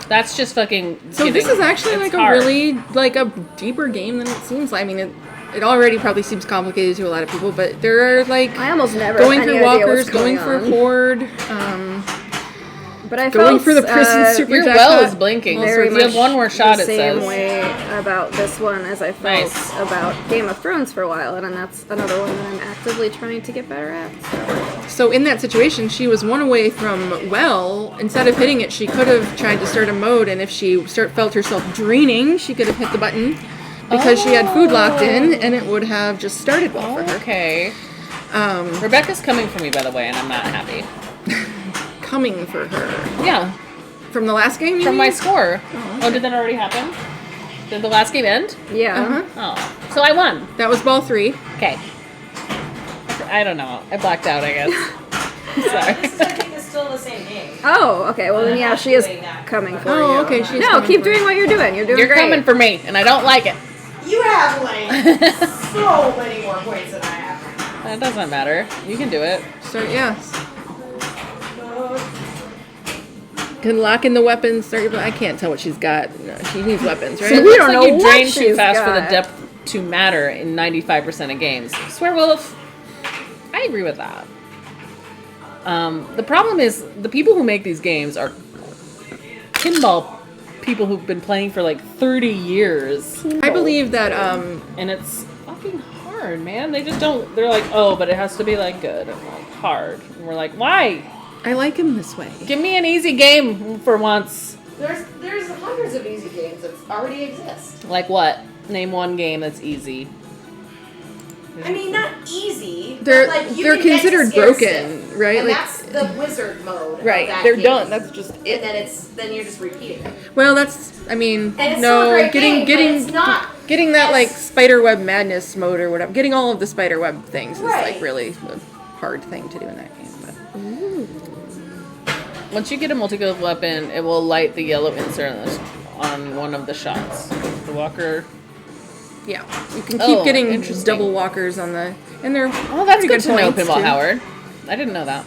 That's just fucking. So kidding. this is actually It's like a hard. really like a deeper game than it seems. I mean, it already probably seems complicated to a lot of people, but there are like I almost never going have through any idea walkers, what's going going for on. Horde. But I Going felt for the prison super Your jackpot. well is blinking. very So if you have much one more shot, the it same says. way about this one as I felt Nice. about Game of Thrones for a while, and that's another one that I'm actively trying to get better at. So in that situation, she was one away from well. Instead of hitting it, she could have tried to start a mode, and if she felt herself draining, she could have hit the button because she had food locked in, and it would have just started well for her. Okay. Rebecca's coming for me, by the way, and I'm not happy. Coming for her. Yeah. From the last game, you From mean? my score. Oh, did that already happen? Did the last game end? Yeah. Uh-huh. Oh. So I won. That was ball 3. Okay. I don't know. I blacked out, I guess. Sorry. This, I think, is still the same game. Oh, okay. Well, then, yeah, she is coming for you. Oh, okay. She's No, coming keep for doing what you're doing. You're doing You're great. coming for me, and I don't like it. You have like so many more points than I have. That doesn't matter. You can do it. So, yeah. Can lock in the weapons. Start your, I can't tell what she's got. No, she needs weapons, right? So we Looks don't like know you what drain too she's fast for the got. depth to matter in 95% of games. Swearwolf, I agree with that. The problem is the people who make these games are pinball people who've been playing for like 30 years. I believe that And it's fucking hard, man. They just don't, they're like, oh, but it has to be like good and like hard. And we're like, why? I like him this way. Give me an easy game for once. There's hundreds of easy games that already exist. Like what? Name one game that's easy. I mean, not easy. They're but, like, you they're can get to considered scare broken, stuff. right? And Like, that's the wizard mode. right. Of that They're game. done. That's just And it. then you're just repeating it. Well, that's. I mean, And it's no. still a great getting game, but it's not getting that as- like spider web madness mode or whatever. Getting all of the spider web things is Right. like really a hard thing to do in that game. But Once you get a multi-killed weapon, it will light the yellow insert on one of the shots. The walker. yeah, you can keep Oh, getting interesting. double walkers on the. And they're Oh, that's pretty good to know, points, Pinball too. Howard. I didn't know that.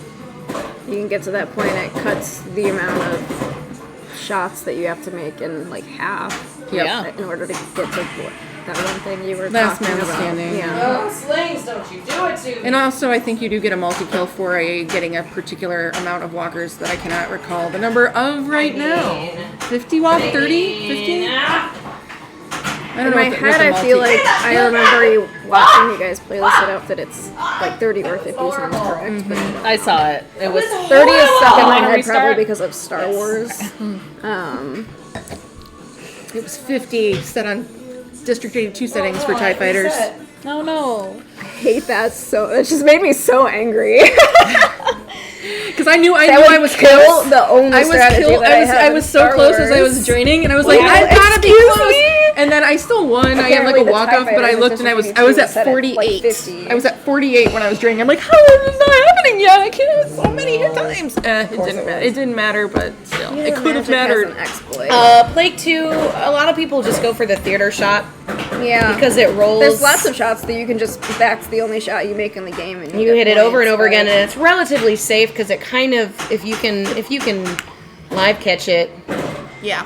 You can get to that point, it cuts the amount of shots that you have to make in like half. Yep. Yeah. In order to get to that one thing you were Last talking man about. standing. Yeah. Oh, slings, don't you do it to me. And also, I think you do get a multi-kill for getting a particular amount of walkers that I cannot recall the number of right now. 50 walk? 30? 50? I don't In know. my what head, the I feel multi- like I remember you watching you guys play this enough that it's like 30 or 50 sounds correct. But I saw it. It was 30 is stuck in my Wanna head restart? probably because of Star Wars. It was 50 set on District 82 settings for TIE fighters. No, no. I hate that so. It just made me so angry. Because I knew That I would was kill close. the only I was strategy killed. that I have I in was so Star close as I was Wars. draining, and I was like, Well, I've gotta be excuse close. me? And then I still won. I had like Apparently a the walk TIE off, but I fighters looked and I was District 82 at set at, like, 48. 50. I was at 48 when I was draining. I'm like, how is this not happening yet? I can't so many hit times. It didn't matter, but still, it could have mattered. An exploit. Plague 2, a lot of people just go for the theater shot Yeah. because it rolls. There's lots of shots that you can just. That's the only shot you make in the game, and You get hit it over and points, over again, but- and it's relatively safe because it kind of, if you can live catch it, Yeah.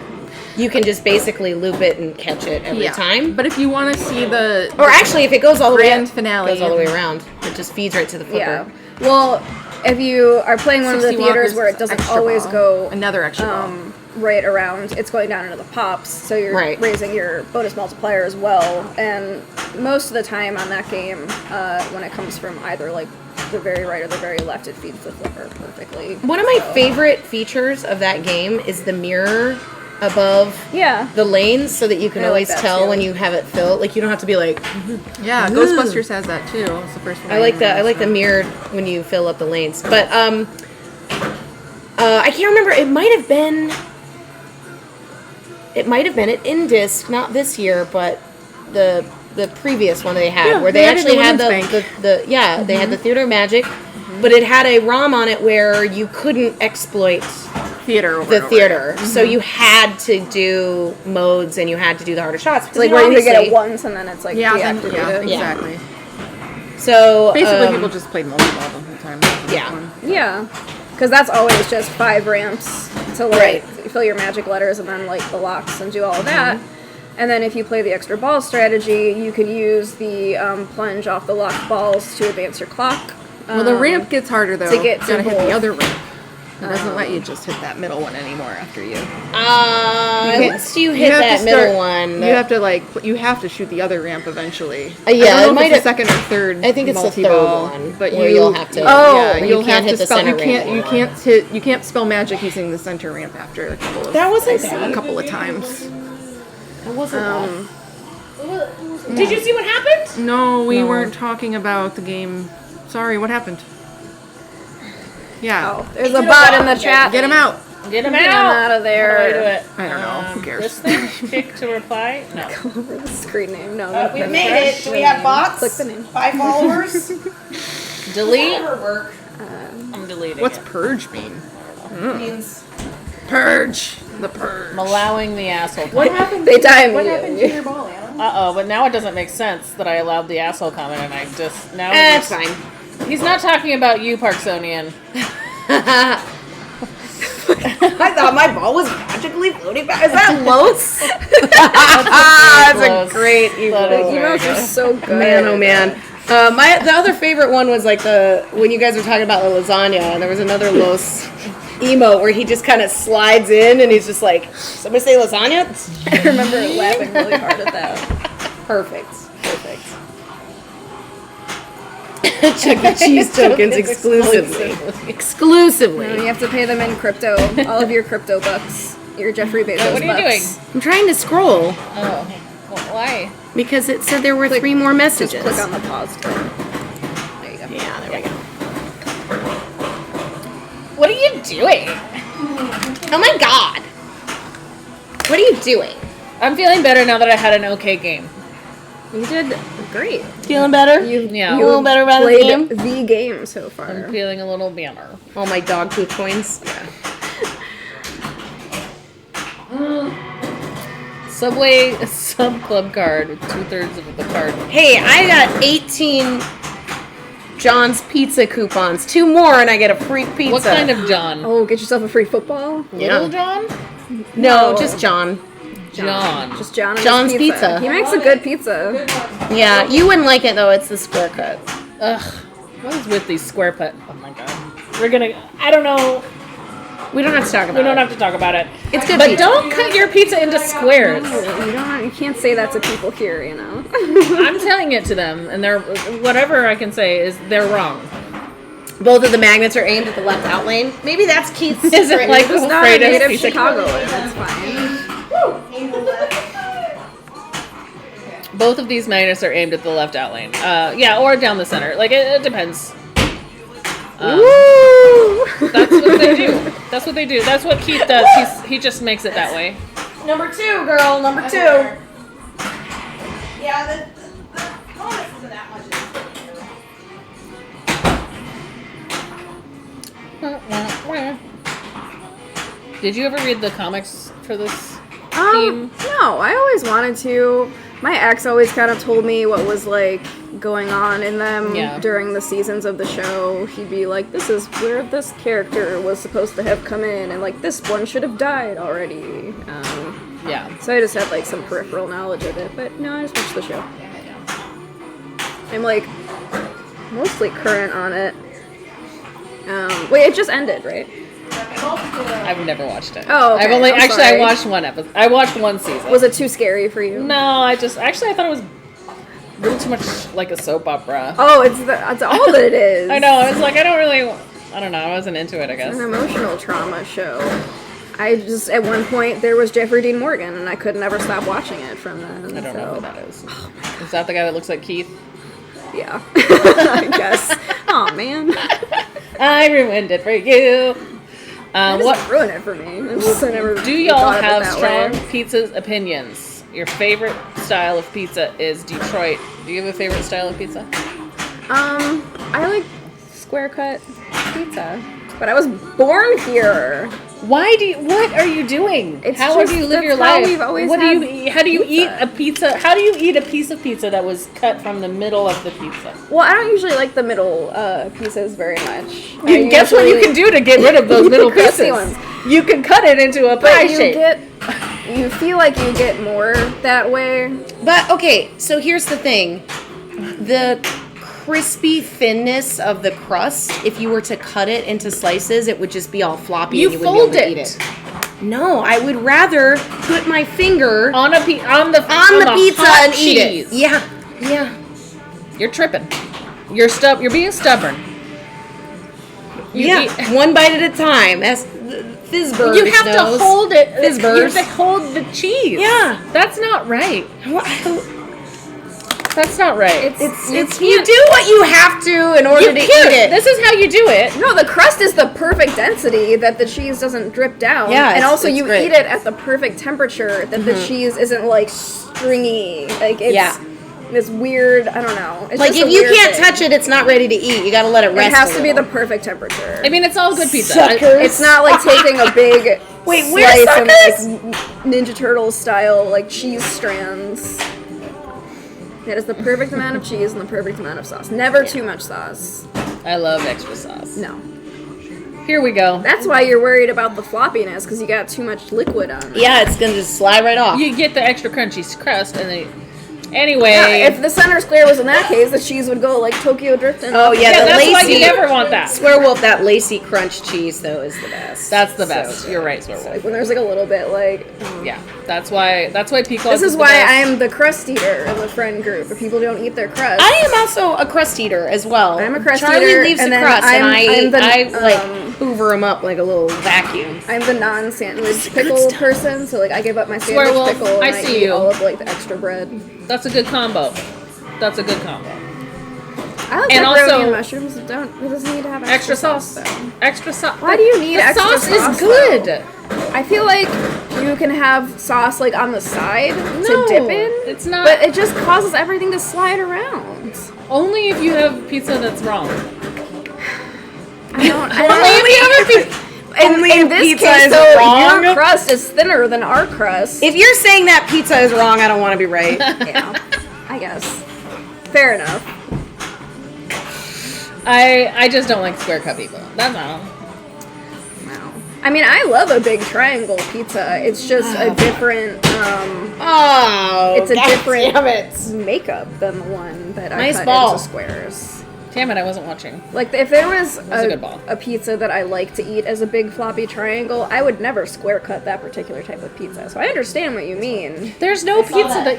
you can just basically loop it and catch it every time. But if you want to see the Or actually, if it goes all the way grand up, finale, it goes all the way around. It just feeds right to the flipper. Yeah. Well, if you are playing one of the 60 theaters walkers where it is doesn't extra always ball. go Another extra ball. right around, it's going down into the pops, so you're Right. raising your bonus multiplier as well. And most of the time on that game, when it comes from either like the very right or the very left, it feeds the flipper perfectly. One of my favorite features of that game is the mirror above Yeah. the lanes so that you can I like always that tell too. when you have it filled. Like, you don't have to be like, Yeah, Ghostbusters has that too. It's the first one. I like the remember. mirror when you fill up the lanes. But I can't remember. It might have been at Indisc, not this year, but the previous one they had, Yeah, where they they added actually the had women's bank. they had the theater magic, but it had a ROM on it where you couldn't exploit theater over the and over. theater, so you had to do modes and you had to do the harder shots. Because, Like you know, where you could get it obviously- once and then it's like Yeah, deactivated. yeah, exactly. So Basically, people just played multi-ball the whole time. That's Yeah. fun. Yeah, because that's always just 5 ramps to like Right. fill your magic letters and then like the locks and do all of that. And then if you play the extra ball strategy, you can use the plunge off the locked balls to advance your clock. Well, the ramp gets harder though. to get You gotta to hit the both. other ramp. It doesn't let you just hit that middle one anymore after you. Unless you hit have to that start- middle one. You have to shoot the other ramp eventually. Yeah, I it don't know might if it's the have- second or third. I think it's the third multi-ball, one, but where you'll have to. you'll you have can't hit to the spell. center You can't. ramp. You can't spell magic using the center ramp after a couple of. That wasn't a bad. couple of times. That wasn't Did you see what happened? No, we No. weren't talking about the game. Sorry, what happened? Yeah, Oh, there's a bot in the chat. get him out. Get him Get him out. out of How do I do there. it? I don't know. Who cares? This thing? Kick to reply? No. Over the screen name. No, We've the made fresh it. Do we have name. bots? Click the name. 5 followers. Delete? Never work. I'm deleting What's it. purge mean? Means Purge. The purge. I'm allowing the asshole. what happened? They die What happened to immediately. your ball, Anna? Uh-oh, but now it doesn't make sense that I allowed the asshole comment and I just... Now It's fine. He's not talking about you, Parksonian. I thought my ball was magically floating back. Is that Los? That's That's a great That emo. is The very emails are good. so good. Man, oh man. The other favorite one was like when you guys were talking about the lasagna, and there was another Los emo where he just kind of slides in and he's just like, somebody say lasagna? I remember laughing really hard at that. Perfect. Chuck E. Cheese tokens exclusively. No, Exclusively. you have to pay them in crypto. All of your crypto bucks. Your Jeffrey Bezos What are you doing? bucks. I'm trying to scroll Oh. Well, why? because it said there were 3 more messages. Just click on the pause thing. There you go. Yeah, there we go. What are you doing? Oh my god. What are you doing? I'm feeling better now that I had an okay game. You did great. Feeling better? Yeah. A little better about the played game? the game so far. I'm feeling a little better. All my dog poop coins. Subway sub club card with 2/3 of the card. Hey, I got 18 John's Pizza coupons. 2 more and I get a free pizza. What kind of John? Oh, get yourself a free football. Little John? No, just John. John. Just John and his John's Pizza. He makes a good pizza. Yeah, you wouldn't like it though. It's the square cut. Ugh. What is with these square put? Oh my god. We're gonna. I don't know. We don't have to talk about We don't it. have to talk about it. It's good But pizza. don't cut your pizza into squares. You can't say that to people here, you know. I'm telling it to them, and they're whatever I can say is they're wrong. Both of the magnets are aimed at the left out lane. Maybe that's Keith's Is it secret. like It's not a Freda's native pizza? Chicagoan. That's fine. Both of these magnets are aimed at the left out lane. Yeah, or down the center. Like it depends. Woo! That's what they do. That's what they do. That's what Keith does. He just makes it that way. Number 2, girl. Number 2. Yeah, the bonus isn't that much. Did you ever read the comics for this theme? No, I always wanted to. My ex always kind of told me what was like going on in them Yeah. during the seasons of the show. He'd be like, "This is where this character was supposed to have come in, and like this one should have died already." Yeah. So I just had like some peripheral knowledge of it, but no, I just watched the show. I'm like mostly current on it. Wait, it just ended, right? I've never watched it. Oh, okay. I've only I'm actually sorry. I watched one episode. I watched one season. Was it too scary for you? No, I thought it was a little too much like a soap opera. Oh, that's all that it is. I know. I was like, I don't know. I wasn't into it. I guess. An emotional trauma show. I just, at one point, there was Jeffrey Dean Morgan, and I could never stop watching it from then. I don't know so, who that is. Is that the guy that looks like Keith? Yeah. I guess. Oh man. I ruined it for you. What What ruin it for me? It's just, I never do y'all thought of it have that strong way. pizza opinions? Your favorite style of pizza is Detroit. Do you have a favorite style of pizza? I like square cut pizza, but I was born here. What are you doing? It's how just- do you live your that's how life? we've always what do had you eat? How do you eat pizza. a pizza? How do you eat a piece of pizza that was cut from the middle of the pizza? Well, I don't usually like the middle pieces very much. You guess what you can do to get rid of those middle Crusty pieces? ones. You can cut it into a pie But you shape. you feel like you get more that way. But okay, so here's the thing. The crispy thinness of the crust, if you were to cut it into slices, it would just be all floppy and you wouldn't be able to eat it. No, I would rather put my finger On the pizza and eat cheese. it. Yeah. Yeah. You're tripping. You're being stubborn. Yeah. One bite at a time. As Fizburg You have knows. to hold it. Fizburgers. You have to hold the cheese. Yeah. That's not right. What? That's not right. It's you do what you have to in order to eat it. This is how you do it. No, the crust is the perfect density that the cheese doesn't drip down. Yeah, and it's- also it's you great. eat it at the perfect temperature that the cheese isn't like stringy. Like it's this weird. I don't know. It's Like just if a you weird can't thing. touch it, it's not ready to eat. You got to let it rest. It has a to be the little. perfect temperature. I mean, it's all good pizza. Suckers. It's not like taking a big Wait, we're slice and like suckers? Ninja Turtles style like cheese strands. That is the perfect amount of cheese and the perfect amount of sauce. Never too much sauce. I love extra sauce. No. Here we go. That's why you're worried about the floppiness, because you got too much liquid on it. Yeah, it's gonna just slide right off. You get the extra crunchy crust, and then anyway. Yeah, if the center square was in that case, the cheese would go like Tokyo Drift and Oh, yeah, yeah, the that's why lacy you never want that. Swearwolf, that lacy crunch cheese though is the best. That's the best. You're right, like Swearwolf. when there's like a little bit like. Yeah, that's why Peacock. This is why I am the crust eater in the friend group. If people don't eat their crust, I am also a crust eater as well. I'm a crust Charlie eater, leaves and the then crust, and I'm the, I like hoover them up like a little vacuum. I'm the non-sandwich pickle person, so like I give up my sandwich Swearwolf, pickle and I I see eat you. all of like the extra bread. That's a good combo. That's a good combo. I like And pepperoni also- and mushrooms. It doesn't need to have Extra sauce. though. Extra sauce. Why do you need the extra sauce? sauce, Is good. though? I feel like you can have sauce like on the side No, to dip in. it's not. But it just causes everything to slide around. Only if you have pizza that's wrong. I don't. Only if you have a pizza. In this pizza case, is though, wrong? your crust is thinner than our crust. If you're saying that pizza is wrong, I don't want to be right. Yeah, I guess. Fair enough. I just don't like square cut people. That's all. Wow. I mean, I love a big triangle pizza. It's just a different. Oh, It's a different damn it. makeup than the one that I Nice cut ball. into squares. Damn it, I wasn't watching. Like, if there was a good ball. a pizza that I like to eat as a big floppy triangle, I would never square cut that particular type of pizza. So I understand what you mean. There's no pizza that.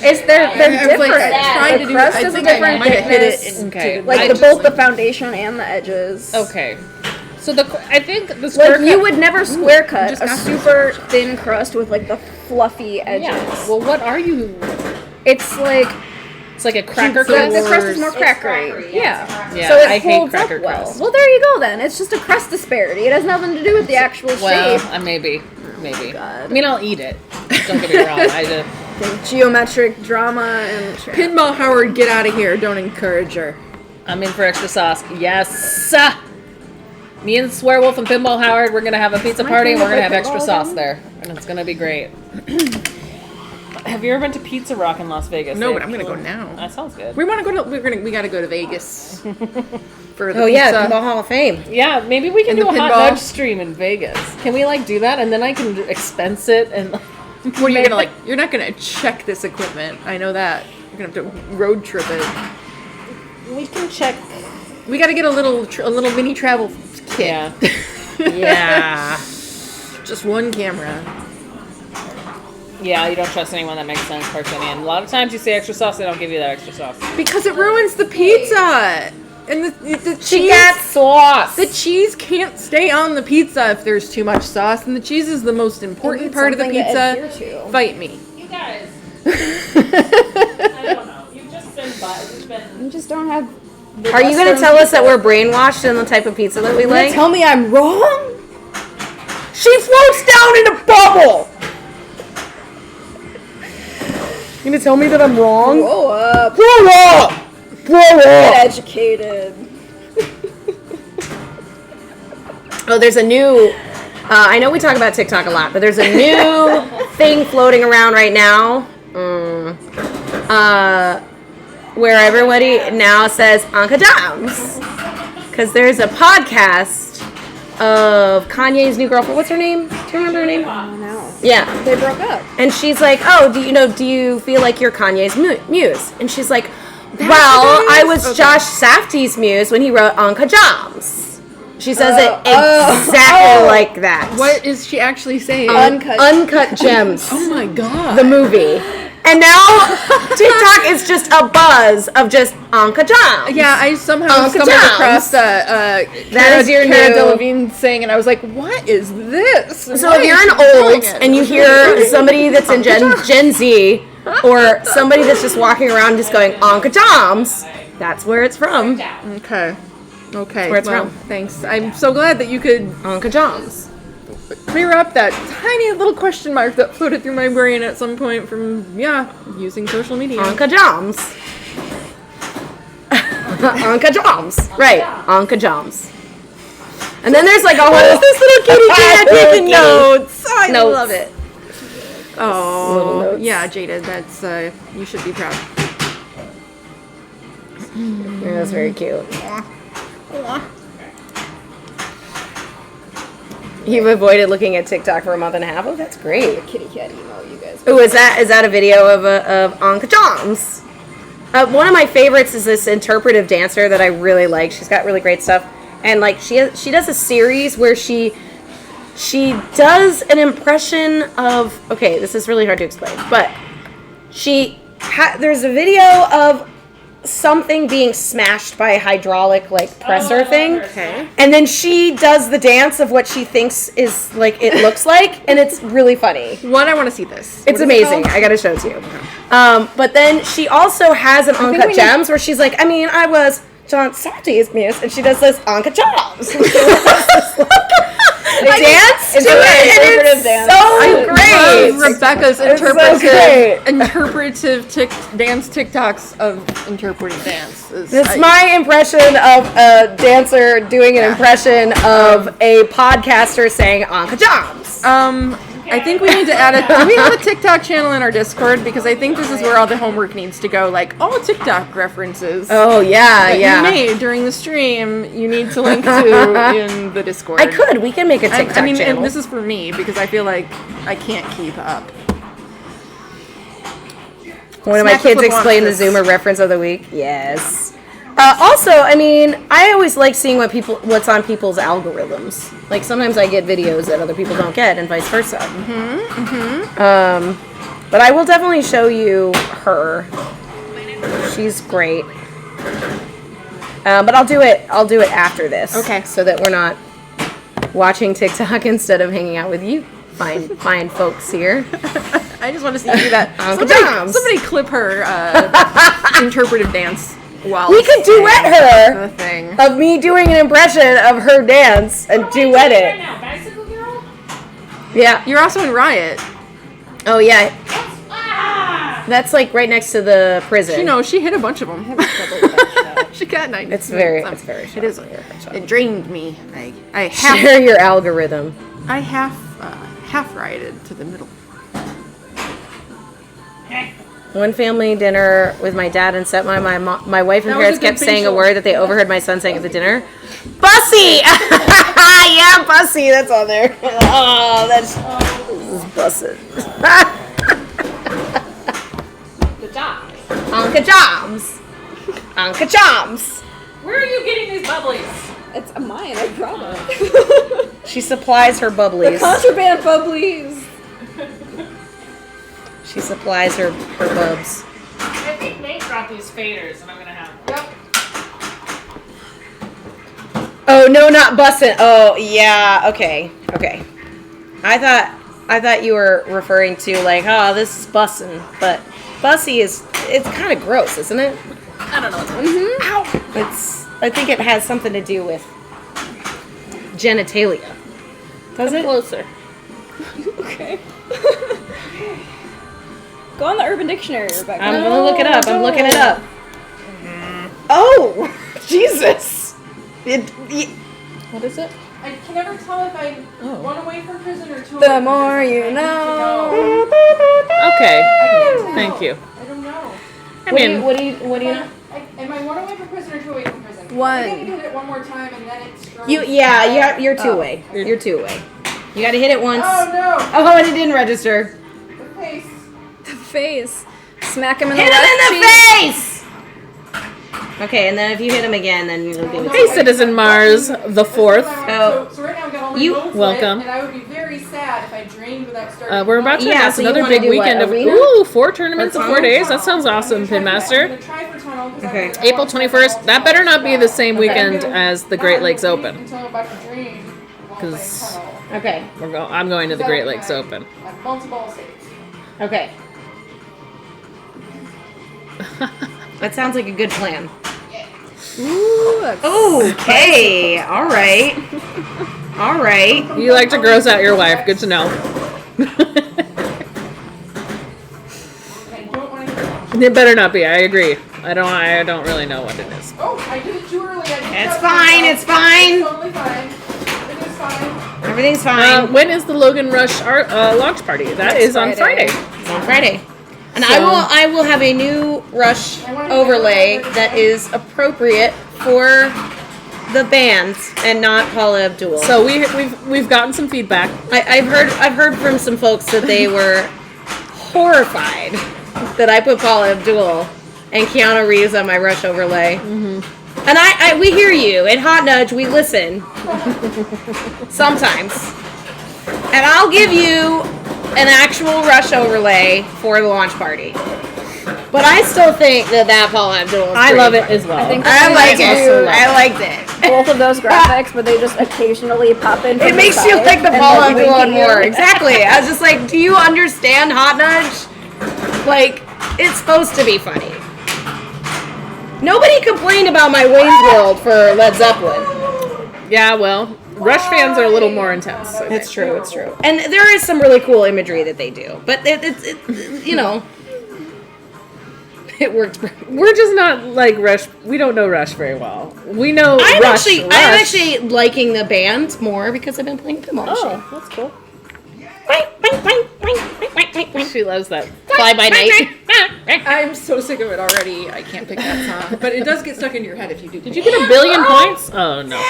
It's they're I was, like, different. trying The to do- crust I is a think I different might have hit it thickness. in- Okay. Like I the, just- both the foundation and the edges. Okay. So I think the square Like you cut- would never square cut just a got super thin crust with like the fluffy edges. Yeah. Well, what are you? It's like It's like a cracker the crust. crust is more It's crackery. crackery, Yeah. Yeah, So it I hate holds cracker up well. crust. Well, there you go then. It's just a crust disparity. It has nothing to do with the actual Well, shape. maybe. God. I mean, I'll eat it. Don't get me wrong. I just. And geometric drama and Pinball Howard, get out of here. Don't encourage her. I'm in for extra sauce. Yes. Me and Swearwolf and Pinball Howard, we're gonna have a pizza party and we're gonna have extra Pinball sauce again? there, and it's gonna be great. Have you ever been to Pizza Rock in Las Vegas? No, They but have I'm gonna go cool- now. That sounds good. We want to go to. We got to go to Vegas for the Oh yeah, pizza. Pinball Hall of Fame. Yeah, maybe we can And do the a hot pinball. nudge stream in Vegas. Can we like do that, and then I can expense it and. What are you gonna like? You're not gonna check this equipment. I know that. You're gonna have to road trip it. We can check. We got to get a little mini travel kit. Yeah. Yeah. Just one camera. Yeah, you don't trust anyone that makes sense, personally. And a lot of times you say extra sauce, they don't give you that extra sauce. Because it ruins the pizza. And the She cheese. got sauce. The cheese can't stay on the pizza if there's too much sauce, and the cheese is the most important need part of the something to pizza. adhere to. Fight me. You guys. I don't know. You've just been. you just don't have. Are you gonna tell us that we're brainwashed in the type of pizza that we like? Tell me I'm wrong? She floats down in a bubble. You gonna tell me that I'm wrong? Grow up. Grow up. Grow Get up. educated. Oh, there's a new. I know we talk about TikTok a lot, but there's a new thing floating around right now. Where everybody now says Anka Dams. Because there's a podcast of Kanye's new girlfriend. What's her name? Do you remember her name? Oh no. Yeah. They broke up. And she's like, oh, do you feel like you're Kanye's muse? And she's like, Well, I was Josh Safdie's muse when he wrote Anka Joms. She says it exactly like that. What is she actually saying? Uncut Gems. Oh my god. The movie. And now TikTok is just a buzz of just Anka Joms. Yeah, I somehow Uncle stumbled John's. across That is your Cara new- Delevingne saying, and I was like, "What is this?" So if you're an old and you hear somebody that's in Gen Z or somebody that's just walking around just going Anka Joms, that's where it's from. Okay, where it's well, from. thanks. I'm so glad that you could Anka Joms. clear up that tiny little question mark that floated through my brain at some point from using social media. Anka Joms. Anka Joms. Right. Anka Joms. And then there's like a whole This little kitty cat taking kitty. notes. I Notes. love it. Little Oh, notes. yeah, Jada, that's you should be proud. Yeah, that's very cute. You've avoided looking at TikTok for a month and a half. Oh, that's great. Kitty cat emo, you guys. Oh, is that a video of Anka Joms? One of my favorites is this interpretive dancer that I really like. She's got really great stuff, and like she does a series where she does an impression of. Okay, this is really hard to explain, but there's a video of something being smashed by a hydraulic like presser thing. Okay. And then she does the dance of what she thinks is like it looks like, and it's really funny. One, I want to see this. It's amazing. I gotta show it to you. But then she also has an Uncut Gems where she's like, I was John Safdie's muse, and she does this Anka Joms. They dance to it, and it's so great. Love Rebecca's great. interpretive dance TikToks of interpretive dance. It's my impression of a dancer doing an impression of a podcaster saying Anka Joms. I think we need to add we have a TikTok channel in our Discord because I think this is where all the homework needs to go. Like all TikTok references. Oh yeah, that you made during the stream, you need to link to in the Discord. We can make a TikTok channel. And this is for me because I feel like I can't keep up. One of my Snack kids Flip explained the wants this. Zoomer reference of the week. Yes. Also, I always like seeing what's on people's algorithms. Like sometimes I get videos that other people don't get, and vice versa. But I will definitely show you her. She's great. But I'll do it after this. Okay. So that we're not watching TikTok instead of hanging out with you fine folks here. I just want to see you do that. Uncle Joms. Somebody clip her interpretive dance while We could duet her. the thing. Of me doing an impression of her dance and duet it. Bicycle Girl? Yeah. You're also in Riot. Oh yeah. That's like right next to the prison. You know, she hit a bunch of them. She got 90. It's very It is. shocking. It drained me. I Share your algorithm. half rioted to the middle. One family dinner with my dad and stepmom. My wife and That was parents a good kept saying a facial. word that they overheard my son saying at the dinner. Bussy! Yeah, Bussy. That's on there. Oh, this is bussin'. Good job. Anka Joms. Anka Joms. Where are you getting these bubblies? It's mine, I promise. She supplies her bubblies. Contraband bubblies. She supplies her bubs. I think Nate brought these faders, and I'm gonna have. Oh no, not bussin'. Oh yeah, okay. I thought you were referring to like, oh, this is bussin', but bussy it's kind of gross, isn't it? I don't know what's Ow! I think it has something to do with genitalia. Does it? closer. Okay. Go on the Urban Dictionary, Rebecca. I'm gonna look it up. I'm looking it up. Oh, Jesus! What is it? I can never tell if I one away from prison or two The more you know. Okay. Thank you. I don't know. I mean, what do you know? Am I one away from prison or two away from prison? One. I think you hit it one more time and then it's strong. You're two way. You're two way. You got to hit it once. Oh no! Oh, and it didn't register. The face. The face. Smack him in the Hit left him in the cheek. face! Okay, and then if you hit him again, then you'll give it. Hey, Citizen Mars, the fourth. Oh. So right now I've got all my You- goals welcome. lit, and I would be very sad if I drained without starting. We're about to Yeah, announce so you another wanna big do what, weekend of arena? 4 tournaments in 4 days. That sounds awesome, Pinmaster. Okay. April 21st. That better not be the same weekend as the Great Lakes Open, Until I'm about to drain. because Okay. I'm going to the Great Lakes Open. Multiple states. Okay. That sounds like a good plan. Ooh, that's Okay. All right. All right. You like to gross out your wife. Good to know. I don't want to. It better not be. I agree. I don't really know what it is. Oh, I did it too early. It's fine. It's fine. Totally fine. Everything's fine. Everything's fine. When is the Logan Rush launch party? That is on Friday. It's on Friday. And So- I will have a new Rush overlay that is appropriate for the bands and not Paula Abdul. So we've gotten some feedback. I've heard from some folks that they were horrified that I put Paula Abdul and Keanu Reeves on my Rush overlay. Mm-hmm. And we hear you. At Hot Nudge, we listen. Sometimes. And I'll give you an actual Rush overlay for the launch party. But I still think that Paula Abdul is I pretty love it fun. as well. I think I like I also it. love I it. liked it. both of those graphics, but they just occasionally pop in. From It the makes you side like the and, Paula like, Abdul winking you. more. Exactly. I was just like, do you understand Hot Nudge? Like, it's supposed to be funny. Nobody complained about my Wayne's World for Led Zeppelin. Yeah, well, Rush fans are a little more intense. I think. It's true. It's true. And there is some really cool imagery that they do, but it's you know, it works. We're just not like Rush. We don't know Rush very well. We know I'm Rush. I'm actually liking the band more because I've been playing pinball. Oh, that's cool. Machine. She loves that. Fly by night. I'm so sick of it already. I can't pick that song, but it does get stuck into your head if you do. Did you get a billion points? Oh no.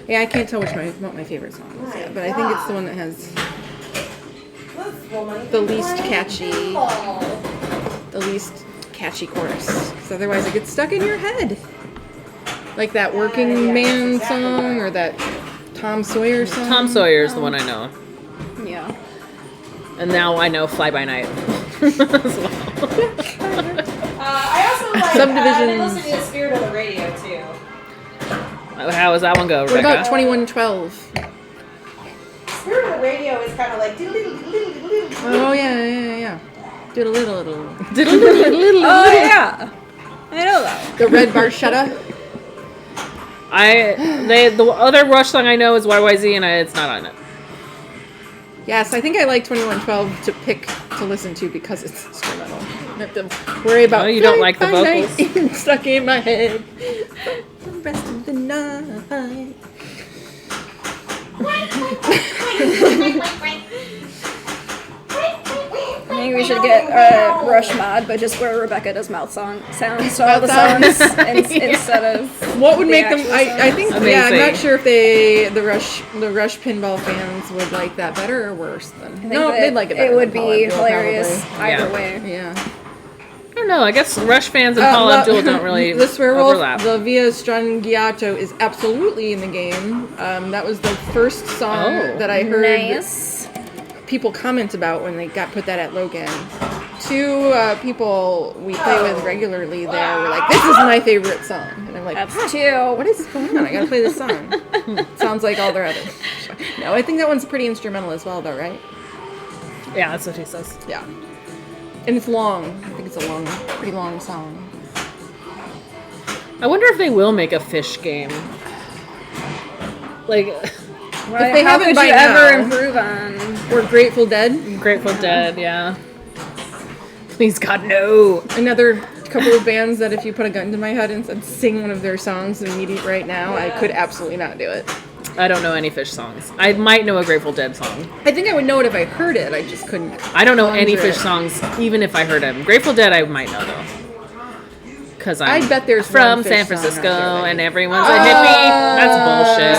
Yeah, I can't tell what my favorite song is yet, but I think it's the one that has the least catchy chorus. Because otherwise, it gets stuck in your head, like that Working Man song or that Tom Sawyer song. Tom Sawyer is the one I know, Yeah. and now I know Fly by Night as well. I also like Subdivisions. listen to the Spirit of the Radio too. How does that one go, What Rebecca? about 2112? Spirit of the Radio is kind of like. Oh yeah. Did a little. Oh yeah. I know that. The Red Barchetta. The other Rush song I know is YYZ, and it's not on it. Yes, I think I like 2112 to pick to listen to because it's instrumental. I don't have to worry about. Oh, you don't like the Fly by vocals? night, stuck in my head. The rest of the night. I think we should get a Rush mod, but just where Rebecca does mouth sounds to all the songs instead of. What would the make them? actual I think. songs. Yeah, I'm Amazing. not sure if the Rush pinball fans would like that better or worse than. I think No, that they'd like it better. It would than Paula be Abdul, hilarious probably. either Yeah. way. Yeah. I don't know. I guess Rush fans and Paula Abdul don't really The Swearwolf, overlap. the Via Strangiato is absolutely in the game. That was the first song Oh. that I heard Nice. people comment about when they got put that at Logan. Two people we play with regularly there were like, "This is my favorite song," and I'm like, That's "What two. is going on? I gotta play this song." Sounds like all their other. No, I think that one's pretty instrumental as well, though, right? Yeah, that's what he says. Yeah. And it's long. I think it's a pretty long song. I wonder if they will make a fish game. Like Well, If they how haven't could by you ever now- improve on? Or Grateful Dead. Grateful Dead, yeah. Please God, no. Another couple of bands that if you put a gun to my head and said sing one of their songs immediate right now, I could absolutely not do it. I don't know any fish songs. I might know a Grateful Dead song. I think I would know it if I heard it. I just couldn't. I don't know any conjure fish it. songs, even if I heard them. Grateful Dead, I might know though. Because I'm I bet there's from one San fish song Francisco out there that and you- everyone's a hippie. That's bullshit.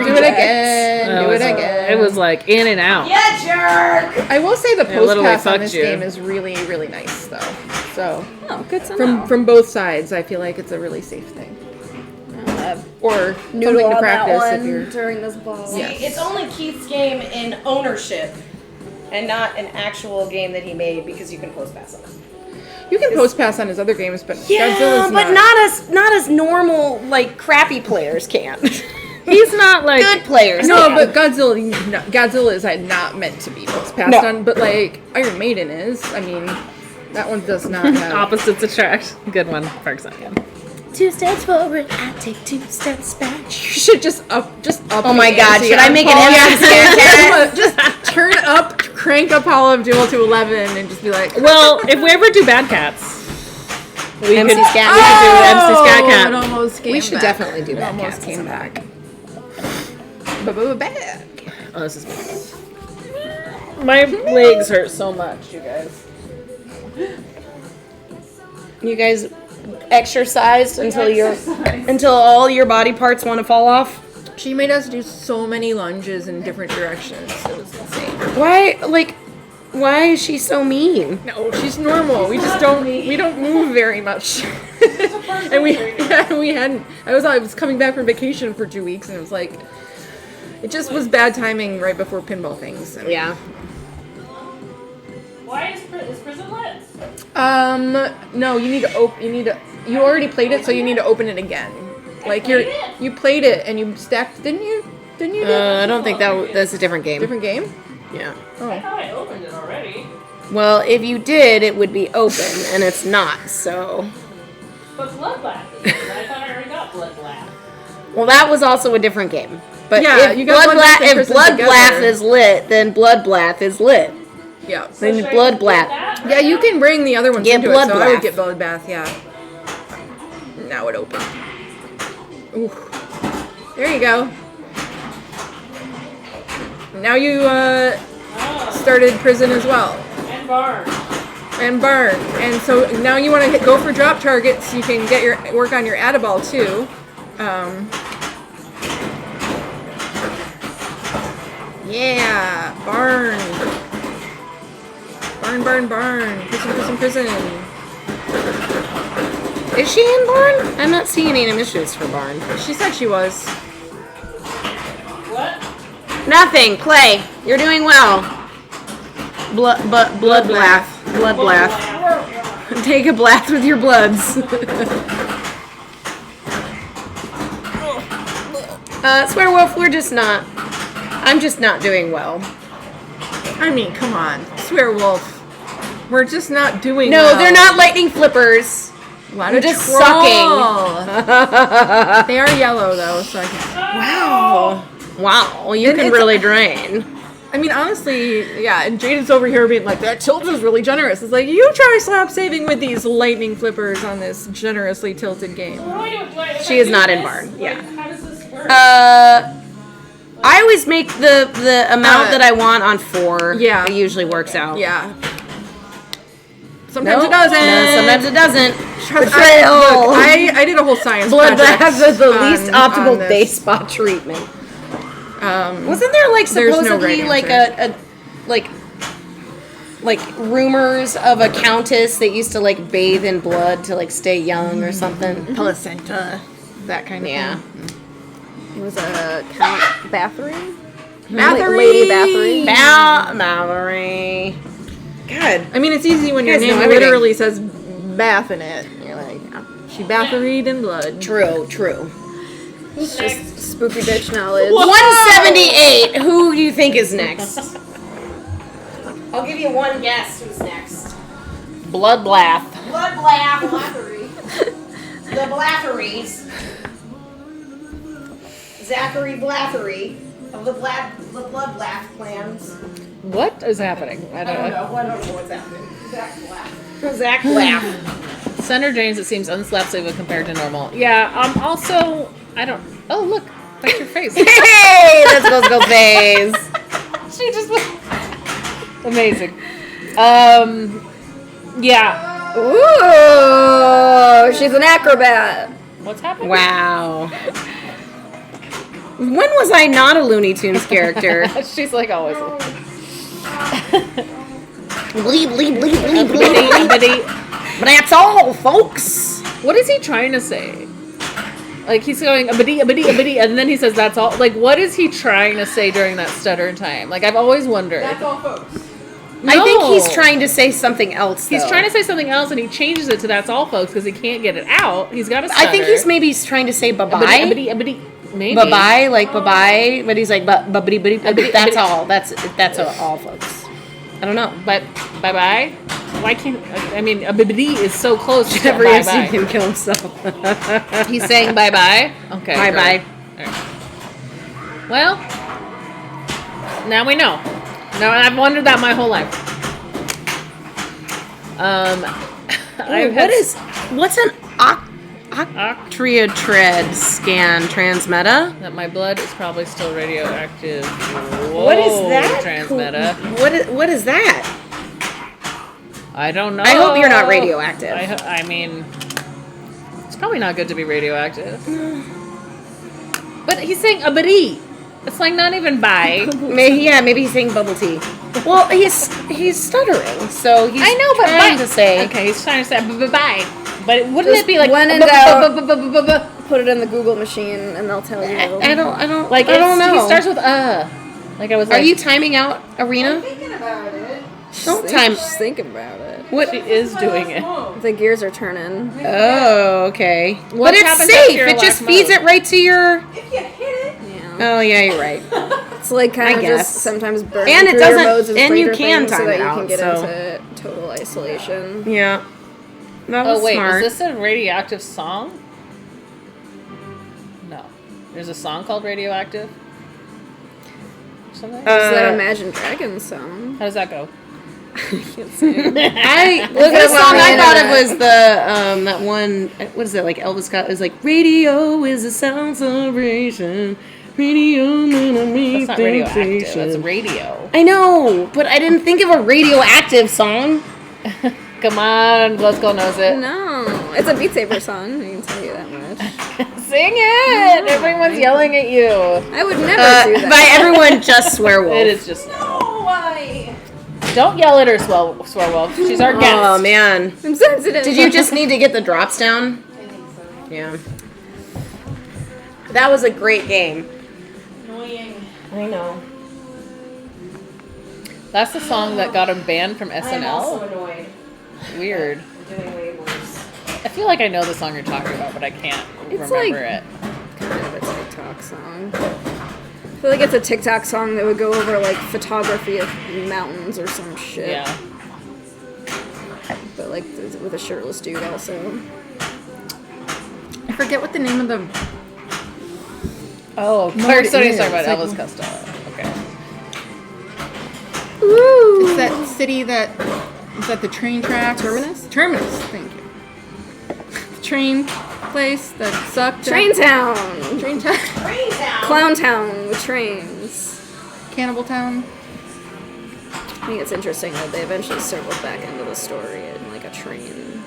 Do it again. Do it It again. was like in and out. Yeah, I will say the post literally pass on fucked this you. game is really, really nice, though. So Oh, good to know. from both sides, I feel like it's a really safe thing. Or Noodle something to on that practice if one you're. during this ball. Yeah. It's only Keith's game in ownership, and not an actual game that he made because you can post pass on it. You can post pass on his other games, but Yeah, Godzilla's but not as normal like crappy players can. He's not like Good players. No, can. but Godzilla is not meant to be post passed No. on. But like Iron Maiden is. I mean, that one does not have. opposites attract. Good one, Park Sun. 2 steps forward, I take 2 steps back. You should just up. Oh my the God, ante should I on make an Paul MC Yates. Just turn up, crank up Paul Abdul to 11, and just be like, Well, if we ever do Bad Cats, we MC could Scat we Cat. could do MC Scat it Cat. almost came We should back. definitely do It Bad almost Cats. came back. Bad. Oh, this is my legs hurt so much, you guys. You guys exercised until all your body parts want to fall off? She made us do so many lunges in different directions. It was insane. Why is she so mean? No, she's normal. We just don't. We don't move very much. And we hadn't. I was coming back from vacation for 2 weeks, and it was like, it just was bad timing right before pinball things. I mean, Yeah. Why is prison lit? No, you need to you already played it, so you need to open it again. Like you played it and you stacked, didn't you? Didn't you? I don't think that's a different game. Different game? Yeah. Oh. I opened it already. Well, if you did, it would be open, and it's not. So. But Bloodbath is. I thought I already got Bloodbath. Well, that was also a different game. But Yeah, if you got Bloodbath and Prison Bloodbath together. is lit, then Bloodbath is lit. Yeah. Then Bloodbath. Yeah, you can bring the other ones Get into it, so I would Bloodbath. get Bloodbath, yeah. Now it opened. Ooh. There you go. Now you started prison as well. And Barn. And burn. And so now you want to go for drop targets. You can get work on your Adaball too. Yeah, barn. Barn. Prison. Is she in Barn? I'm not seeing any initiatives for Barn. She said she was. What? Nothing. Play. You're doing well. Blood bath. Take a bath with your bloods. Swearwolf, I'm just not doing well. I mean, come on. Swearwolf. We're just not doing No, well. they're not lightning flippers. What They're a just troll. sucking. They are yellow though, so I can. Wow, you And can it's- really drain. I mean, honestly, yeah. And Jaden's over here being like, "That tilt is really generous." It's like, you try slap saving with these lightning flippers on this generously tilted game. She is not in Barn. Yeah. How does this work? I always make the amount that I want on 4. Yeah. It usually works out. Yeah. Sometimes Nope. it doesn't. No, sometimes it doesn't. Look, Betrayal. I did a whole science Blood project bath is the least on optimal this. day spa treatment. Wasn't there There's no supposedly right a rumors of a countess that used to bathe in blood to stay young or something? Placenta, that kind of Yeah. thing. It was a Count Bathory? Bathory. Lady Bathory. Mallory. God. I mean, it's easy when your You guys know name everything. literally says bath in it. You're like, she bathoried in blood. True. It's just spooky bitch knowledge. 178. Who do you think is next? I'll give you one guess. Who's next? Bloodbath. Blathery. The Blatheries. Zachary Blathery of the Bloodbath clans. What is happening? I don't know. I don't know what's happening. Zach Blath. Senator James, it seems unslapsable compared to normal. Yeah. Also, I don't. Oh, look, that's your face. Hey, that's Ghost face. She just amazing. Yeah. Ooh, she's an acrobat. What's happening? Wow. When was I not a Looney Tunes character? She's like always. Bleep, bleep, bleep, bleep, bleep, bleep. But that's all, folks. What is he trying to say? Like, he's going, abadi, abadi, abadi, and then he says, that's all. Like, what is he trying to say during that stutter time? Like, I've always wondered. That's all, folks. I think No. he's trying to say something else, though. He's trying to say something else, and he changes it to that's all, folks, because he can't get it out. He's got a stutter. I think he's maybe trying to say bye-bye. Abadi, abadi, abadi. Maybe. Bye-bye, like bye-bye. But he's like, but that's all. That's all, folks. I don't know. But bye-bye? Why can't... I mean, abadi is so close to Never have seen bye-bye. him kill himself. He's saying bye-bye? Okay. Bye-bye. All right. Well, now we know. Now, I've wondered that my whole life. What's an octreotred scan transmeta? That my blood is probably still radioactive. Whoa, What is that? Transmeta. What is that? I don't know. I hope you're not radioactive. I mean, it's probably not good to be radioactive. But he's saying abadi. It's like not even bye. Maybe he's saying bubble tea. Well, he's stuttering, so he's I know, but trying bye. to say. Okay, he's trying to say bye. But wouldn't Just it be like when in doubt, put it in the Google machine and they'll tell you. I don't like I don't know. He starts with Like I was. Are like, you timing out, Arena? Thinking about it. Don't time. Just think about it. What? She is doing it. The gears are turning. Oh, okay. What But it's happens safe. after your It just lock feeds mode? it right to your. If you hit it. Yeah. Oh yeah, you're right. It's like kind I of guess. just sometimes burning And it through doesn't- your modes of and you breeder can things so time that it you out, can get so- into total isolation. Yeah. That was Oh wait, smart. is this a radioactive song? No. There's a song called Radioactive? Something? It's that Imagine Dragons song. How does that go? I Look the it up song on the I thought it internet. was the that one. What is it like? Elvis got. It was like radio is a sound celebration. Radio That's not radioactive. That's radio. I know, but I didn't think of a radioactive song. Come on, Glasgow knows it. No, it's a Beat Saber song. I can tell you that much. Sing it! Everyone's yelling at you. I would never do that. By everyone, just swear wolf. It is just. Oh, why? Don't yell at her, Swearwolf. She's our guest. Oh man, I'm sensitive. did you just need to get the drops down? I think so. Yeah. That was a great game. Annoying. I know. That's the song that got him banned from SNL. annoyed. Weird. Doing way worse. I feel like I know the song you're talking about, but I can't It's remember like- it. Kind of a TikTok song. I feel like it's a TikTok song that would go over like photography of mountains or some shit. Yeah. But like with a shirtless dude also. I forget what the name of the. Oh, No, Claire it Stoney's is. talking about Like- Elvis Costello. Okay. Woo! It's that city that is at the train tracks. Terminus? Terminus. Thank you. The train place that sucked. Train Town! Train town. Clown Town with trains. Cannibal Town. I think it's interesting that they eventually circled back into the story in like a train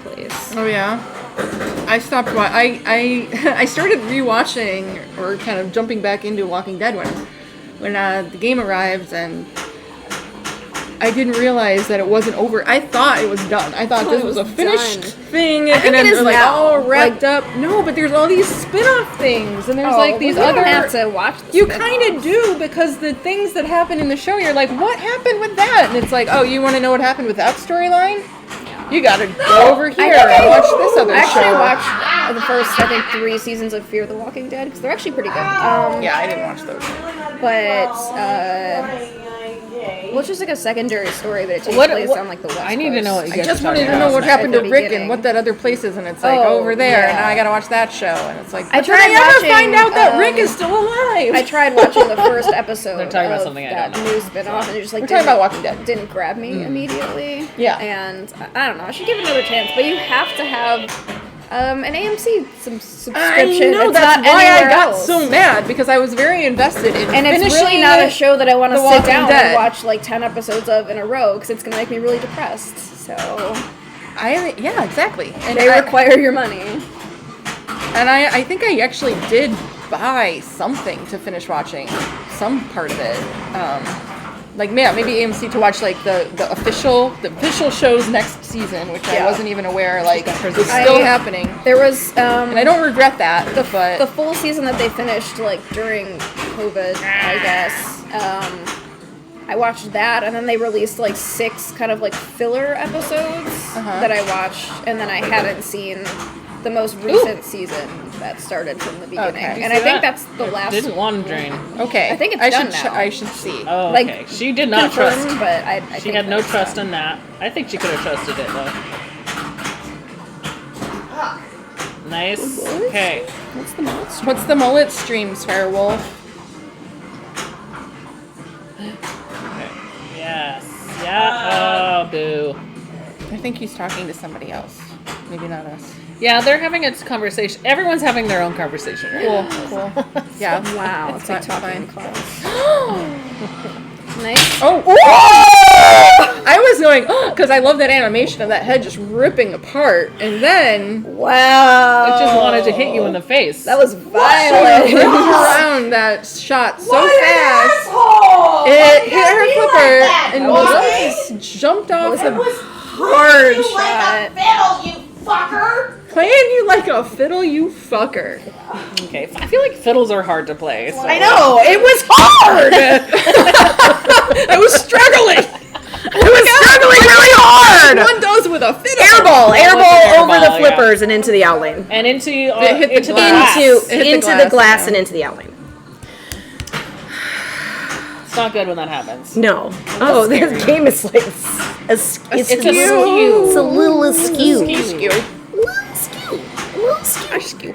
place. Oh yeah. I stopped. I started rewatching or kind of jumping back into Walking Dead when the game arrived, and I didn't realize that it wasn't over. I thought it was done. I thought Oh, this it was a was finished done. thing, think and it then is they're like now. all wrapped Like- up. No, but there's all these spin-off things, and there's like these you other. don't have to watch the You spin-off. kind of do, because the things that happen in the show, you're like, what happened with that? And it's like, oh, you want to know what happened with that storyline? You gotta go over here and watch this other I actually show. watched the first, I think, 3 seasons of Fear the Walking Dead because they're actually pretty good. Yeah, I didn't watch those. But well, it's just like a secondary story, but it takes What- place what- on like the West I need to Coast. know what you I guys just are wanted talking to know about. what happened at to the Rick and beginning. what that other place is, and it's like Oh, over there, and yeah. now I gotta watch that show, and it's like, I but did tried I ever watching, find out that Rick is still alive? I tried watching the first episode They're talking about of something I that don't know. new spin-off, and it just like We're talking didn't- about Walking Dead. didn't grab me immediately. Yeah. And I don't know. I should give it another chance, but you have to have an AMC subscription. I know, It's that's not why I anywhere got else. so mad, because I was very invested in And it's finishing really not a show that I want to The sit Walking down Dead. and watch like 10 episodes of in a row because it's going to make me really depressed. So Yeah, exactly. And they require your money. I think I actually did buy something to finish watching some part of it. like maybe AMC to watch like the official shows next season, which I Yeah. wasn't even aware like was still I- happening. There was And I don't regret that, but the full season that they finished like during COVID, I guess. I watched that, and then they released like 6 kind of like filler episodes that I watched, and then I hadn't seen the most recent season that started from the beginning. Okay. And I think that's the last. Didn't Wandering. okay. I think it's I done should now. I should see. Oh, Like, okay. She did not confirmed, trust. but I She think had no that's trust done. in that. I think she could have trusted it though. Nice. Okay. What's the mullet streams, Firewolf? Okay. Yes. Yeah. Oh, boo. I think he's talking to somebody else. Maybe not us. Yeah, they're having a conversation. Everyone's having their own conversation right now. Cool. Yeah. Wow, It's TikTok fine. in class. Nice. Oh! I was going because I love that animation of that head just ripping apart, and then Wow. It just wanted to hit you in the face. That was ripped violent. around that shot so fast. It hit her flipper and just jumped off. It was hard shot. Playing you like a fiddle, you fucker. Okay. I feel like fiddles are hard to play. So. I know, it was hard! I was struggling. It was struggling really hard! One does with a fiddle. Airball airball, over the yeah. flippers and into the outlane. And into It hit the into glass. glass. It hit the Into glass, the glass yeah. and into the outlane. It's not good when that happens. No. Oh, this game is like askew. It's askew. It's a little askew. Skew.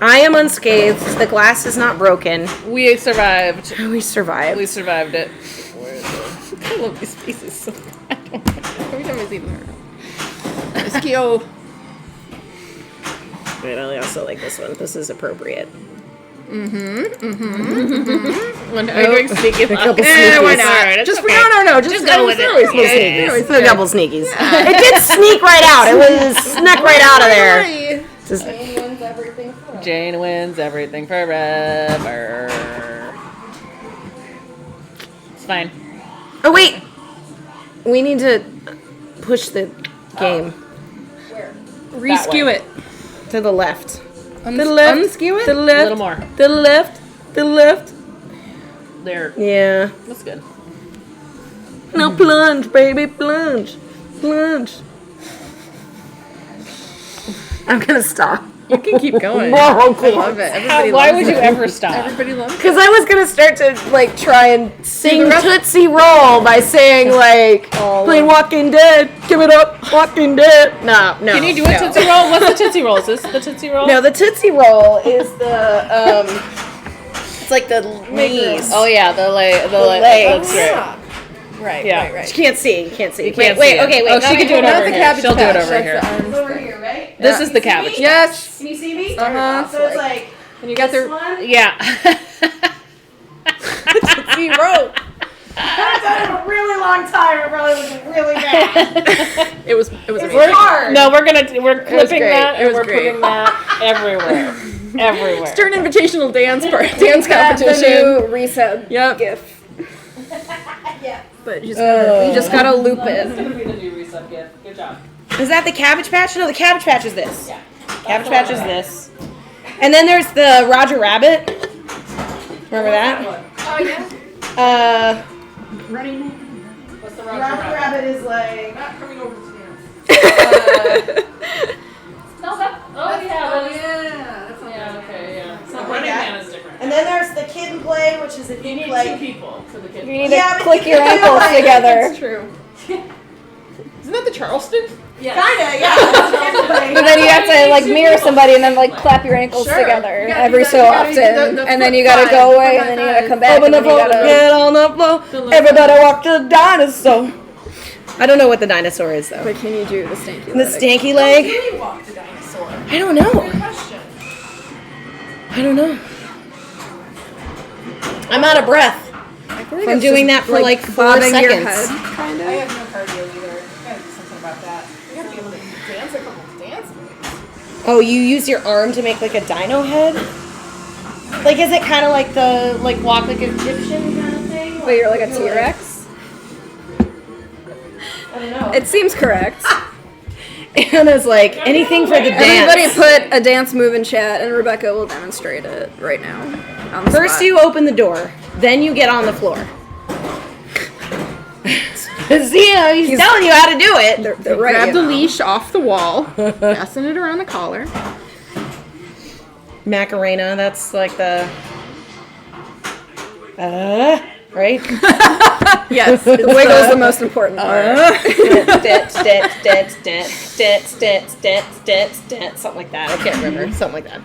I am unscathed. The glass is not broken. We survived. We survived. We survived it. Where is it? I love these pieces so I don't know. Every time I see them. Eskio. Wait, I also like this one. This is appropriate. When are you doing sneaky? A couple Why sneakies. not? Alright, it's just okay. no. Just go with it. Always Yeah, sneaky. A couple sneakies. It did sneak right out. It was snuck right out of there. Just- Jane wins everything forever. It's fine. oh wait, we need to push the game Reskew it. to the left. To the left. Unskew it. To the left. A little more. To the left. To the left. There. Yeah. That's good. Now plunge, baby, plunge, plunge. I'm gonna stop. You can keep going. No, I love it. Everybody Why loves would you it. ever stop? Everybody loves it. Because I was gonna start to like try and sing the rest- Tootsie Roll by saying like playing Walking Dead. Give it up, Walking Dead. No. Can you do a Tootsie Roll? What's the Tootsie Roll? Is this the Tootsie Roll? No, the Tootsie Roll is the it's like the knees. Oh yeah, the legs. That's right. Right. Yeah. Right. You can't see. You can't see. You can't wait, see okay, it. wait. Oh, she can do it Not over the here. cabbage She'll do it patch, over that's here. the arms over thing. here, right? This is the cabbage. Yes. Can you see me? Uh-huh. So it's like And you got this the one. Yeah. zero. I've done it a really long time. It probably was really bad. It was It's amazing. hard. No, we're clipping great. that It and was we're great. putting that everywhere. Everywhere. Start an invitational dance That's competition. the new reset Yep. gif. But You just gotta loop it. gonna be the new reset gift. Good job. Is that the Cabbage Patch? No, the Cabbage Patch is this. Yeah. Cabbage Patch is this. And then there's the Roger Rabbit. Remember that? Oh yeah. What's the Roger Rabbit is like. Not coming over to dance. No, that. Oh yeah. Yeah. That's Yeah. Okay. Yeah. So Something Running like Man that. is different. And then there's the Kid and Play, which is if You you need play. two people for the kid. You need Yeah, to but click you your can do ankles like- together. That's true. Isn't that the Charleston? Yes. Kinda, yeah. Kid and Play. But then you have to like mirror somebody and then like clap your ankles Sure. together You gotta every do so that. You gotta do often, the and then flip you gotta side, go away, flip and then you side. gotta come back, Open and the then you floor, gotta. get on the floor. Everybody walk the dinosaur. I don't know what the dinosaur is though. But can you do the stanky? The stanky leg? You walk the dinosaur. I don't know. Question. I don't know. I'm out of breath from doing that for like 4 seconds. I have no cardio either. You gotta do something about that. You gotta be able to dance a couple dance moves. Oh, you use your arm to make like a dino head? Like, is it kind of like the, like, walk like an Egyptian kind of thing? Wait, you're like a T-Rex? It seems correct. Anna's like, anything for the dance. Everybody put a dance move in chat, and Rebecca will demonstrate it right now. On the First spot. you open the door, then you get on the floor. See, he's telling you how to do it. They're right. Grab you the know. leash off the wall, fasten it around the collar. Macarena, that's like the... right? Yes, the wiggle's the most important part. Something like that. I can't remember. Something like that.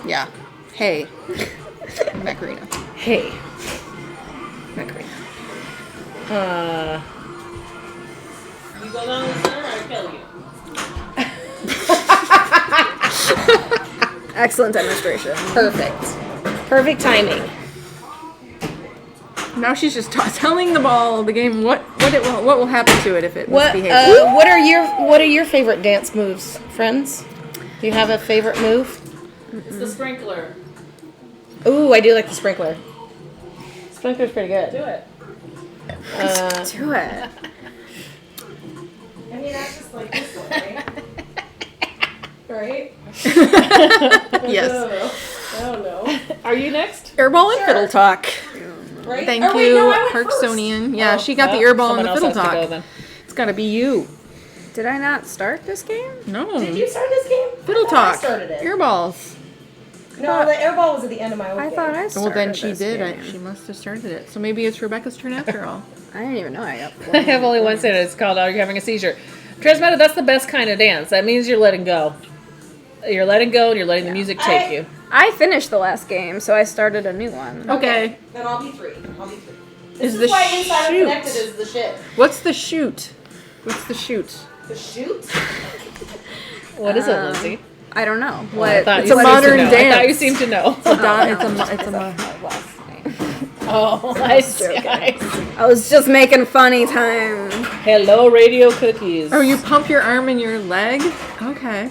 Yeah. Hey. Macarena. Hey. Macarena. You go down the center, I kill you. Excellent demonstration. Perfect timing. Now she's just telling the ball, the game, what will happen to it if it What misbehaves. what are your favorite dance moves, friends? Do you have a favorite move? It's the sprinkler. Ooh, I do like the sprinkler. Sprinkler's pretty good. Do it. Do it. I mean, that's just like this way, right? Yes. I don't know. Are you next? Airball and fiddle talk. Right? Thank Oh, wait, you, no, I went first. Parksonian. Yeah, she got the Well, airball and someone the else fiddle has to talk. go then. It's gotta be you. Did I not start this game? No. Did you start this game? Fiddle I thought I talk. started it. Airballs. No, the airball was at the end of my old I game. thought I started Well, then she this did. game. She must have started it. So maybe it's Rebecca's turn after all. I didn't even know I got I have only one sentence. It's called, are you having a seizure? Transmatter, that's the best kind of dance. That means you're letting go. You're letting go and you're letting the music take you. I finished the last game, so I started a new one. Okay. Then I'll be three. Is the shoot? is the shit. What's the shoot? What's the shoot? The shoot? What is it, Lindsay? I don't know. Oh, I thought It's you a seemed to modern know. I thought you dance. seemed to know. It's a Oh, I see. I see. I was just making funny time. Hello, radio cookies. Oh, you pump your arm and your leg? Okay.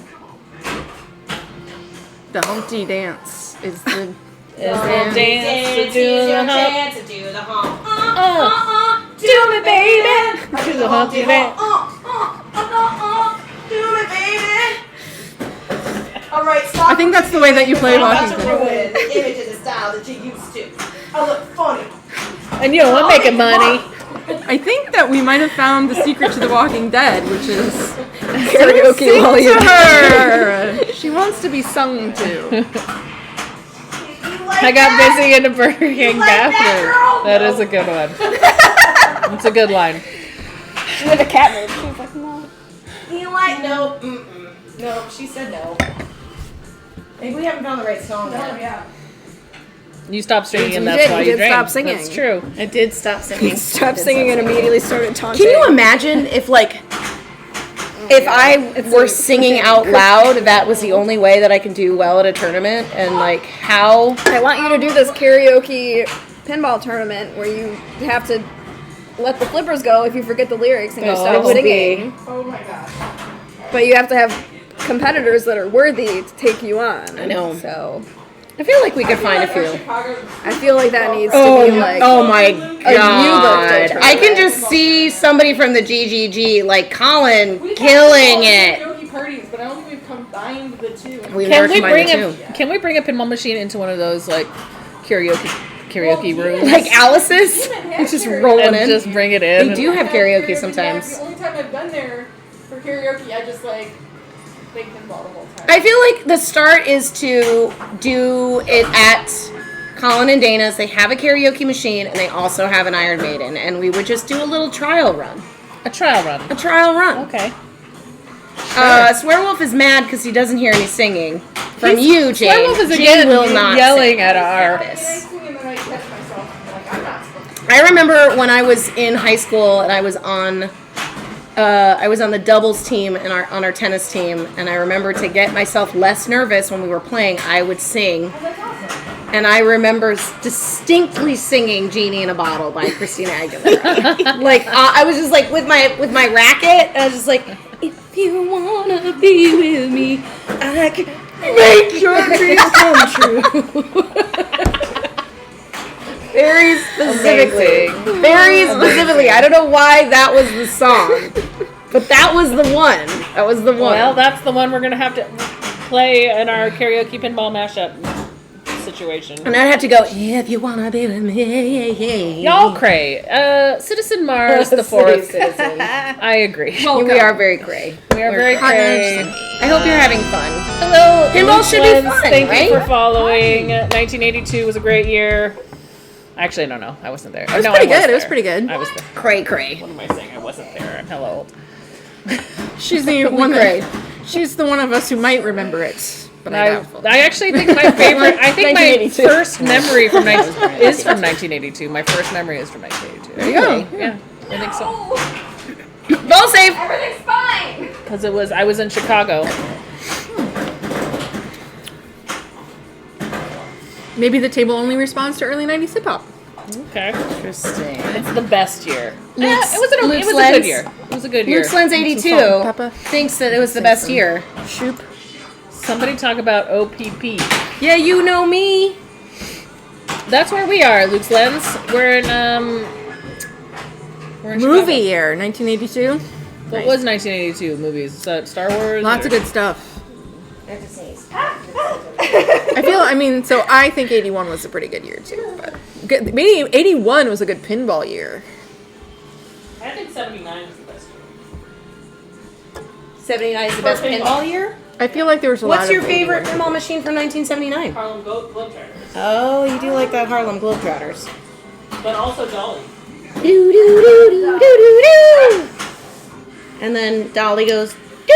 The Humpty dance is the Dance to do the hump. to do the hump. Do me, baby. Do the Humpty dance. Do me, baby. All right, stop. I think that's the way that you play I'm about Walking to Dead. ruin the image of the style that you used to. I look funny. And you know what? Making money. I think that we might have found the secret to The Walking Dead, which is Karaoke while sing you to her. She wants to be sung to. I got busy in the Burger King bathroom. That is a good one. It's a good line. She did a cat move. She was like, no. You like no? No, she said no. Maybe we haven't found the right song yet. You stopped singing, and You that's did. why You you did drank. stop singing. That's true. I did stop singing. Stopped singing and immediately started taunting. Can you imagine if, like, if I were singing out loud, that was the only way that I can do well at a tournament, and like how? I want you to do this karaoke pinball tournament where you have to let the flippers go if you forget the lyrics and you stop singing. Oh my gosh. But you have to have competitors that are worthy to take you on. I know. So I feel like we could find a few. I feel like that needs to be like Oh my a new god! birthday I can tournament. just see somebody from the GGG, like Colin, killing it. Karaoke parties, but I don't think we've combined the two. We've Can never we combined bring the a two. Can we bring a pinball machine into one of those like karaoke rooms? Like Alice's, just rolling and in. just bring it in. They do have karaoke sometimes. The only time I've been there for karaoke, I just like make pinball the whole time. I feel like the start is to do it at Colin and Dana's. They have a karaoke machine and they also have an Iron Maiden, and we would just do a little trial run. A trial run. A trial run. Okay. Swearwolf is mad because he doesn't hear any singing from you, Jane. Swearwolf is Jane again will not yelling sing at our. this. And then I catch myself, like, I'm not supposed to. I remember when I was in high school and I was on the doubles team and on our tennis team, and I remember to get myself less nervous when we were playing, I would sing. And I remember distinctly singing "Genie in a Bottle" by Christina Aguilera. Like I was just like with my racket, and I was just like, "If you wanna be with me, I can make your dreams come true." Very specifically. Amazing. Very specifically. I don't know why that was the song. But that was the one. That was the one. Well, that's the one we're going to have to play in our karaoke pinball mashup situation. And I'd have to go, yeah, if you wanna be with me. Y'all cray. Citizen Mars the fourth. Citizen. I agree. We are very cray. We are very cray. I hope you're having fun. Hello. Pinball Luke should be Lenz. fun, Thank right? you for following. 1982 was a great year. Actually, I don't know. I wasn't there. It was pretty good. It was pretty good. I was there. Cray cray. What am I saying? I wasn't there. I'm hella old. She's the one she's the one of us who might remember it. But I actually think my favorite. I think my first memory from is from 1982. My first memory is from 1982. There you go. Yeah, I think so. Ball safe. Everything's fine. Because I was in Chicago. Maybe the table only responds to early 90s hip hop. Okay, Interesting. it's the best year. Luke's- It was a Luke's good Lens- year. It was a good year. Luke's Lens Some 82 salt and pepper. thinks that it was the best year. Shoop. Somebody talk about OPP. Yeah, you know me. That's where we are, Luke's Lens. We're in Movie year, 1982. What was 1982 movies? Star Wars? Lots or- of good stuff. So I think 81 was a pretty good year too. But maybe 81 was a good pinball year. I think 79 is the best year. 79 is the best pinball year? I feel like there was a lot What's of your favorite 81. pinball machine from 1979? Harlem Globetrotters. Oh, you do like that Harlem Globetrotters. But also Dolly. Do do do do do do do. And then Dolly goes do do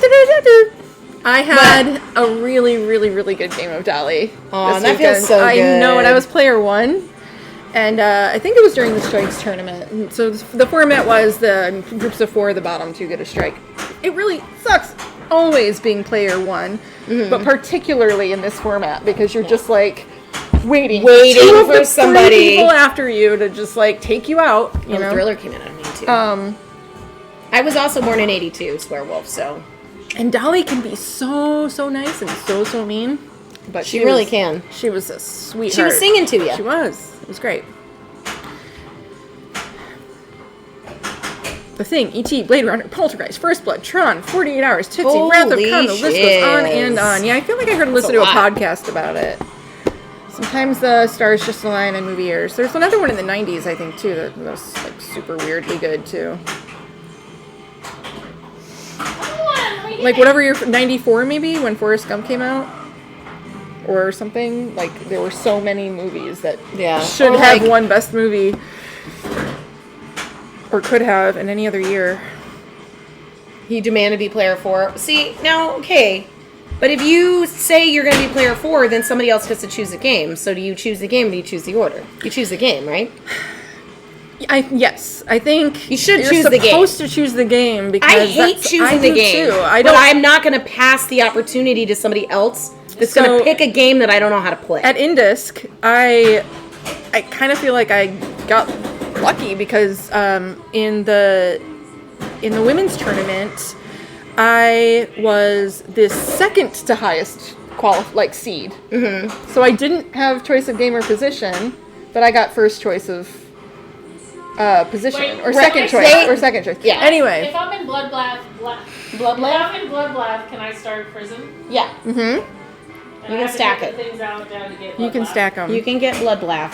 do do do. I had a really, really, really good game of Dolly. Aw, this that feels weekend. so I know, and good. I was player one. And I think it was during the strikes tournament. And so the format was the groups of four, the bottom two get a strike. It really sucks always being player one, but particularly in this format because you're just like waiting two of for the somebody. three people after you to just like take you out. You know, Thriller came in on me too. I was also born in 82, Square Wolf, so. and Dolly can be so nice and so mean, but She really was- can. She was a sweetheart. She was singing to you. She was. It was great. The Thing, E.T., Blade Runner, Poltergeist, First Blood, Tron, 48 Hours, Tootsie, Wrath of Khan, the list goes on and on. Yeah, I feel like I heard listen to a lot. podcast about it. Sometimes the stars just align in movie years. There's another one in the 90s, I think, too, that was like super weirdly good, too. Like whatever year, 94 maybe, when Forrest Gump came out? Or something. Like, there were so many movies that should Or, have like- won Best Movie. Or could have in any other year. He demanded to be player 4. See, now, okay. But if you say you're going to be player 4, then somebody else gets to choose a game. So do you choose the game or do you choose the order? You choose the game, right? Yes, I think You should you're choose the game. supposed to choose the game because I hate that's- choosing I the do game. Too. I but don't. I'm not going to pass the opportunity to somebody else that's going So- to pick a game that I don't know how to play. At Indisc, I kind of feel like I got lucky because in the women's tournament, I was the second to highest seed. Mm-hmm. So I didn't have choice of game or position, but I got first choice of position Wait, or right, second wait, choice wait. or second choice. Yeah. Anyway. If I'm in Bloodbath, Bloodbath? if I'm in Bloodbath, can I start prison? Yeah. Mm-hmm. And You I can have to stack get it. the things out down to get You can Bloodbath? stack them. You can get Bloodbath.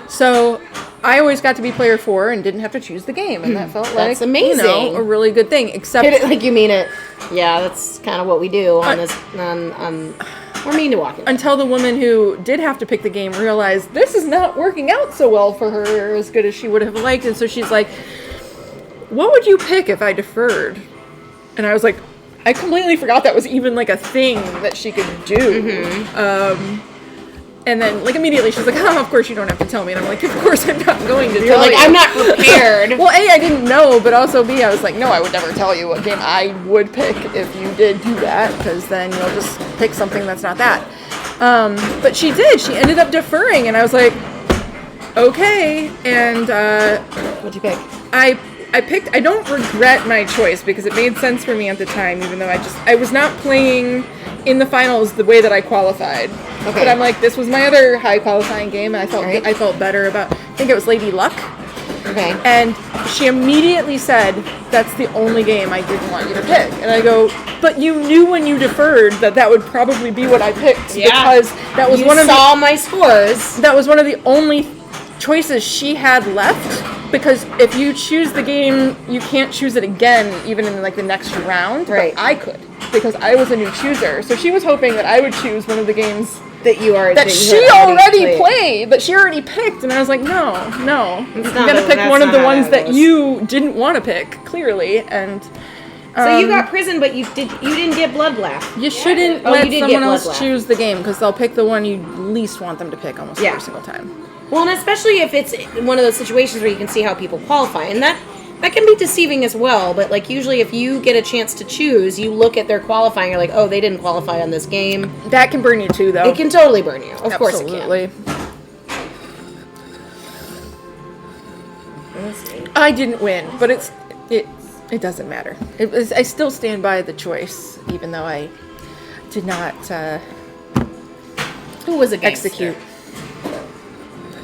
So I always got to be player 4 and didn't have to choose the game, and that felt like That's amazing. a really good thing. Except Hit it like you mean it. Yeah, that's kind of what we do on this. We're mean to walking. until the woman who did have to pick the game realized this is not working out so well for her as good as she would have liked, and so she's like, "What would you pick if I deferred?" And I was like, I completely forgot that was even like a thing that she could do. And then, like, immediately she's like, "Oh, of course you don't have to tell me." And I'm like, "Of course I'm not going to You're tell like, you." I'm not prepared. Well, A, I didn't know, but also B, I was like, no, I would never tell you what game I would pick if you did do that, because then you'll just pick something that's not that. But she did. She ended up deferring, and I was like, okay. And What'd you pick? I I don't regret my choice because it made sense for me at the time, even though I was not playing in the finals the way that I qualified. Okay. But I'm like, this was my other high qualifying game, and Right. I felt better about. I think it was Lady Luck, Okay. and she immediately said, "That's the only game I didn't want you to pick." And I go, "But you knew when you deferred that would probably be what I picked because that was You one of the saw my scores. that was one of the only choices she had left, because if you choose the game, you can't choose it again even in like the next round. Right. But I could, because I was a new chooser. So she was hoping that I would choose one of the games That you are. that she already played, that she already picked. And I was like, no. I'm gonna pick one of the ones that you didn't want to pick, clearly. And So you got prison, but you didn't get bloodbath. you shouldn't Oh, let you did someone get else Bloodbath. choose the game, because they'll pick the one you least want them to pick almost Yeah. every single time. Well, and especially if it's one of those situations where you can see how people qualify, and that can be deceiving as well. But like usually, if you get a chance to choose, you look at their qualifying. You're like, oh, they didn't qualify on this game. That can burn you too, though. It can totally burn you. Of course, it Absolutely. can. I didn't win, but it doesn't matter. I still stand by the choice, even though I did not Who was a gangster? execute.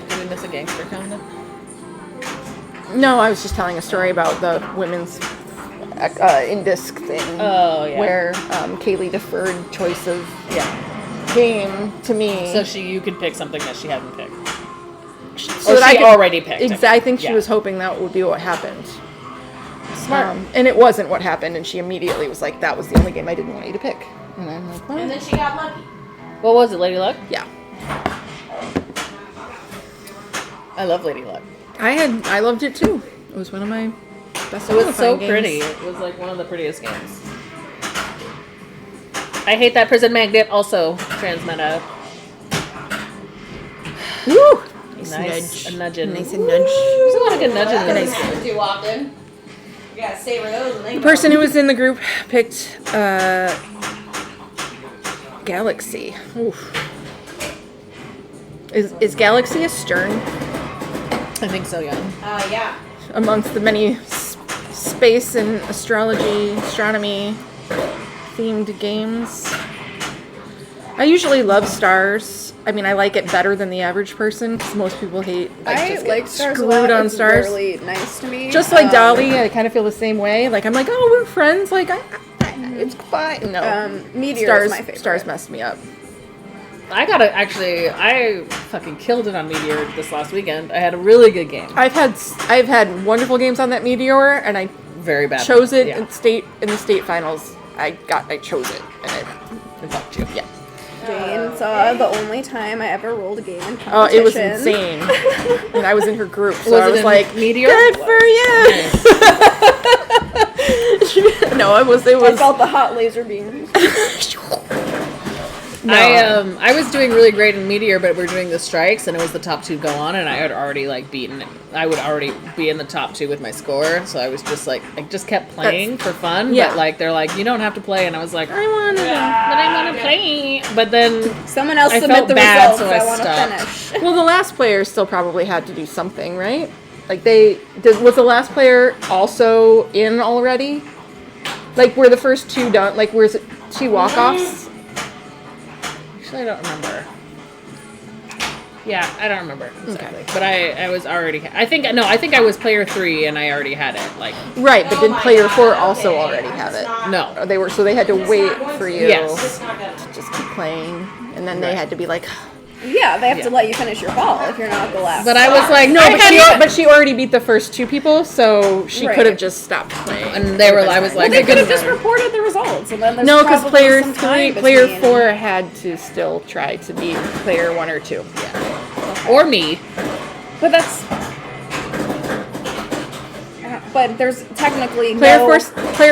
Did we miss a gangster comment? No, I was just telling a story about the women's in-disc thing. Oh, yeah. Where Kaylee deferred choice of Yeah. game to me. So you could pick something that she hadn't picked. so or that she could- already picked it. I think she Yeah. was hoping that would be what happened. Smart. And it wasn't what happened, and she immediately was like, that was the only game I didn't want you to pick. And I'm like, well, And then she got lucky. What was it, Lady Luck? yeah. I love Lady Luck. I loved it too. It was one of my best It was so qualifying pretty. games. It was like one of the prettiest games. I hate that prison magnet. Also, transmeta. Woo! Nice. A nudgin. Nice and nudge. There's a lot of good nudging in this happen game. too often. You gotta savor those. And The person who was in the group picked Galaxy. Oof. Is Galaxy a stern I think so, yeah. Yeah. amongst the many space and astronomy themed games? I usually love Stars. I mean, I like it better than the average person, because most people hate. I just get like Stars a screwed lot. on It's Stars. really nice to me. Just like Dolly, I kind of feel the same way. Like, I'm like, oh, we're friends. Like, it's fine. No, Meteor Stars, is my favorite. Stars messed me up. I fucking killed it on Meteor this last weekend. I had a really good game. I've had wonderful games on that Meteor, and I Very bad. chose it Yeah. in the state finals. I chose it, and I fucked you. Yeah. Jane saw the only time I ever rolled a game in competition. Oh, it was insane. And I was in her group, so Was I it was in like, Meteor? good for you. No, it was. I felt the hot laser beam. No. I was doing really great in Meteor, but we're doing the strikes, and it was the top two go on, and I had already like beaten it. I would already be in the top two with my score, so I was just like, I just kept playing for fun. yeah. But like they're like, you don't have to play, and I was like, I wanted to. but I want to play. But then Someone else I submit felt the bad, results. so I I want to stopped. finish. Well, the last player still probably had to do something, right? Like was the last player also in already? Like, were the first two done? Like, was it two walk-offs? actually I don't remember. Yeah, I don't remember exactly. But I was already. I think I was player 3, and I already had it. Like Right, but did player 4 also already have it? no. Or they had to wait for you Yes. to just keep playing, and then they had to be like, Yeah, they have to let you finish your ball if you're not the last. But I was like, no, but she already beat the first two people, so she Right. could have just stopped playing. And they were. I was like, Well, they I could have couldn't- just reported the results, and then there's No, because probably player some time player between. 4 had to still try to beat player 1 or 2. or me. But that's. But there's technically Player no.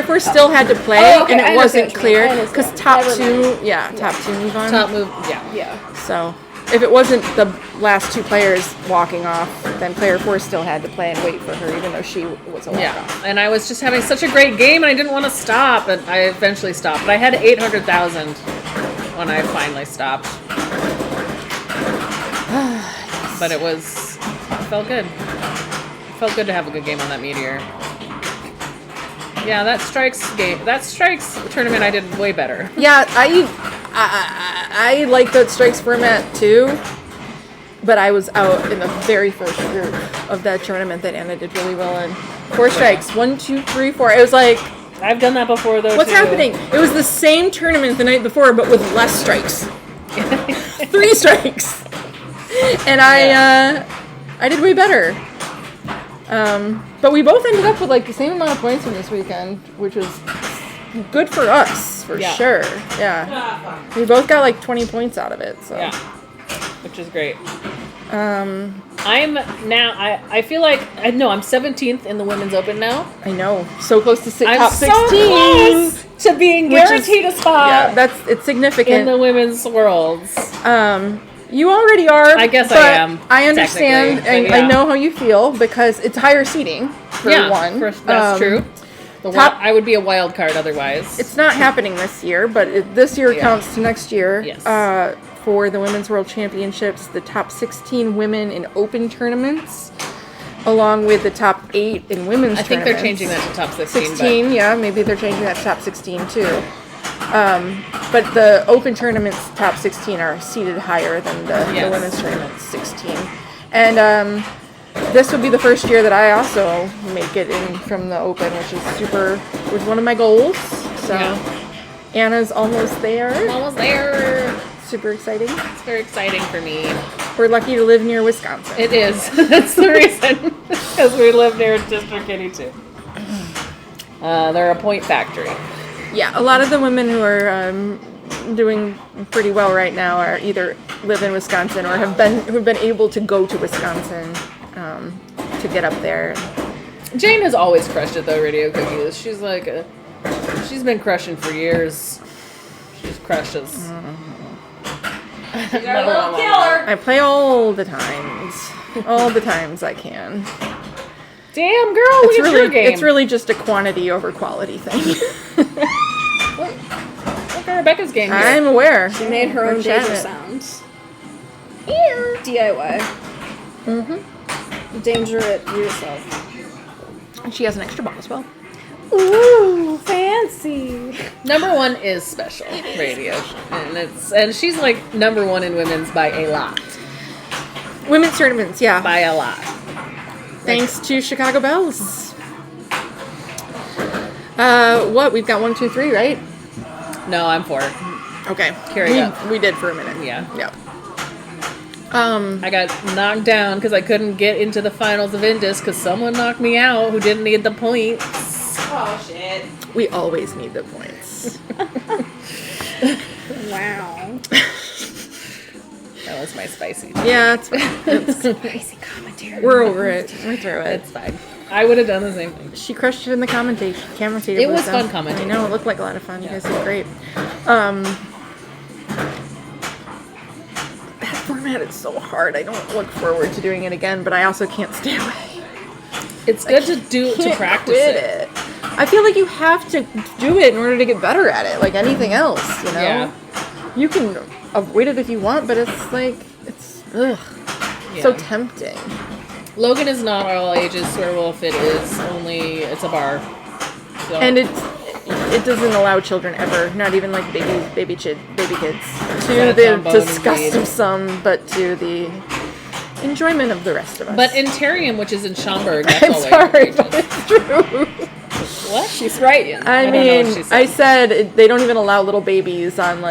4 still had to play, Oh, okay, and I it wasn't understand what you mean. I clear understand. because top Never two, top two move on. Top move. Yeah. Yeah. So if it wasn't the last two players walking off, then player 4 still had to play and wait for her, even though she was a walk Yeah, off. and I was just having such a great game, and I didn't want to stop, and I eventually stopped. But I had 800,000 when I finally stopped. But it felt good. It felt good to have a good game on that Meteor. Yeah, that strikes tournament I did way better. Yeah, I like that strikes format too, but I was out in the very first group of that tournament that Anna did really well in. 4 strikes, 1, 2, 3, 4. It was like, I've done that before though. what's too. happening? It was the same tournament the night before, but with less strikes. 3 strikes, and I did way better. But we both ended up with like the same amount of points from this weekend, which was good for us, for sure. Yeah. We both got like 20 points out of it, so. Yeah. Which is great. I'm now, I feel like, I'm 17th in the Women's Open now. I know. So close to I'm top so 16. close to being guaranteed a spot Yeah, it's significant. in the women's worlds. You already are. I guess but I am, I understand, technically, and but yeah. I know how you feel because it's higher seating for one. That's true. I would be a wild card otherwise. It's not happening this year, but this year counts to next year. Yes. For the Women's World Championships, the top 16 women in open tournaments, along with the top 8 in women's I think tournaments. they're changing that to top 16. 16, yeah, maybe they're changing that to top 16 too. But the open tournaments top 16 are seated higher than the women's tournaments 16. And this would be the first year that I also make it in from the open, which is was one of my goals. So Anna's almost there. I'm almost there. Super exciting. It's very exciting for me. We're lucky to live near Wisconsin. It is. That's the reason. Because we live near District 82. They're a point factory. Yeah, a lot of the women who are doing pretty well right now are either live in Wisconsin or have been able to go to Wisconsin to get up there. Jane has always crushed it though, Radio Cookies. She's like, she's been crushing for years. She's crushes. She's our little killer. I play all the times I can. Damn, girl, look at your game. It's really just a quantity over quality thing. Look at Rebecca's game here. I'm aware. She made her We're own chatting danger it. sounds. DIY. Danger it yourself. And she has an extra ball as well. Ooh, fancy. Number 1 is special radio, and she's like number 1 in women's by a lot. Women's tournaments, yeah. By a lot. Thanks to Chicago Bells. We've got 1, 2, 3, right? No, I'm 4. Okay. Carry up. We did for a minute. Yeah. Yeah. I got knocked down because I couldn't get into the finals of Indus because someone knocked me out who didn't need the points. Oh shit. We always need the points. Wow. That was my spicy. Yeah, it's Crazy commentary. we're over it. We're through it. It's fine. I would have done the same thing. She crushed it in the commentator. It was fun commentating. I know, it looked like a lot of fun. You guys did great. That format is so hard. I don't look forward to doing it again, but I also can't stay away. It's good to Can't practice quit it. I feel like you have to do it in order to get better at it, like anything else, you know? Yeah. You can avoid it if you want, but it's like, it's so tempting. Logan is not all ages. Swearwolf it's a bar. So. And it doesn't allow children ever, not even like baby kids, to That's the on bone disgust indeed. of some, but to the enjoyment of the rest of us. But in Terrium, which is in Schaumburg, that's I'm all sorry, ages. but it's true. What? She's right. Yeah. I don't know mean, what she said. I said they don't even allow little babies on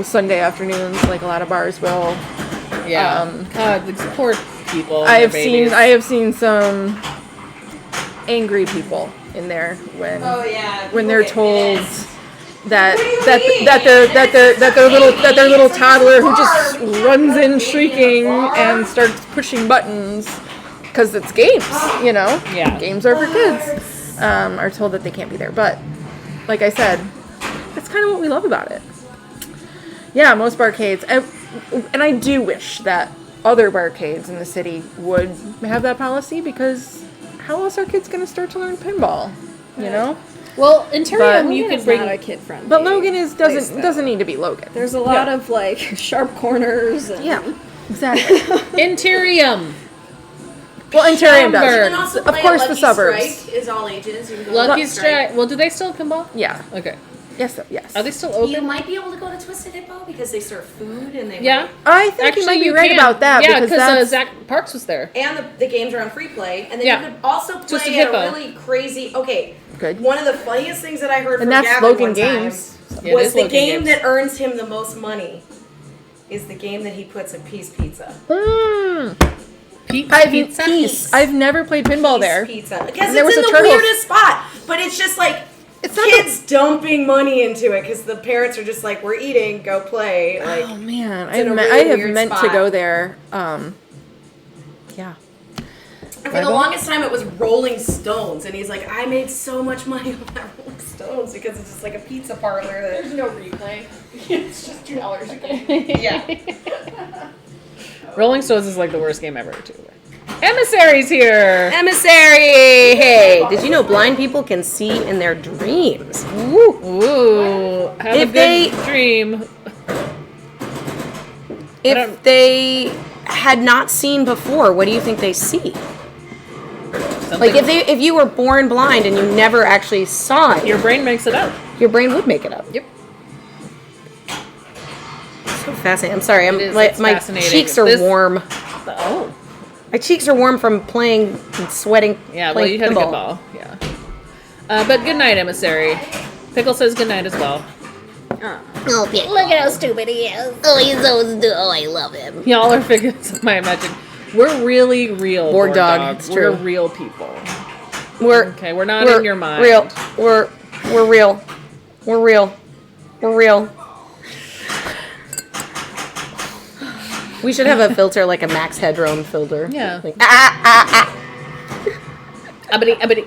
Sunday afternoons like a lot of bars will. Yeah. God, these poor people. and I their have babies. seen some angry people in there when they're told that their little toddler who just runs in shrieking and starts pushing buttons because it's games, Yeah. games are for kids, are told that they can't be there. But like I said, that's kind of what we love about it. Yeah, most barcades, and I do wish that other barcades in the city would have that policy, because how else are kids going to start to learn pinball? Well, in Terrium, But- you Logan could is bring. not a kid friendly. But Logan doesn't need to be Logan. There's a lot of like sharp corners. And Yeah, exactly. In Terrium, Well, Ontario Hamburg. does. You can also Of play course, at the Lucky suburbs. Strike is all ages. You can go to Lucky Strike. Well, do they still have pinball? Yeah. Okay. Yes. Yes. Are they still open? You might be able to go to Twisted Hippo because they serve food and they Yeah. I think you might be right can. about that Yeah, because because that's Zach Parks was there. and the games are on free play, and then Yeah. you could also play Twisted at Hippo. a really crazy. Okay, Good. One of the funniest things that I heard And from that's Gavin Logan one time Games. Yeah, it was is the Logan game Games. that earns him the most money. Is the game that he puts in Peace Pizza. Pizza. I've never played pinball there. Pizza. Because And there it's was in a the turtle. weirdest spot. But it's just like It's not kids dumping money into it because the parents are just like, we're eating, go play. Like, Oh man, in a I really have weird meant to spot. go there. Yeah. and for the longest time it was Rolling Stones. And he's like, I made so much money on that Rolling Stones because it's just like a pizza parlor. That, no replay. It's just $2 a game. yeah. Rolling Stones is like the worst game ever, too. Emissary's here. Emissary! Hey, did you know blind people can see in their dreams? Ooh. Have If a good they- dream. If they had not seen before, what do you think they see? Like if you were born blind and you never actually saw it, Your brain makes it up. your brain would make it up. Yep. So fascinating. I'm sorry. It is. My It's fascinating. cheeks are This- warm. Oh. My cheeks are warm from playing and sweating. Yeah, well, playing you had a pinball. good ball. Yeah. But good night, Emissary. Pickle says good night as well. Oh, Pickle. Look at how stupid he is. Oh, he's so stupid. Oh, I love him. Y'all are figures of my imagination. We're really real. Board dog, Dog. it's We're true. real people. We're Okay, we're not we're in your mind. real. We're real. We're real. We're real. We should have a filter like a Max Headroom filter. Yeah. Like, Abity, abity.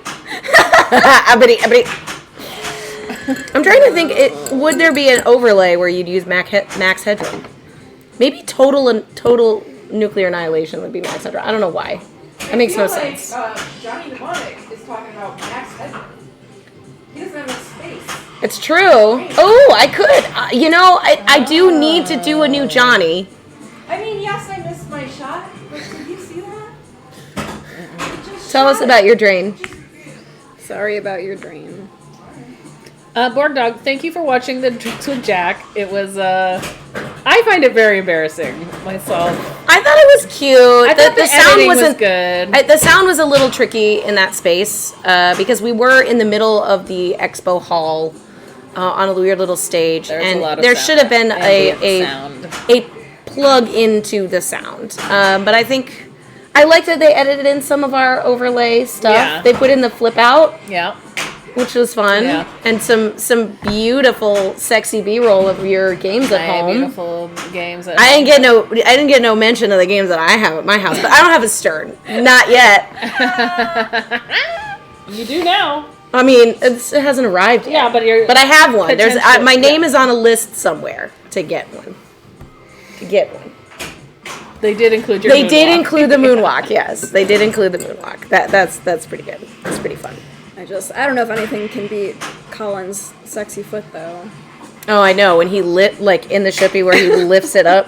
I'm trying to think. Would there be an overlay where you'd use Max Headroom? Maybe total nuclear annihilation would be Max Headroom. I don't know why. That makes no sense. Johnny Mnemonic is talking about Max Headroom. He doesn't have enough space. It's true. Oh, I could. I do need to do a new Johnny. I mean, yes, I missed my shot, but did you see that? Tell us about your drain. Sorry about your drain. Board Dog, thank you for watching the Drinks with Jack. It was, I find it very embarrassing myself. I thought it was cute. I thought the sound editing was wasn't good. The sound was a little tricky in that space because we were in the middle of the expo hall on a weird little stage, There's and a lot of there sound. should have been Ambient sound. a plug into the sound. But I think I like that they edited in some of our overlay stuff. Yeah. They put in the flip out, Yeah. which was fun, Yeah. and some beautiful, sexy B-roll of your games at My home. beautiful games. At I didn't get no mention of the games that I have at my house, but I don't have a Stern, not yet. You do now. I mean, it hasn't arrived yet. Yeah, but I have one. Potential, My name yeah. is on a list somewhere to get one. They did include your They did moonwalk. include the moonwalk. Yes, they did include the moonwalk. That's pretty good. That's pretty fun. I don't know if anything can beat Colin's sexy foot though. Oh, I know when he in the shippy where he lifts it up.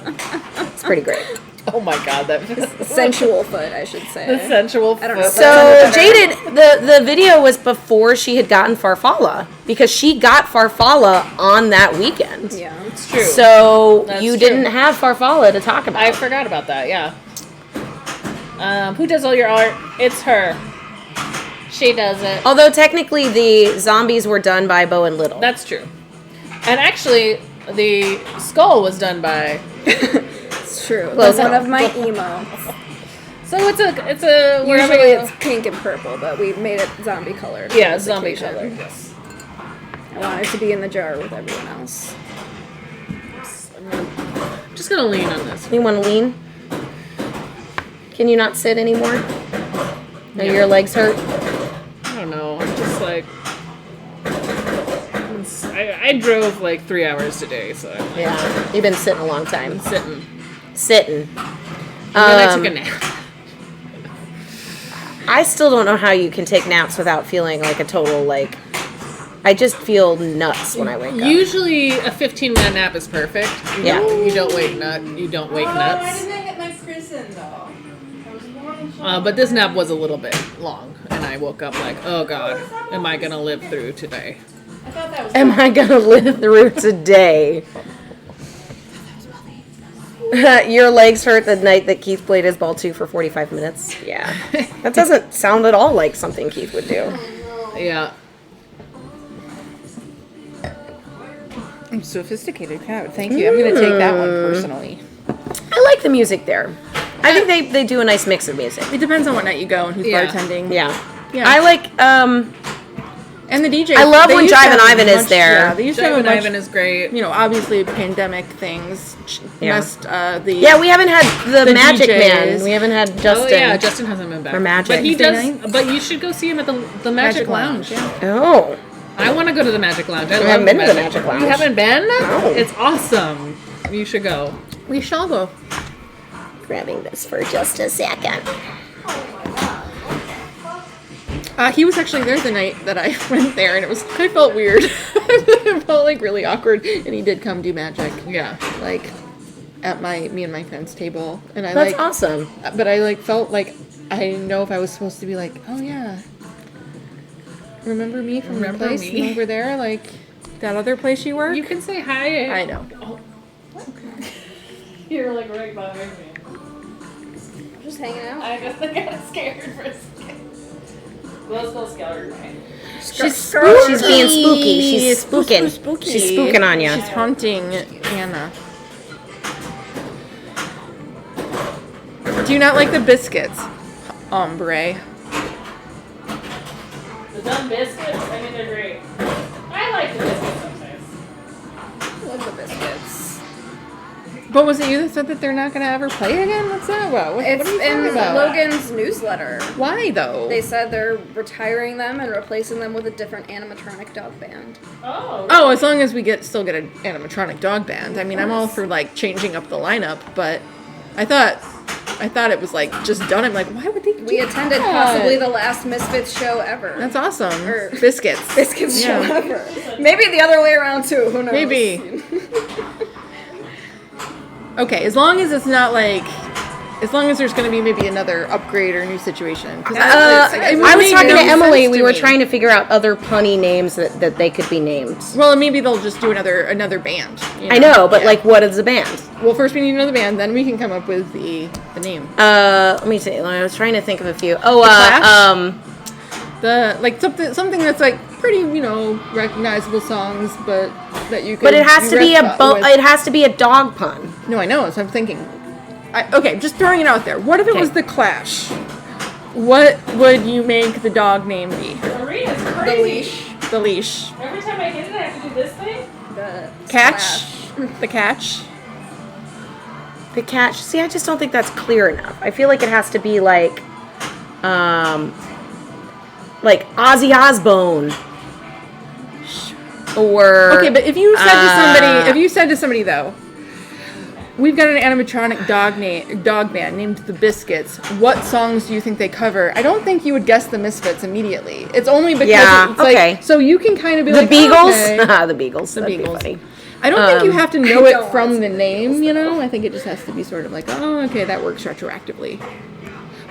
It's pretty great. Oh my god, that Sensual foot, I should say. the sensual. I don't know. foot. So Jaded, the video was before she had gotten Farfalla because she got Farfalla on that weekend. Yeah. It's true. So That's you true. didn't have Farfalla to talk about. I forgot about that. Yeah. Who does all your art? It's her. She does it. Although technically the zombies were done by Bo and Little. That's true. And actually, the skull was done by. It's true. Close That's one enough. of my emotes. So it's a. wherever Usually you- it's pink and purple, but we made it zombie colored. Yeah, for this zombie occasion. color. Yes. I wanted to be in the jar with everyone else. I'm just gonna lean on this. You want to lean? Can you not sit anymore? Or your legs hurt? I don't know. I'm just like. I drove like 3 hours today, so I'm like, Yeah. You've been sitting a long time. sitting. Sitting. And then I took a nap. I still don't know how you can take naps without feeling like a total I just feel nuts when I wake up. Usually a 15-minute nap is perfect. You Yeah. don't, you don't wake nuts. I didn't hit my prison though. I was warm But this nap was a little bit long, and I woke up like, oh god, am I gonna live through today? Am I gonna live through today? Your legs hurt the night that Keith played his ball 2 for 45 minutes. Yeah. That doesn't sound at all like something Keith would do. Yeah. Sophisticated crowd. Thank you. I'm going to take that one personally. I like the music there. I think they do a nice mix of music. It depends on what night you go and who's bartending. Yeah. Yeah. I like, And the DJ. I love they when used to Jive and have a Ivan is bunch- there. Yeah, they used to have Jive a and bunch, Ivan is great. you know, obviously pandemic things messed the. yeah, we haven't had the Magic DJs. Man. We haven't had Justin. Oh yeah, Justin hasn't been back. For Magic. But he Wednesday does. But you should go see him at the Magic Lounge. Yeah. Oh. I want to go to the Magic Lounge. I love haven't the been to the Magic Lounge. You haven't been? No. It's awesome. You should go. We shall go. Grabbing this for just a second. He was actually there the night that I went there, and I felt weird. It felt like really awkward, and he did come do magic, Yeah. like at me and my friend's table, and I That's like, awesome. but I like felt like I didn't know if I was supposed to be like, oh yeah, remember me from Remember the place me? over there, like that other place you work? You can say hi. I know. You're like right behind me. Just hanging out. I guess I got scared for a second. Let's go scared. She's being spooky. She's spooking. She's spooking on you. She's haunting Anna. Do you not like the biscuits, ombre? The dumb biscuits, I mean, they're great. I like the biscuits sometimes. Love the biscuits. But was it you that said that they're not going to ever play again? What's that about? What It's are you talking in about? Logan's newsletter. Why though? They said they're retiring them and replacing them with a different animatronic dog band. Oh. Oh, as long as we still get an animatronic dog band. I mean, I'm all for like changing up the lineup, but I thought it was like just done. I'm like, why would they do We attended that? possibly the last Misfits show ever. That's awesome. Or- Biscuits. Biscuits Yeah. show ever. Maybe the other way around too. Who knows? Maybe. Okay, as long as it's not like, as long as there's going to be maybe another upgrade or new situation. 'Cause I was talking to Emily. We were trying to figure out other punny names that they could be named. Well, maybe they'll just do another band. you I know, but Yeah. like, what is a band? Well, first we need another band, then we can come up with the name. Let me see. I was trying to think of a few. Oh, Clash? The like something that's like pretty, you know, recognizable songs, but that you could. but it has to be a with- it has to be a dog pun. No, I know. So I'm thinking. Okay, just throwing it out there. What if it Okay. was the Clash? What would you make the dog name be? Maria's The crazy. leash. The leash. Every time I hit it, I have to do this thing. The Catch. splash. The catch. The catch. See, I just don't think that's clear enough. I feel like it has to be like Ozzy Osbourne. Or Okay, but if you said to somebody though, we've got an animatronic dog band named the Biscuits. What songs do you think they cover? I don't think you would guess the Misfits immediately. It's only because Yeah, it's okay. like, so you can kind of be the like Beagles. okay. The Beagles. The That'd be Beagles. funny. I don't think you have to know I it don't from want the to name, you know? I think it just has to be sort of like, oh, okay, that works retroactively.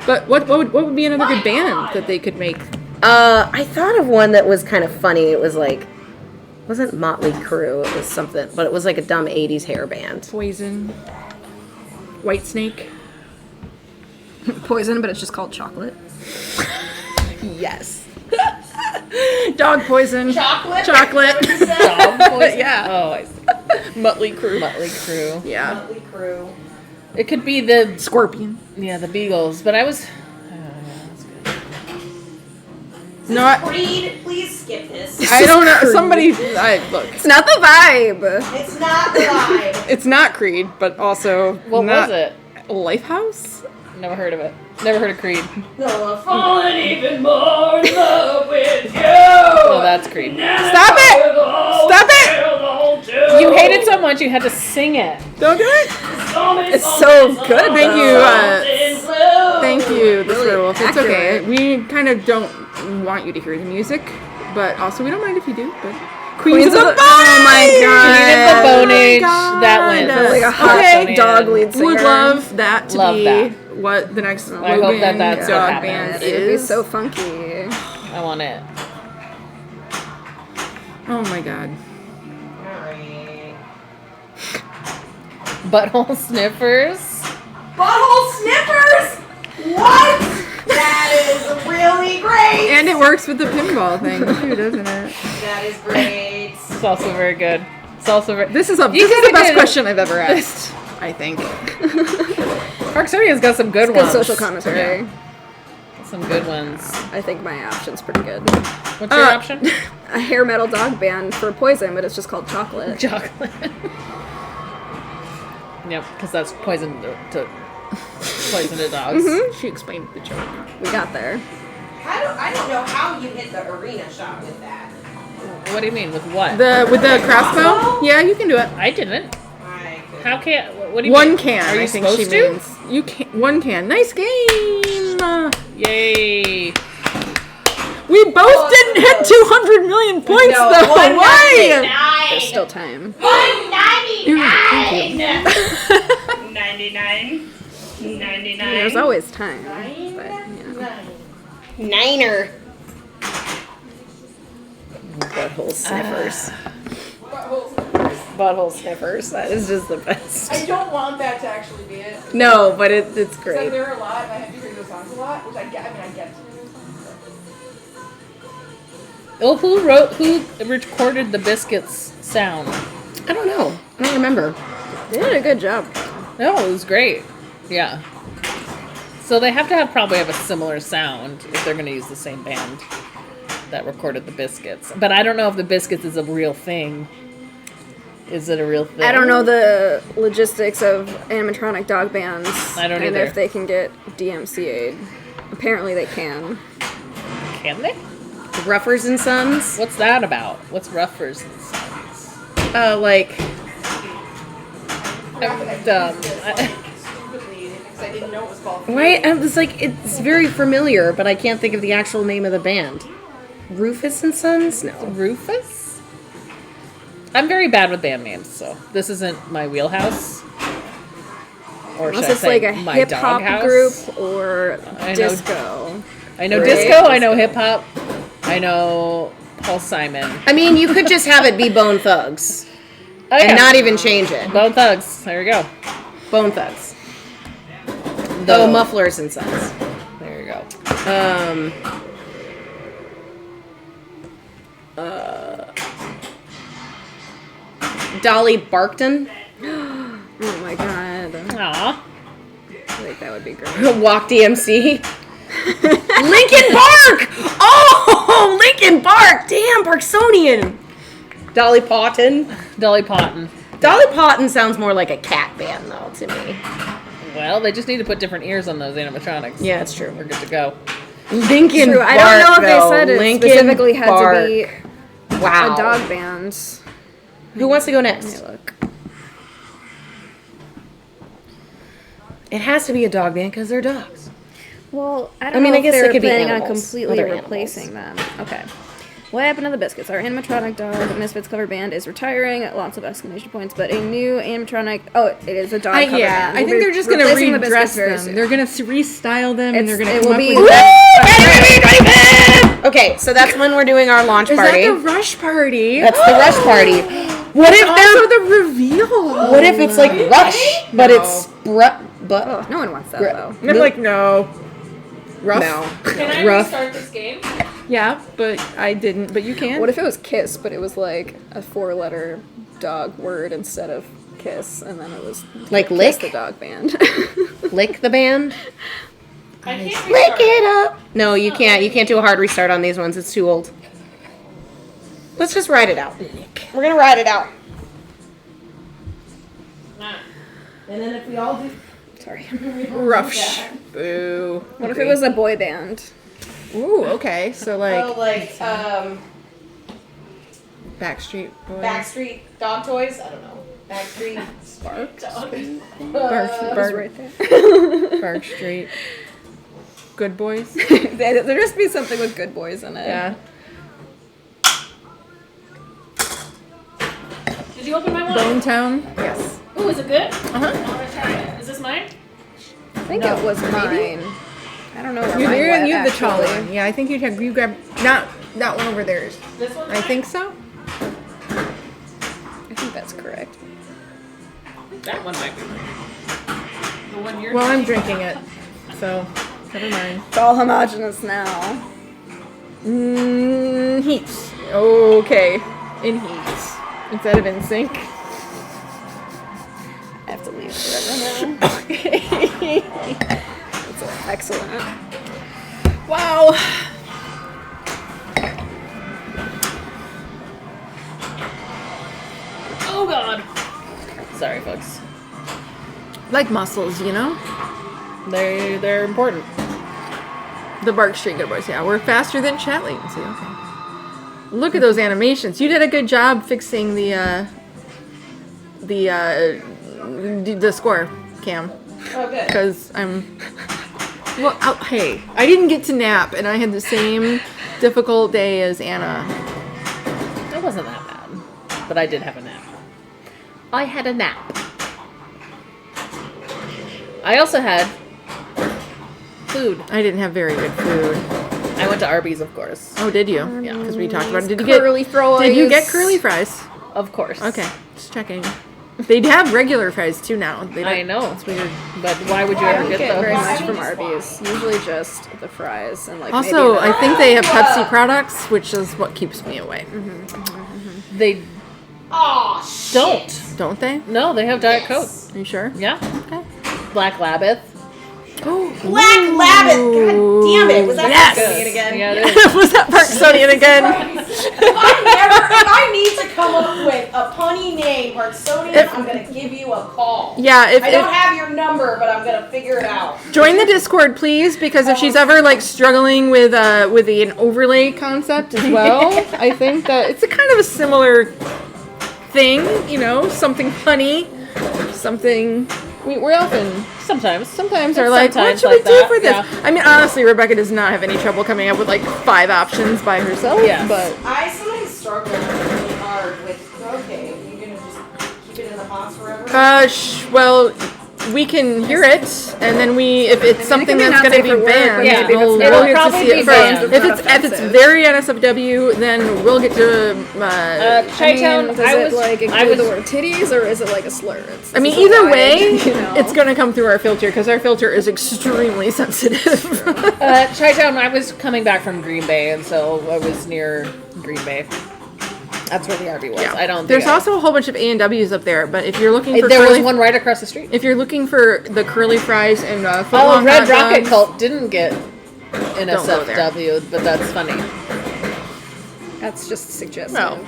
But what would be another good band that they could make? I thought of one that was kind of funny. It was like, it wasn't Motley Crue. It was something, but it was like a dumb '80s hair band. Poison, White Snake. Poison, but it's just called chocolate. Yes. Dog poison. Chocolate. Chocolate. Dog poison? Yeah. Oh, I see. Motley Crue. Motley Crue. Yeah. Motley Crue. It could be the Scorpion. the Beagles, but I was. No, I Creed, please skip this. don't know. Somebody, look. It's not the vibe. It's not the vibe. It's not Creed, but also What not was it? Lifehouse. Never heard of it. Never heard of Creed. Falling even more in love with you. Oh, that's Creed. Stop it! Stop it! You hate it so much you had to sing it. Don't do it. It's so good. Thank you. Thank you, the Really werewolf. It's okay. accurate. We kind of don't want you to hear the music, but also we don't mind if you do. But Queens of the Bone. Oh my god. Queen of the Bone Age. God. That wins. Like a hot Okay. dog lead singer. Would love that to Love be that. what the next I Logan hope that that's what dog happens. band It would be is. so funky. I want it. Oh my god. Alright. Butthole sniffers. Butthole sniffers! What? That is really great! And it works with the pinball thing too, doesn't it? That is great. It's also very good. It's also very. This is You the gotta best get- question I've ever asked. I think. Parksonia's got some good Good ones. social commentary. Some good ones. I think my option's pretty good. What's your option? A hair metal dog band for Poison, but it's just called Chocolate. Chocolate. Yep, because that's poison to poison to dogs. She explained the joke. We got there. I don't know how you hit the arena shot with that. What do you mean with what? With the crossbow? Yeah, you can do it. I didn't. I could. How can? What do you mean? One can. Are you I think supposed she to? means. You can. One can. Nice game. Yay! We both didn't hit 200 million points though. Why? There's still time. 199! 99. 99. There's always time. But, you know. Niner. Butthole sniffers. Butthole sniffers. That is just the best. I don't want that to actually be it. No, but it's great. There are a lot, and I have to hear those songs a lot, which I get. I mean, I get. Oh, who recorded the Biscuits sound? I don't know. I don't remember. They did a good job. No, it was great. Yeah. So they have to probably have a similar sound if they're going to use the same band that recorded the Biscuits. But I don't know if the Biscuits is a real thing. Is it a real thing? I don't know the logistics of animatronic dog bands. I don't and either. if they can get DMCA'd. Apparently they can. Can they? Ruffers and Sons. What's that about? What's Ruffers and Sons? Like I'm dumb. I didn't know it was called. why? I was like, it's very familiar, but I can't think of the actual name of the band. Rufus and Sons? No. Rufus? I'm very bad with band names, so this isn't my wheelhouse. Or Unless should it's I say like a my hip hop doghouse? group or I know- disco. I know Right. disco, I know hip hop, I know Paul Simon. I mean, you could just have it be Bone Thugs Oh, and yeah. not even change it. Bone Thugs. There we go. Bone Thugs. The Mufflers and Sons. There you go. Dolly Barkton. Oh my god. Aw. I think that would be great. Walk DMC. Lincoln Park! Oh, Lincoln Park! Damn, Parksonian. Dolly Parton. Dolly Parton. Dolly Parton sounds more like a cat band, though, to me. Well, they just need to put different ears on those animatronics. Yeah, it's true. We're good to go. Lincoln True. Park, I don't know if they though. said it Lincoln specifically had Park. to be Wow. a dog band. Who wants to go Let next? me look. It has to be a dog band because they're dogs. Well, I I don't mean, know I guess if they they're could be planning on animals, completely other replacing them. Okay. What happened to the Biscuits? Our animatronic dog Misfits cover band is retiring. Lots of exclamation points. But a new animatronic. Oh, it is a dog cover band. I We'll think be they're just gonna replacing the redress Biscuits very them. soon. They're gonna restyle them, and they're gonna It come will up be with. Okay, so that's when we're doing our launch Is party. that the rush party? That's the rush party. What if also they're? the reveal. What if it's like rush, but it's but Oh, no one wants that Gr- though. And I'm like, no. Rough. no. Can I Rough. restart this game? Yeah, but I didn't. But you can. What if it was kiss, but it was like a 4-letter dog word instead of kiss, and then it was Like Kiss lick? the dog band. Lick the band. I can't Lick it up. No, you can't. You can't do a hard restart on these ones. It's too old. Let's just ride it out. We're gonna ride it out. And then if we all do. Sorry. Rough. Boo. What if it was a boy band? Ooh, okay. So like Backstreet Boys. Backstreet dog toys. I don't know. Backstreet Sparks. It's right there. Bark Street. Good Boys. There just be something with good boys in it. Yeah. you open my wine? Bone Town. Yes. Ooh, is it good? Uh-huh. I want to try it. Is this mine? I think it was mine. I don't know where mine You went, have the tall actually. one. Yeah, I think you grab not that one over there. This one? I think so. I think that's correct. That one might be mine. The one you're Well, I'm drinking it, so never mind. It's all homogenous now. Heats. Okay, in heats instead of in sync. I have to leave forever now. Okay. That's excellent. Wow. Oh God. Sorry, folks. Like muscles, you know. They're important. The Bark Street Good Boys. Yeah, we're faster than chat latency. Okay. Look at those animations. You did a good job fixing the score, Cam. Oh, good. Because I'm. Well, hey, I didn't get to nap, and I had the same difficult day as Anna. It wasn't that bad, but I did have a nap. I had a nap. I also had food. I didn't have very good food. I went to Arby's, of course. Oh, did you? Yeah. Because we talked about it. Did you Curly get fries. Did you get curly fries? Of course. Okay, just checking. They have regular fries too now. They I don't- know. It's weird. But why would you I ever don't get get very those? much from Arby's. Usually just the fries and like Also, maybe I think they have Pepsi products, which is what keeps me away. They don't. Don't they? No, they have Diet Coke. Are you sure? Yeah. Okay. Black Labbath. Black Labbit. God damn it. Was that Yes! Parksonian again? Yeah, it is. Was that Parksonian again? If I need to come up with a punny name, Parksonian, I'm gonna give you a call. Yeah, I don't have your number, but I'm gonna figure it out. join the Discord, please, because if she's ever like struggling with an overlay concept as well, I think that it's a kind of a similar thing, you know, something funny, something. We often sometimes are like, what Sometimes should like we do that, for this? yeah. I mean, honestly, Rebecca does not have any trouble coming up with like 5 options by herself. Yes. But I sometimes struggle really hard with, okay, you're gonna just keep it in the box forever? well, we can hear it, and then if it's something be that's not going to safe be for work, banned, but maybe we'll it's get to probably see it be first. banned. If it's very NSFW, then we'll get to. Chi-Town, does I it was like I include was the word titties or is it like a slur? I mean, It's a either wide, way, you know. it's going to come through our filter because our filter is extremely sensitive. Chi-Town, I was coming back from Green Bay, and so I was near Green Bay. That's where the RV was. I don't think There's also a whole bunch of A&Ws up there, but if you're looking for there was curly, one right across the street. if you're looking for the curly fries and Oh, footlong Red hot Rocket dogs, Cult didn't get Don't go there. NSFW, but that's funny. That's just suggestive. Well,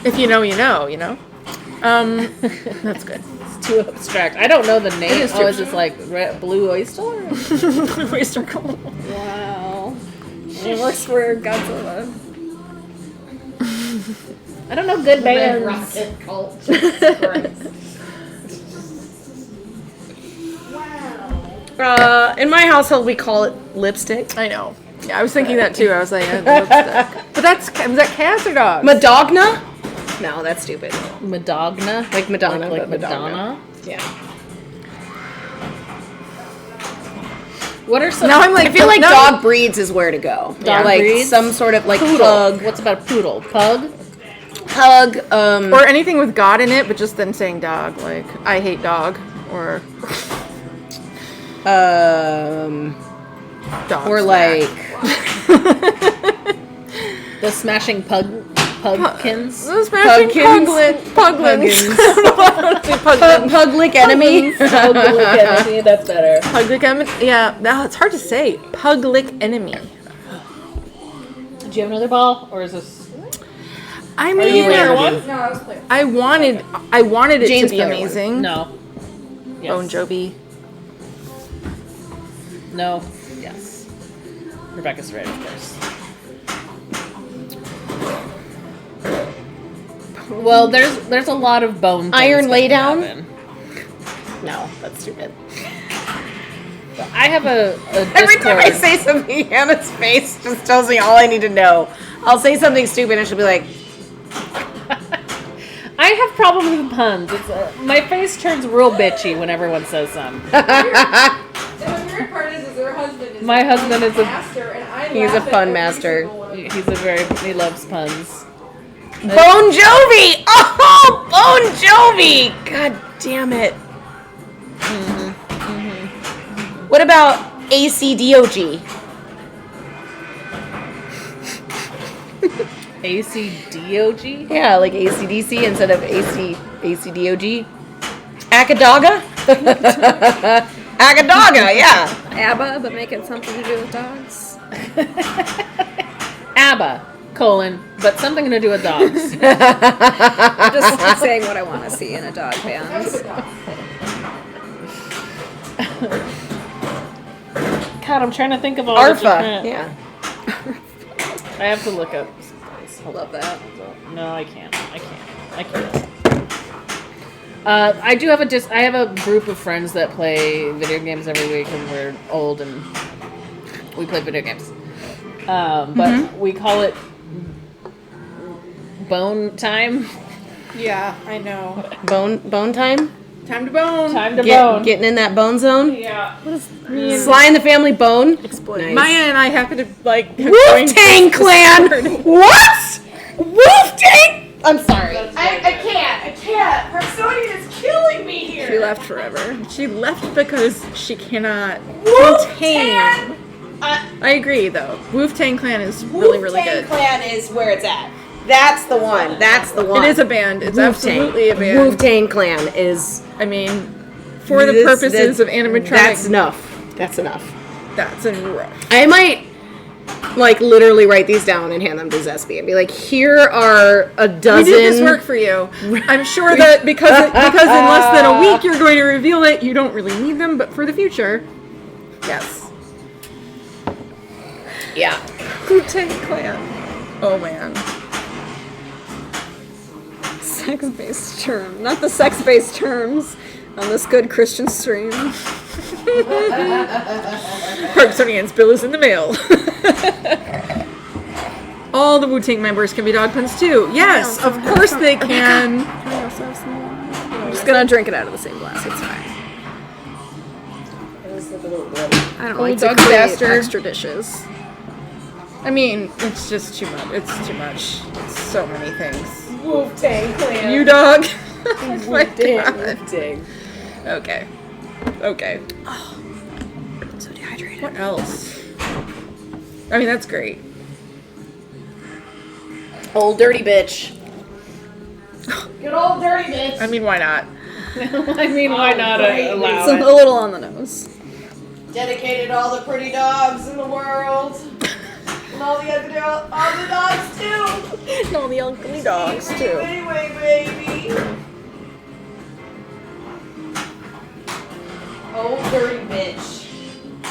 if you know, you know, you know. That's good. It's too abstract. I don't know the name. is Oh, too is this like Blue Oyster? Oyster Cult. Wow. It works for Godzilla. I don't know good Red bands. Rocket Cult. Jesus Christ. In my household, we call it lipstick. I know. Yeah, I was thinking that too. I was like, lipstick. But is that cats or dogs? Madogna? No, that's stupid. Madogna? Like Madonna, Like but Madonna? Yeah. What are some... Now I'm like, I feel like no. dog breeds is where to go. Dog like breeds? some sort of like Poodle. pug, What's about a poodle? Pug? Or anything with God in it, but just then saying dog, like I hate dog or dog. or like The smashing pugkins? those smashing puglins. Public enemy. That's better. Public enemy. Yeah, now it's hard to say. Public enemy. Do you have another ball, or is this? I Are mean, you player one? No, I was playing. I wanted it Jane's to be player one. amazing. No. Yes. Bon Jovi. No. Yes. Rebecca's right, of course. Well, there's a lot of bone. things Iron that lay can down? happen. No, that's stupid. I have a Every time I Discord. say something, Hannah's face just tells me all I need to know. I'll say something stupid and she'll be like, I have problems with puns. It's my face turns real bitchy when everyone says some. And the weird part is her husband is My husband is a master, and I He's a laugh at pun every master. single one of them. He loves puns. Bon Jovi! Oh, Bon Jovi! God damn it. What about ACDOG? ACDOG? Yeah, like ACDC instead of ACDOG. Akadaga? Akadaga, yeah. ABBA, but make it something to do with dogs. ABBA, but something to do with dogs. I'm just saying what I want to see in a dog band. God, I'm trying to think of all the Arfa, different... yeah. I have to look up. I love that. No, I can't. I do have I have a group of friends that play video games every week, and we're old and we play video games. But we call it bone time. Yeah, I know. Bone time? Time to bone. Time to bone. Getting in that bone zone? Yeah. Sly and the Family Bone? Nice. Maya and I happen to like Wu-Tang Clan! What? Wu-Tang? I'm sorry. I can't. Herstonia is killing me here. She left forever. She left because she cannot Wu-Tang! contain. I agree, though. Wu-Tang Clan is really, really Wu-Tang good. Clan is where it's at. That's the one. That's the one. It is a band. It's Wu-Tang. absolutely a band. Wu-Tang Clan is... I mean, for the purposes of animatronic, That's enough. That's enough. that's enough. I might, like, literally write these down and hand them to Zesby and be like, here are a We dozen... did this work for you. I'm sure that because in less than a week you're going to reveal it, you don't really need them, but for the future, yes. Yeah. Wu-Tang Clan. Oh, man. Sex-based term. Not the sex-based terms on this good Christian stream. Parksonian's bill is in the mail. All the Wu-Tang members can be dog puns too. Yes, of course they can. I'm just gonna drink it out of the same glass. It's fine. I don't like to dog create bastard. extra dishes. I mean, it's just too much. It's too much. It's so many things. Wu-Tang Clan. You dog. Oh my God. Wu-Tang. Okay. Okay. I'm so dehydrated. What else? I mean, that's great. Old dirty bitch. Good old dirty bitch. I mean, why not? I mean, why not allow It's a it? little on the nose. Dedicated to all the pretty dogs in the world. And all the other dogs too. And all the ugly dogs too. Anyway, baby. Old dirty bitch. I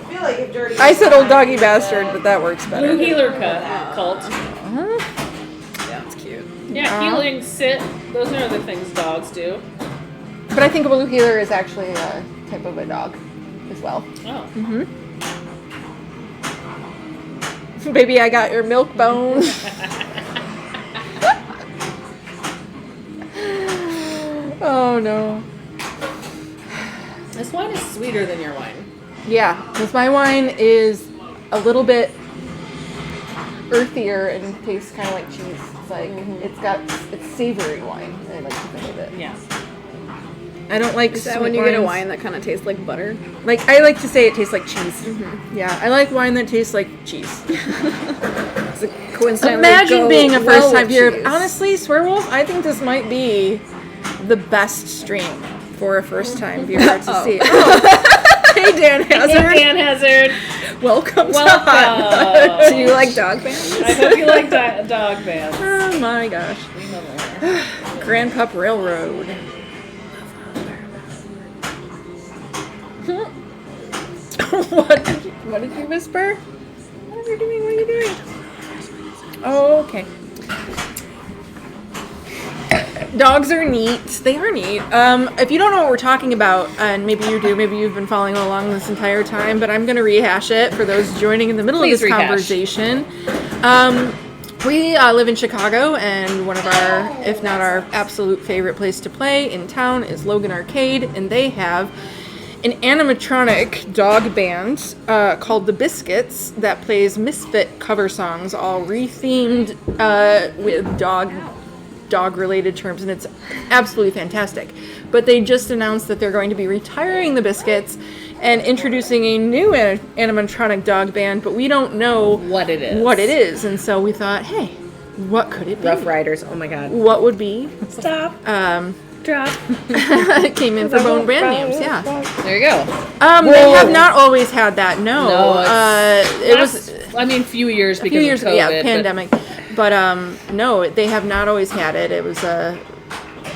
feel like if dirty. I said old doggy bastard, but that works Blue better. healer cult. Yeah, it's cute. Yeah, healing, sit. Those are the things dogs do. But I think a blue healer is actually a type of a dog as well. Oh. Baby, I got your milk bone. Oh no. This wine is sweeter than your wine. Yeah, because my wine is a little bit earthier and tastes kind of like cheese. It's like it's savory wine. I like to think of it. Yeah. I don't like. Is that sweet when you get a wines. wine that kind of tastes like butter? Like I like to say it tastes like cheese. Yeah, I like wine that tastes like cheese. It's a coincidentally Imagine go being a well first time with viewer. cheese. Honestly, Swearwolf, I think this might be the best stream for a first time viewer to see. Oh. Hey Dan Hazard. Dan Hazard. Welcome. Welcome. Do you like dog bands? I hope you like dog bands. Oh my gosh. Grand Pup Railroad. What did you whisper? What are you doing? What are you doing? Oh, okay. Dogs are neat. They are neat. If you don't know what we're talking about, and maybe you do, maybe you've been following along this entire time, but I'm going to rehash it for those joining in the middle Please of this rehash. conversation. We live in Chicago, and one of our, if not our absolute favorite place to play in town is Logan Arcade, and they have an animatronic dog band called The Biscuits that plays Misfit cover songs, all rethemed with dog-related terms, and it's absolutely fantastic. But they just announced that they're going to be retiring The Biscuits and introducing a new animatronic dog band, but we don't know What it is. And so we thought, hey, what could it be? Rough Riders. Oh my god. What would be? Stop. Drop. It came in for Bone brand names, yeah. There you go. They have not always had that, no. No, It was I mean, few years a because few years of ago, COVID. yeah, pandemic. But no, they have not always had it. It was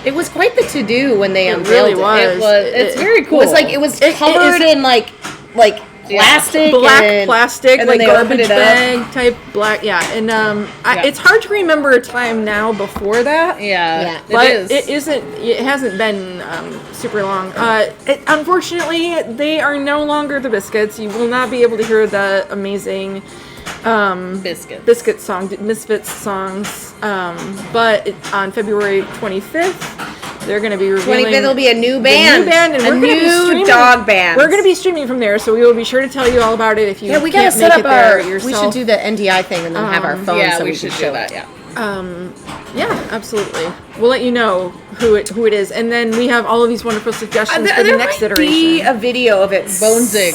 It was quite the to-do when they It unveiled really it. was. It's very It cool. was like it was covered in like plastic, black and, plastic, and like then they opened garbage it up. bag type black, yeah. And it's hard to remember a time now before that. Yeah, But it is. it isn't. It hasn't been super long. Unfortunately, they are no longer the Biscuits. You will not be able to hear the amazing Biscuits song, Misfits songs. But on February 25th, they're going to be revealing. 25th will be a new band, and a we're gonna be new streaming, dog band. We're going to be streaming from there, so we will be sure to tell you all about it if you we can't gotta set make up it there our. yourself. We should do the NDI thing and then have our phones. yeah, so we can should show do that. it. Yeah. Yeah, absolutely. We'll let you know who it is, and then we have all of these wonderful suggestions for the There next might iteration. be a video of it. Bonezig.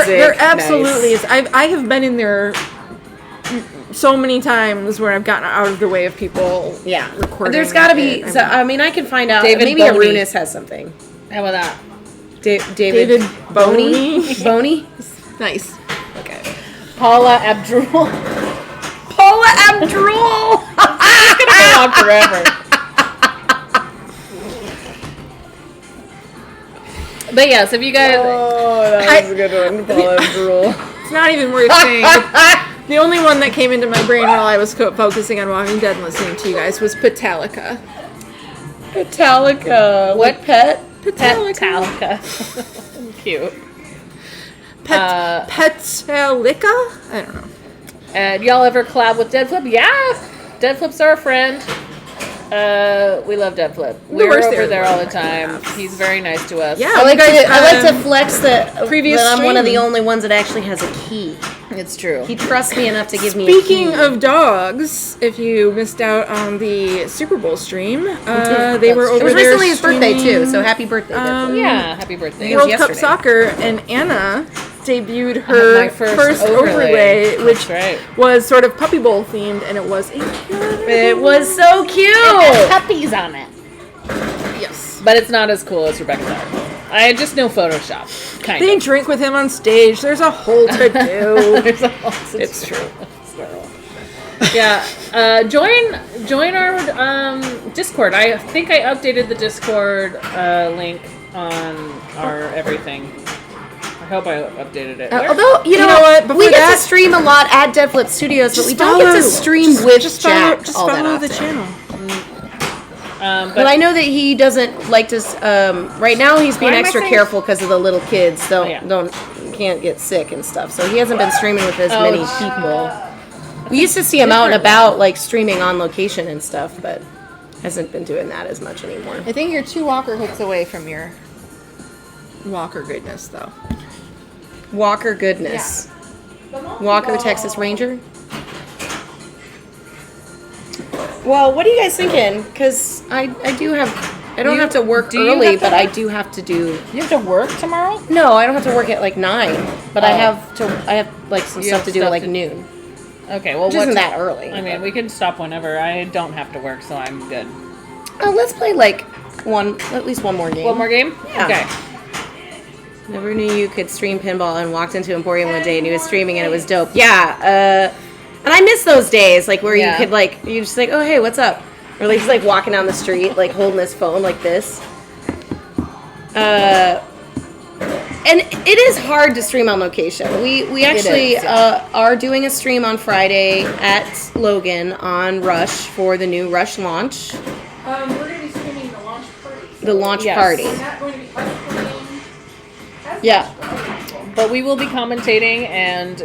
There absolutely is. I have been in there so many times where I've gotten out of the way of people. Yeah, recording. There's got to be. it. So, I mean, I can find out. David Maybe Boney. Arunus has something. How about that? David Boney. Boney. Nice. Okay. Paula Abdul. Paula Abdul. It's gonna go on forever. But yes, if you guys, that was a good one. Paula Abdul. It's not even worth saying. The only one that came into my brain while I was focusing on Walking Dead and listening to you guys was Metallica. Metallica. What pet? Metallica, cute. Metallica? I don't know. And y'all ever collab with Dead Flip? Yeah, Dead Flip's our friend. We love Dead Flip. We're worst over there there all the right time. now. He's very nice to us. Yeah, I like to guys, flex the previous that I'm one of the stream. only ones that actually has a key. It's true. He trusts me enough to give me a key. Speaking of dogs, if you missed out on the Super Bowl stream, they were over It was there recently his birthday too, streaming, so happy birthday. Deadpool. Yeah, happy birthday. World yesterday. Cup Soccer, and Anna debuted her My first overlay, overlay. which That's right. was sort of puppy bowl themed, and it was It was so cute. Puppies on it. yes. But it's not as cool as Rebecca's art. I just know Photoshop. Kind They of. drink with him on stage. There's a whole to do. It's true. Yeah. Join our Discord. I think I updated the Discord link on our everything. I hope I updated it. Although you know what? we Before get that- to stream a lot at Dead Flip Studios, but we don't get to stream with Jack Just all that follow the often. channel. But I know that he doesn't like to. Right now, he's being Why am I extra saying- careful because of the little kids. So yeah. can't get sick and stuff. So he hasn't been streaming with as Oh, many people. We used to see him out and about, like streaming on location and stuff, but hasn't been doing that as much anymore. I think you're 2 walker hooks away from your walker goodness, though. Walker goodness. Walker Texas Ranger. Well, what are you guys thinking? Because I don't have to work do you early, have to but I work? do have to do. You have to work tomorrow? No, I don't have to work at like 9, but I Oh. have like some You stuff have to do at stuff like to- noon. Okay, well, Which isn't that early. I mean, we can stop whenever. I don't have to work, so I'm good. Oh, let's play like at least one more game. One more game? Yeah. Okay. Never knew you could stream pinball, and walked into Emporium one day and he was streaming and it was dope. Yeah, and I miss those days, like where Yeah. you could like, you just like, oh hey, what's up? Or like he's like walking down the street, like holding his phone like this. And it is hard to stream on location. We actually is, yeah. are doing a stream on Friday at Logan on Rush for the new Rush launch, We're going to be streaming the launch party. the launch Yes. party. We're not going to be playing. Yeah. But we will be commentating and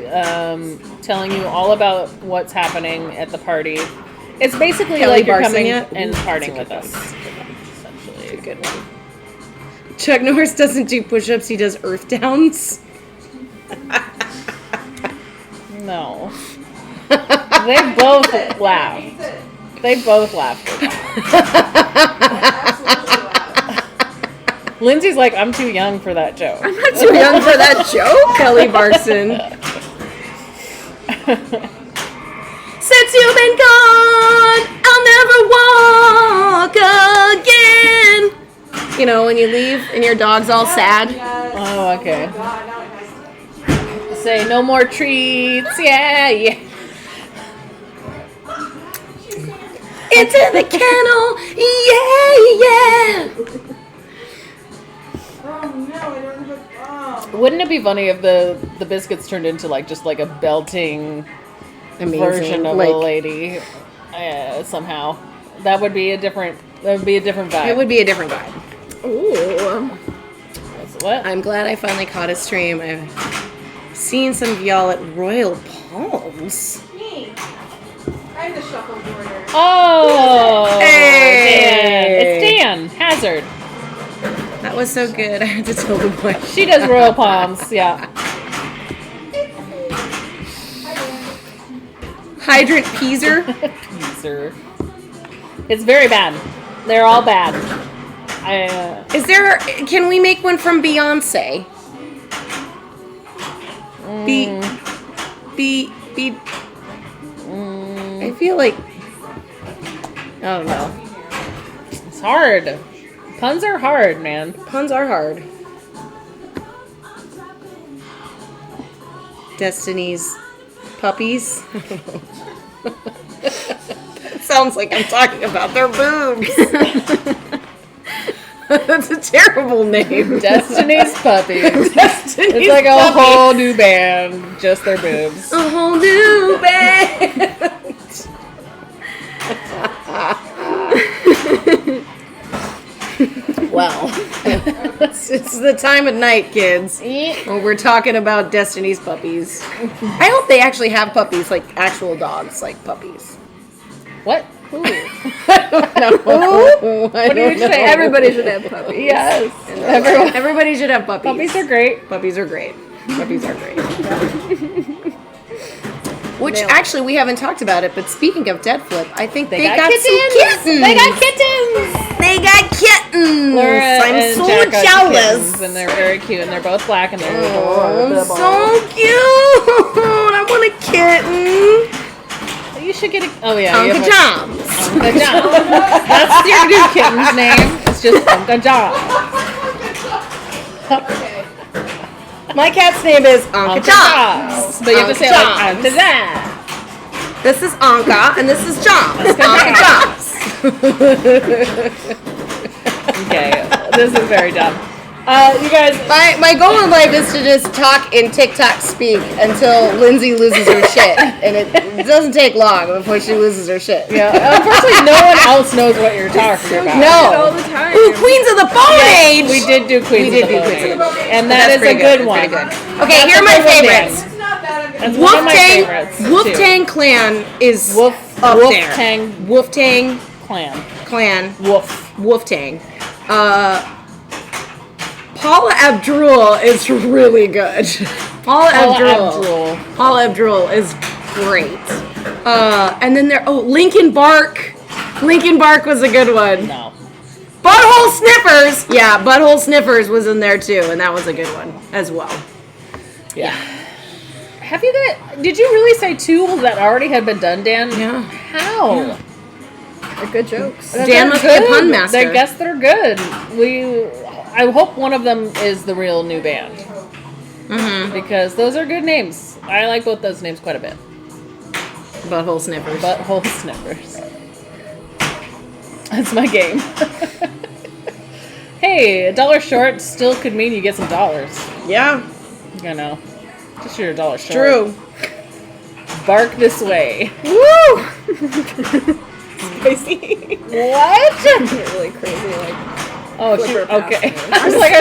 telling you all about what's happening at the party. It's basically Kelly like you're Barson coming yet? and Ooh, partying that's with a us. Essentially. Good one. Chuck Norris doesn't do push-ups, he does earth downs. No. They both laughed. They both laughed. Lindsay's like, I'm too young for that joke. I'm not too young for that joke, Kelly Barson. Since you've been gone, I'll never walk again. You know, when you leave and your dog's all sad. Oh, okay. Say no more treats. Yeah, yeah. Into the kennel, yeah. Wouldn't it be funny if the biscuits turned into like just like a belting Amazing. version of Like, a lady somehow? That would be a different vibe. it would be a different vibe. Ooh. What? I'm glad I finally caught a stream. I've seen some of y'all at Royal Palms. Me. I'm the shuffleboarder. Oh, Hey! Dan. It's Dan Hazard. That was so good. I had to tell the boy. She does Royal Palms. Yeah. Hydrant Peaser. Sir. It's very bad. They're all bad. Is there? Can we make one from Beyonce? Be. I feel like. I don't know. It's hard. Puns are hard, man. Puns are hard. Destiny's puppies. It sounds like I'm talking about their boobs. That's a terrible name. Destiny's Puppies. Destiny's It's like a Puppies. whole new band, just their boobs. A whole new band. Well, it's the time of night, kids. When we're talking about Destiny's puppies. I hope they actually have puppies, like actual dogs, like puppies. What? Who? What do you say? Everybody should have puppies. Yes. Everyone. Everybody should have puppies. Puppies are great. Puppies are great. Puppies are great. Which actually we haven't talked about it, but speaking of Dead Flip, I think they got some kittens. They got kittens. They got kittens. Laura I'm and so Jack got jealous. kittens, and they're very cute, and they're both black, and they're Oh, adorable. so cute. I want a kitten. You should get a. Oh yeah. you Uncle have a- John's. Uncle John. That's your new kitten's name. It's just Uncle John. My cat's name is Uncle John's. But you have to say it like John's. Uncle John. This is Anka, and this is John. Uncle John's. Okay, this is very dumb. You guys. My goal in life is to just talk in TikTok speak until Lindsay loses her shit, and it doesn't take long before she loses her shit. Yeah, unfortunately, no one else knows what you're talking about. All No. the time. Ooh, Queens of the Bone Age. We did do Queens We of did the do Queens of the Bone Bone Age. And that is a good one. Okay, That's here are a my good one, favorites. It's not bad. I'm That's gonna one of my Wolf-Tang, favorites. too. Wolf-Tang Clan is Wolf up Wolf there. Tang Wolf-Tang Clan. Clan. Wolf. Wolf-Tang. Paula Abdul is really good. Paula Abdul. Paula Abdul is great. And then Lincoln Bark. Lincoln Bark was a good one. No. Butthole Sniffers. Yeah, Butthole Sniffers was in there too, and that was a good one as well. Yeah. Have you got? Did you really say two that already had been done, Dan? Yeah. How? They're good jokes. Dan They're must be a pun master. I guess they're good. I hope one of them is the real new band. Mm-hmm. Because those are good names. I like both those names quite a bit. Butthole Sniffers. Butthole Sniffers. That's my game. Hey, $1 short still could mean you get some dollars. Yeah. You know. Just you're $1 short. True. Bark this way. Woo! Spicy. What? Really crazy, like. Oh, Flipper okay. past I was like,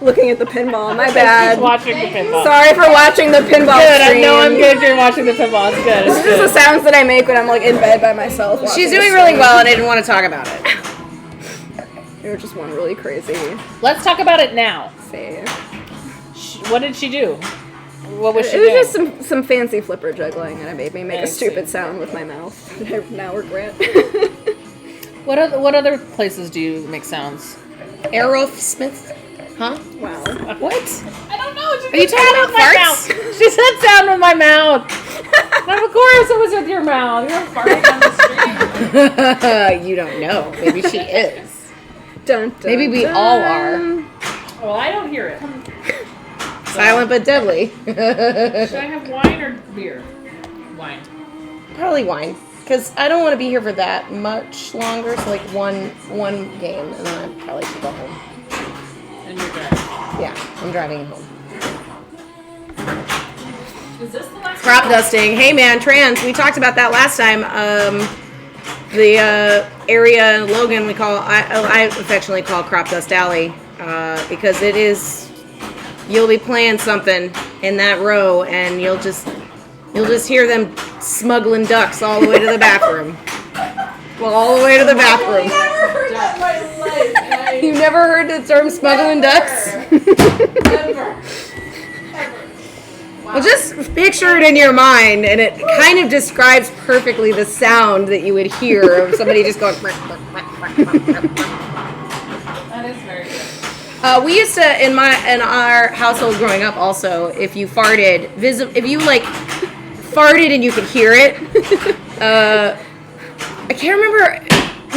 looking at the pinball. My She's bad. watching the pinball. Sorry for watching the pinball Good. I stream. know I'm good if you're watching the pinball. It's good. It's This is the good. sounds that I make when I'm like in bed by myself. She's watching the doing really stream. well, and I didn't want to talk about it. It just went really crazy. Let's talk about it now. See. What did she do? What was she It was doing? just some fancy flipper juggling, and it made me make I a see. stupid sound with my mouth that I now regret. What other places do you make sounds? Aerosmith? Huh? Wow. What? I don't know. Are you talking about farts? She said sound with my mouth. Of course it was with your mouth. You're farting on the street. You don't know. Maybe she is. Dun, dun, Maybe we dun. all are. Well, I don't hear it. Silent but deadly. Should I have wine or beer? Wine. Probably wine. Because I don't want to be here for that much longer. So, like, one game, and then I probably should go home. And you're good. Yeah, I'm driving home. Is this the last Crop dusting. Hey, man, trans. We talked about that last time. The area in Logan I affectionately call Crop Dust Alley because it is. You'll be playing something in that row, and you'll just hear them smuggling ducks all the way to the bathroom. Well, all the way to the bathroom. Never heard that in my life. You've never heard the term smuggling ducks? Never. Well, just picture it in your mind, and it kind of describes perfectly the sound that you would hear of somebody just going. That is very good. We used to in our household growing up. Also, if you farted, if you like farted and you could hear it. I can't remember.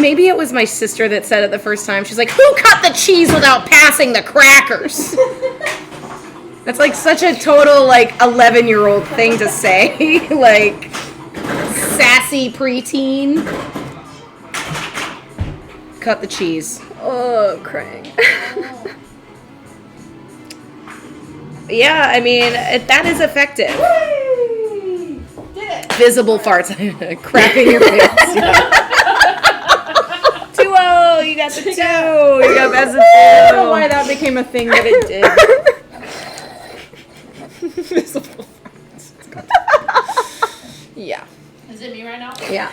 Maybe it was my sister that said it the first time. She's like, "Who cut the cheese without passing the crackers?" That's like such a total like 11-year-old thing to say. Like sassy preteen. Cut the cheese. Oh, crying. Yeah, I mean that is effective. Did it. Visible farts, crapping your pants. 2-0, you got the 2. You got best of 2. I don't know why that became a thing that it did. Yeah. Is it me right now? Yeah.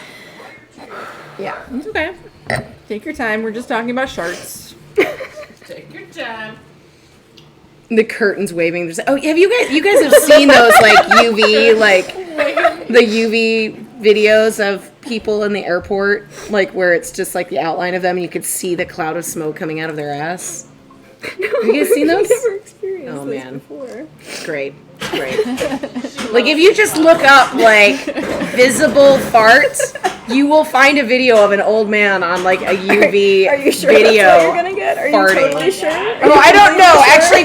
Yeah. It's okay. Take your time. We're just talking about sharks. Take your time. The curtains waving. Oh, have you guys have seen those like UV the UV videos of people in the airport, like where it's just like the outline of them and you could see the cloud of smoke coming out of their ass? Have you guys seen those? I've never experienced Oh, this man. before. It's great. It's great. Like if you just look up like visible farts, you will find a video of an old man on like a UV Are you sure video. that's what you're gonna get? Are you farting. totally sure? Oh, I don't know. Actually,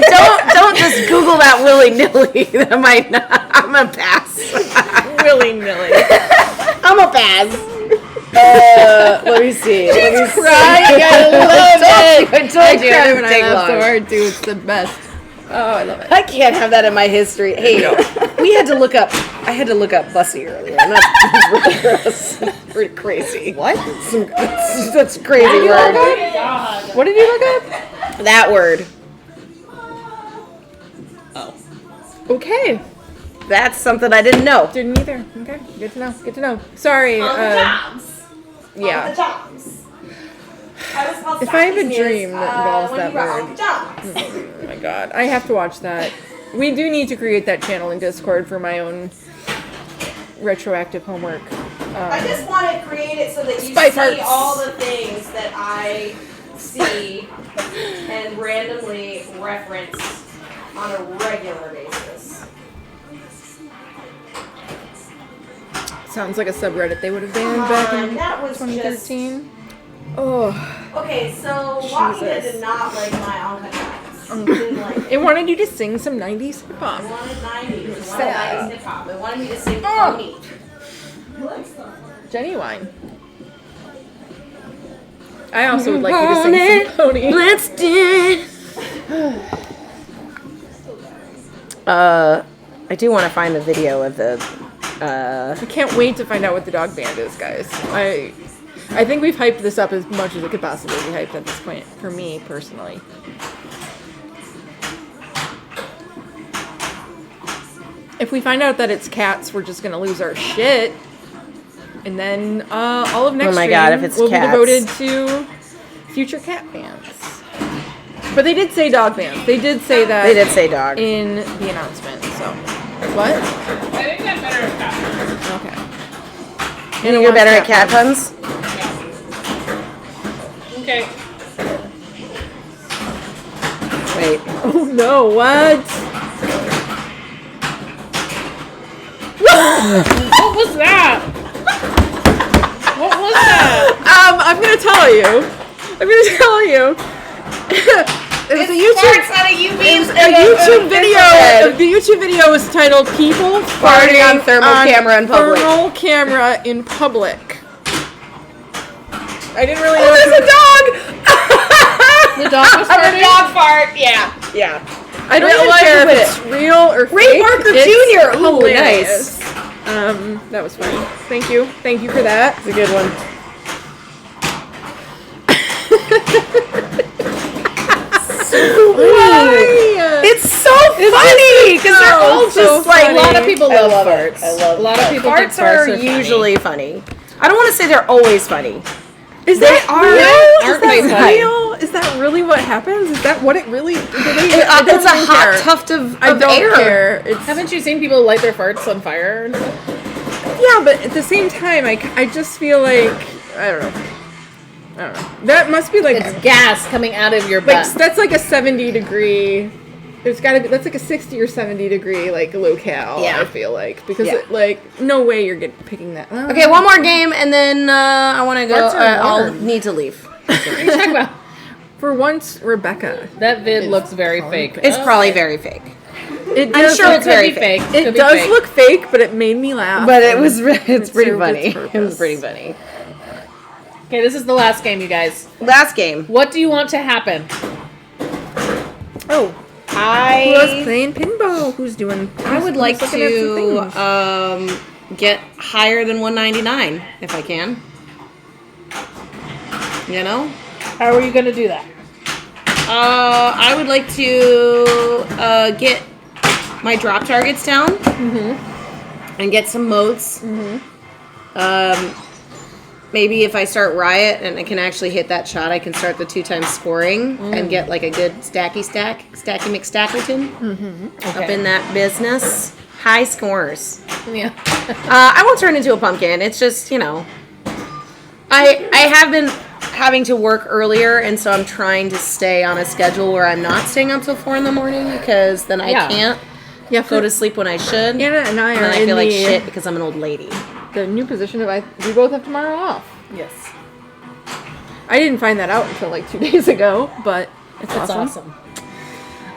don't just Google that willy nilly. That might not. I'm gonna pass. Willy nilly. I'm a pass. Let me see. Let me see. Crying. I love it. I told you. Cry It when would I take laugh so long. hard too. It's the best. Oh, I love it. I can't have that in my history. Hey, we had to look up. I had to look up Bussy earlier. And that's really gross. Pretty crazy. What? That's a crazy word. God. What did you look up? That word. Okay. That's something I didn't know. Didn't either. Okay. Good to know. Good to know. Sorry. On the jobs. On the Yeah. jobs. I was called If I have a Socrates, dream that involves when that you were on word. the jobs. Oh my god. I have to watch that. We do need to create that channel in Discord for my own retroactive homework. I just want to create it so that you Spy see farts. all the things that I see and randomly reference on a regular basis. Sounds like a subreddit they would have banned back in That was 2013. Oh. Okay, so Wapia Jesus. did not like my Uncle John's. He didn't like it. It wanted you to sing some 90s hip hop. I wanted 90s. I wanted Sad. 90s hip hop. I wanted me to sing Oh. Pony. Jenny wine. I also would like you to sing some Pony. Let's do it. I do want to find the video of the. I can't wait to find out what the dog band is, guys. I think we've hyped this up as much as it could possibly be hyped at this point, for me personally. if we find out that it's cats, we're just gonna lose our shit. And then all of next Oh my stream God, if it's will cats. be devoted to future cat bands. But they did say dog bands. They did say that. They did say dog. in the announcement. So, what? I think I'm better at that. Okay. You think you're better at cat puns? Okay. Wait. Oh no! What? What was that? What was that? I'm gonna tell you. It was a YouTube video. The YouTube video was titled "People Farting on thermal camera in public." Thermal camera in public. I didn't really know. There's a dog! The dog was farting? dog fart, yeah. I don't even care if it's real or Ray fake. Parker It's Jr. Ooh, hilarious. That was funny. Thank you for that. It's a good one. Why? It's so funny because they're all so just like funny. A lot of people I love love it. farts. I love a lot of people think farts are funny. usually funny. I don't want to say they're always funny. Is that real? Aren't they funny? real? Is that really what happens? Is that what it really? It's a hot tuft of I don't air. care. It's, Haven't you seen people light their farts on fire and stuff? yeah, but at the same time, I just feel like I don't know. That must be like It's gas coming out of your like butt. that's like a 70 degree. There's got to be that's like a 60 or 70 degree like locale. Yeah. I feel like because Yeah. like no way you're picking that. Okay, one more game and then I want to go. Farts are I'll warm. need to leave. What are you talking about? For once, Rebecca. That vid looks very fake. It's probably very fake. It I'm does sure look- it's very Could be fake. It Could be does fake. look fake, but it made me laugh. But it's pretty served funny. its It was purpose. pretty funny. Okay, this is the last game, you guys. Last game. What do you want to happen? Oh, who was playing pinball? Who's doing? I would like who's looking at some to things? get higher than 199 if I can. You know? How are you going to do that? I would like to get my drop targets down and get some modes. Maybe if I start Riot and I can actually hit that shot, I can start the 2 times scoring and get like a good stacky McStackerton up in that business. High scores. Yeah. I won't turn into a pumpkin. It's just, you know, I have been having to work earlier, and so I'm trying to stay on a schedule where I'm not staying up till 4 in the morning because then I Yeah. can't Yeah, go to sleep when I should. Anna and I and are I in feel like the, shit because I'm an old lady. the new position of we both have tomorrow off. Yes. I didn't find that out until like 2 days ago, but it's That's awesome. awesome.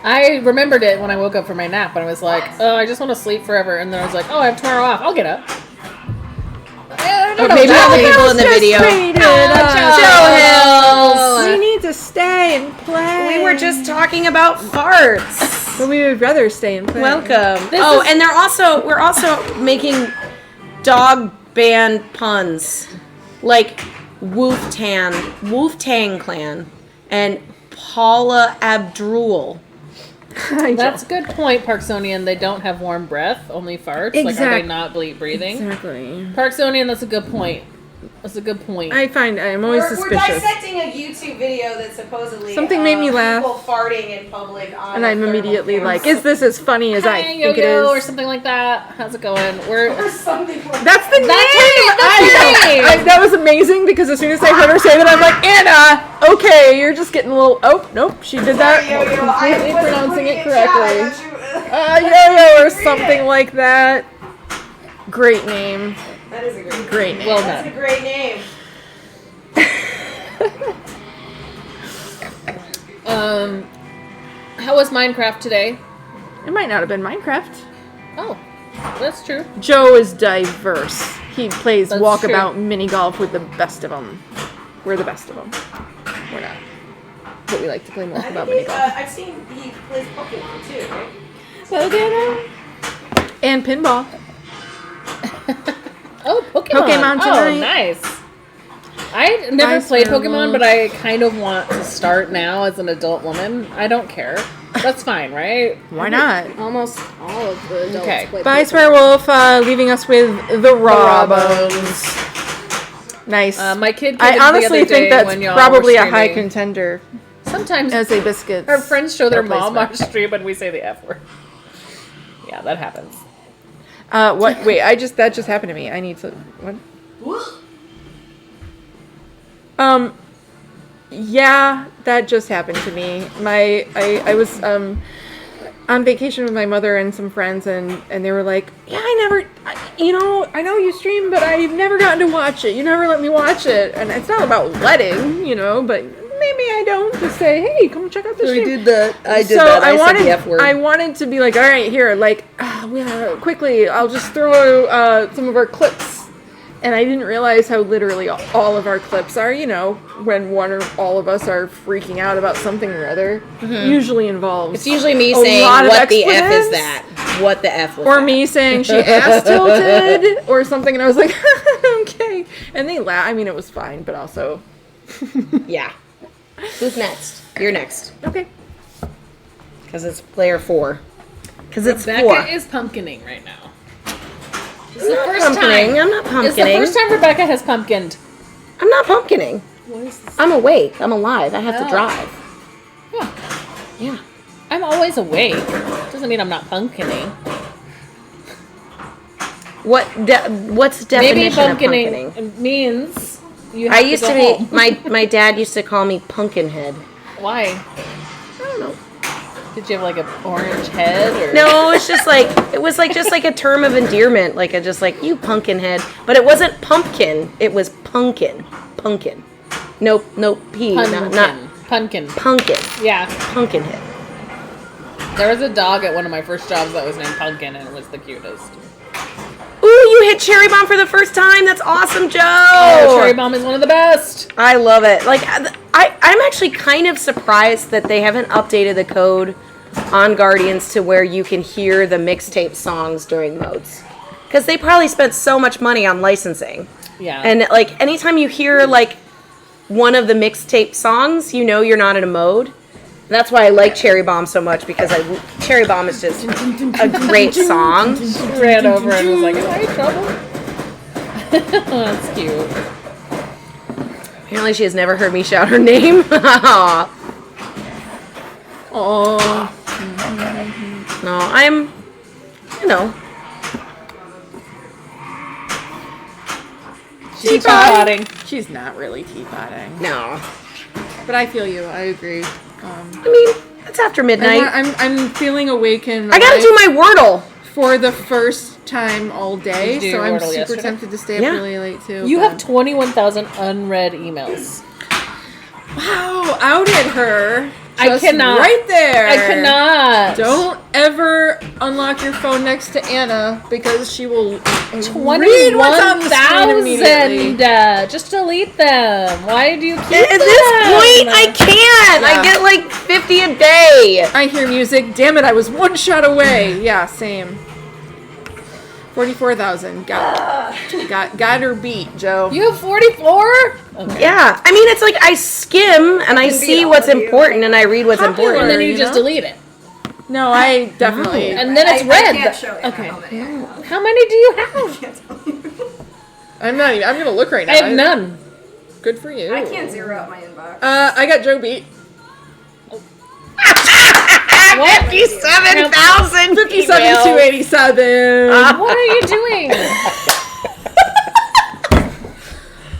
I remembered it when I woke up from my nap, and I was like, oh, I just want to sleep forever. And then I was like, oh, I have tomorrow off. I'll get up. Or maybe all the people in the video. Chill Hills. We need to stay and play. We were just talking about farts. But we would rather stay and play. Welcome. This Oh, is- and we're also making dog band puns like Wolf Tang Clan and Paula Abdul. That's a good point, Parksonian. They don't have warm breath, only farts. Like, are they not breathing? Exactly. Parksonian, that's a good point. That's a good point. I'm always We're suspicious. dissecting a YouTube video that supposedly Something made me laugh. people farting in public on And I'm thermal immediately cameras. like, is this as funny as I Hi, think it Yo-Yo, or is? something like that. How's it going? We're or something like That's the name! That's the name! That was amazing because as soon as I heard her say that, I'm like, Anna, okay, you're just getting a little, oh, nope, she did that. Completely pronouncing it correctly. Yo-Yo or something like that. Great name. That is a great Great name. well That's a done. great name. How was Minecraft today? It might not have been Minecraft. Oh, that's true. Joe is diverse. He plays That's walkabout mini golf with the best of them. We're the best of them. We're not. But we like to play I walkabout think mini golf. I've seen he plays Pokemon too, right? And pinball. Oh, Pokemon. Pokemon Oh, tonight. nice. I never Nice played werewolf. Pokemon, but I kind of want to start now as an adult woman. I don't care. That's fine, right? Why not? Almost all of the adults Okay. play Bye, Pokemon. Werewolf, leaving us with the Robos. Nice. My kid came I in the honestly other day think that's when y'all probably were a high streaming. contender Sometimes as a biscuit. our friends show their replacement. mom our stream and we say the F word. Yeah, that happens. What? Wait, that just happened to me. I need to. What? Yeah, that just happened to me. I was on vacation with my mother and some friends, and they were like, yeah, I know you stream, but I've never gotten to watch it. You never let me watch it. And it's not about letting, but maybe I don't. Just say, hey, come check out the stream. I did that. I So said the F word. I wanted to be like, all right, here, like, quickly, I'll just throw some of our clips. And I didn't realize how literally all of our clips are, when one or all of us are freaking out about something or other. Usually involves It's usually me a saying, lot of what the F is expletives. that? What the F was Or that? me saying she ass tilted or something, and I was like, okay. And they laugh. I mean, it was fine, but also, Yeah. Who's next? You're next. okay. Because it's player 4. Because it's Becca 4. is pumpkining right now. It's I'm the not first pumpkining. time. I'm not pumpkining. It's the first time Rebecca has pumpkined. I'm not pumpkining. I'm awake. I'm alive. I have to Oh. drive. Yeah. Yeah. I'm always awake. Doesn't mean I'm not pumpkining. What's the Maybe definition of pumpkining? pumpkining means you have I used to go be home. my dad used to call me Pumpkinhead. Why? I don't know. Did you have like an orange head or No, it's just like it was like just like a term of endearment, like a just like you Pumpkinhead. But it wasn't pumpkin. It was pumpkin. Pumpkin. No P. pumpkin? Not Pumpkin. pumpkin. Yeah. Pumpkinhead. There was a dog at one of my first jobs that was named Pumpkin, and it was the cutest. Ooh, you hit Cherry Bomb for the first time. That's awesome, Joe. Oh, Cherry Bomb is one of the best. I love it. Like, I'm actually kind of surprised that they haven't updated the code on Guardians to where you can hear the mixtape songs during modes. Because they probably spent so much money on licensing. Yeah. And, like, anytime you hear, like, one of the mixtape songs, you know you're not in a mode. And that's why I like Cherry Bomb so much, because Cherry Bomb is just a great song. ran over and was like, "Am I in trouble?" That's cute. Apparently she has never heard me shout her name. Oh, No, I'm, She's teapotting. she's not really teapotting. no. But I feel you. I agree. I mean, it's after midnight. I'm feeling awakened. I gotta do my Wordle. for the first time all day, Did you do so your I'm Wordle super yesterday? tempted to stay up Yeah. really late too. You but- have 21,000 unread emails. wow, outed her. I Just cannot. right there. I cannot. Don't ever unlock your phone next to Anna because she will read what's on the screen 21,000. immediately. Just delete them. Why do you keep At this point, I can't. Yeah. I get like 50 a day. I hear music. Damn it, I was one shot away. Yeah, same. 44,000. Got her beat, Joe. You have 44? Okay. Yeah. I mean, it's like I skim and I see what's important and I read what's And important. then you you just know? delete it. No, I definitely. And then it's I red. can't show you Okay. how many I have. How many do you have? I'm not even. I'm gonna look right now. I have none. Good for you. I can't zero out my inbox. I got Joe beat. What? 57,000 57,287. What are you doing?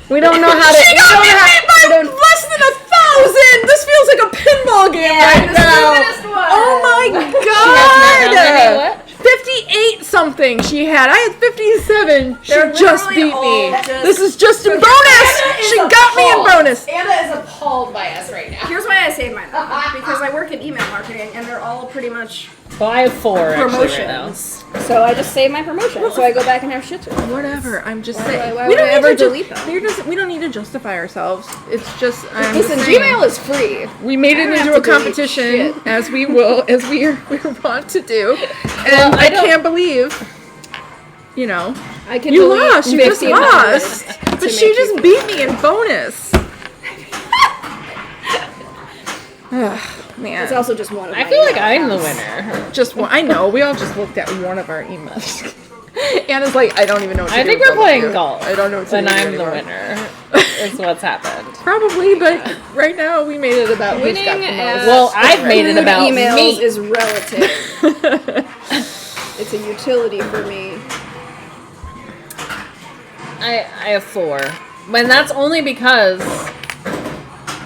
We don't know how to. She got me beat by less than 1,000. This feels like a pinball game right now. Oh my god! How many what? 58 something she had. I had 57. She They're just literally beat all me. just- This is just in So bonus. Anna is She got me in appalled. bonus. Anna is appalled by us right now. Here's why I saved mine though, because I work in email marketing and they're all pretty much Well, I have 4 actually right now. promotions. So I just save my promotion. So I go back and have shit to do. Whatever. I'm just Why saying. would I ever delete them? We don't need to justify ourselves. It's just. I'm Listen, just saying. Gmail is free. We made it I don't into have a to delete competition, shit. as we will, as we're wont to do, and Well, I I don't- can't believe you know. I can You delete lost. You just 1,500 lost. to But make she you just feel beat me in bonus. Ugh, man. It's also just one of I my feel like email I'm the accounts. winner. Just one. I know. We all just looked at one of our emails. Anna's like, I don't even know what to I do. think with we're both of playing you. golf. I don't know what to And do. I'm the anymore. winner. Is what's happened. Probably, but right now we made it about who's got the Winning most. at Well, I've made it crude about emails me. is relative. It's a utility for me. I have 4. And that's only because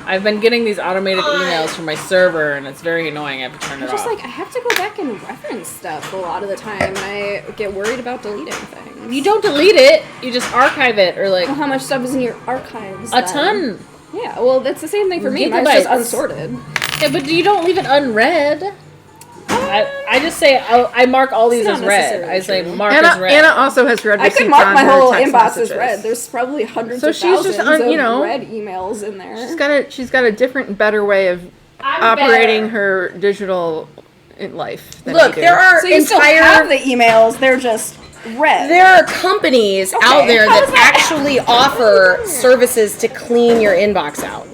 I've been getting these automated emails from my server, and it's very annoying. I have to turn it I'm just off. like, I have to go back and reference stuff a lot of the time, and I get worried about deleting things. You don't delete it. You just archive it, or like Well, how much stuff is in your archives? a then? ton. Yeah, well, that's the same thing for me. Mine's Gigabytes. just unsorted. Yeah, but you don't leave it unread. I just say I mark all these It's as not read. necessarily I say true. mark as Anna, read. Anna also has read I receipts could mark on my her whole text inbox messages. as read. There's probably hundreds So of she's just thousands of you know, read emails in there. She's got a different, better way of operating her digital life. Than Look, we do. there are So you still have entire the emails, they're just read. there are companies out there how that does that actually offer services to clean your inbox out.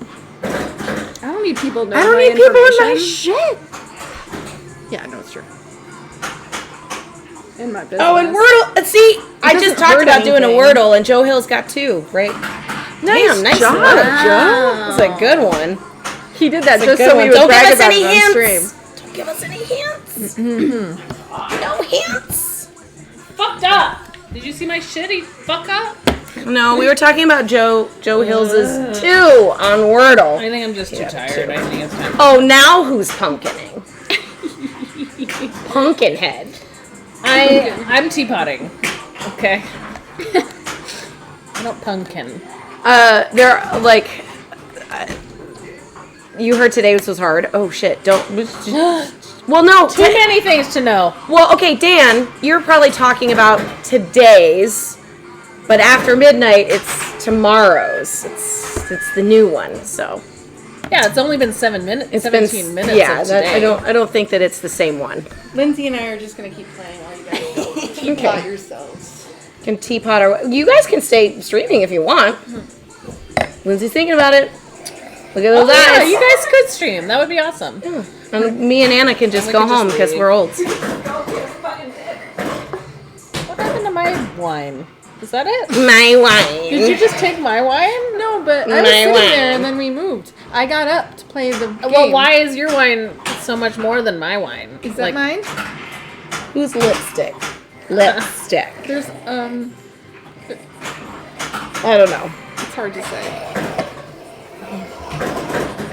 I don't need people knowing I don't my need people in my information shit. Yeah, no, it's true. in my business. Oh, and Wordle. See, I just doesn't talked hurt about doing a anything. Wordle, and Joe Hill's got 2, right? Damn, nice job, one. Joe. That's a good one. He did that That's a just good so one. we would Don't give brag us about any it on hints. stream. Don't give us any hints. No hints. Fucked up. Did you see my shitty fuck up? No, we were talking about Joe Hill's is 2 on Wordle. I think I'm just too tired. I think it's time. Oh, now who's pumpkining? Pumpkinhead. I'm teapotting. Okay. I don't pumpkin. They're like. You heard today was hard. Oh shit! Don't. Well, no. Too many things to know. Well, okay, Dan, you're probably talking about today's, but after midnight, it's tomorrow's. It's the new one. So Yeah, it's only been 7 minutes. it's 17 been minutes. Yeah, of that, today. I don't think that it's the same one. Lindsay and I are just gonna keep playing while you guys teapot yourselves. Can teapot or you guys can stay streaming if you want. Lindsay's thinking about it. Look at those Yeah, eyes. you guys could stream. That would be awesome. And me and Anna can just we go could just home because leave. we're old. What happened to my wine? Is that it? My wine. Did you just take my wine? No, but I was My sitting wine. there and then we moved. I got up to play the game. Well, why is your wine so much more than my wine? Is that mine? Who's lipstick? Lipstick. There's I don't know. it's hard to say.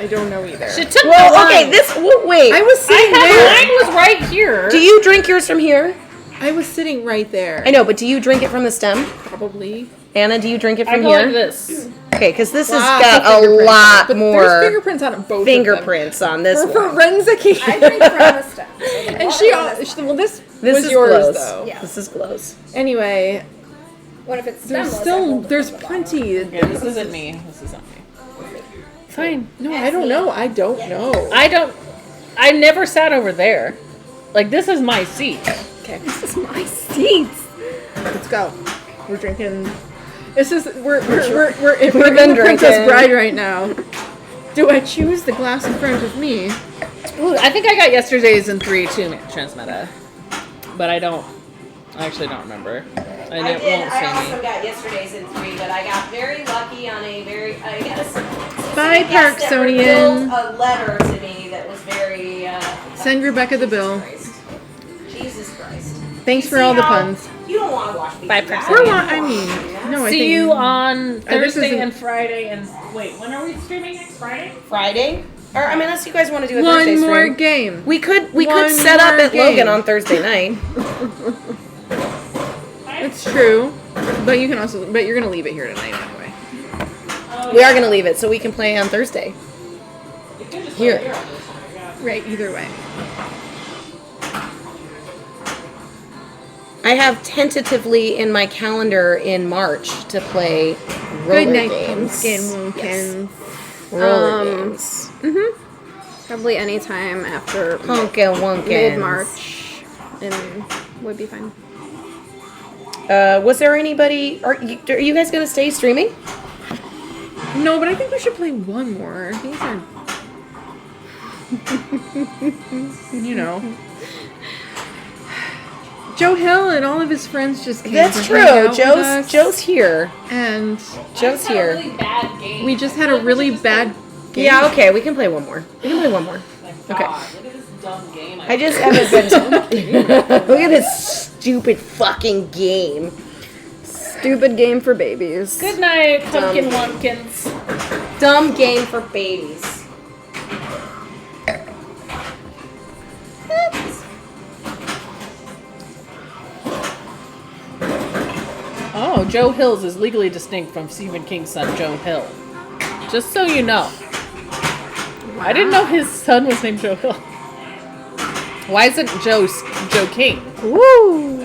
I don't know either. She took my Well, wine. okay, wait. I was sitting there. Mine was right here. Do you drink yours from here? I was sitting right there. I know, but do you drink it from the stem? Probably. Anna, do you drink it I from go here? like this. Okay, because this has Lots of got a fingerprints on it, lot but more There's fingerprints on it, both fingerprints on this of them. one. Forensic. I drink from the step. And well, this This was is yours glows. though. Yeah. This is glows. Anyway, What if it's there's stemless? I still hold it there's from the bottom. plenty. Okay, this isn't me. This isn't me. Fine. No, I don't know. I don't know. I never sat over there. Like, this is my seat. Okay, This is my seat. let's go. We're drinking. This is we're We've in been the Princess drinking. Bride right now. Do I choose the glass in front of me? Ooh, I think I got yesterday's in 3 too, Transmeta. But I actually don't remember. And I it did. won't I say also me. got yesterday's in 3, but I got very lucky on a very, I guess. Bye, guest that Parksonian. revealed a letter to me that was very. Send Rebecca the bill. Jesus Christ. Thanks You for see all the how puns. You don't want to watch me. Bye, do that. Parksonian. No, I See think you on this Thursday isn't- and Friday and wait, when are we streaming next Friday? Friday? Or I mean, unless you guys want to do a one Thursday more stream. game. We could One set up more at Logan game. on Thursday night. It's true, but you can also. But you're gonna leave it here tonight anyway. We are gonna leave it so we can play on Thursday. Here. Right. Either way. I have tentatively in my calendar in March to play roller Good night, games. pumpkin wompkin. Roller games. Probably any time after Pumpkin wonkins. mid-March, and would be fine. Was there anybody? Are you guys gonna stay streaming? No, but I think we should play one more. These are, you know. Joe Hill and all of his friends just came. That's to hang out true. with us, Joe's here. and Joe's here. Really bad game. we just had a really bad game. Yeah. Okay. We can play one more. My God, look at this dumb game. I just haven't been. Look at this stupid fucking game. Stupid game for babies. Good night, pumpkin lumpkins. Dumb game for babies. Oh, Joe Hill's is legally distinct from Stephen King's son, Joe Hill. Just so you know. I didn't know his son was named Joe Hill. Why isn't Joe King? Woo!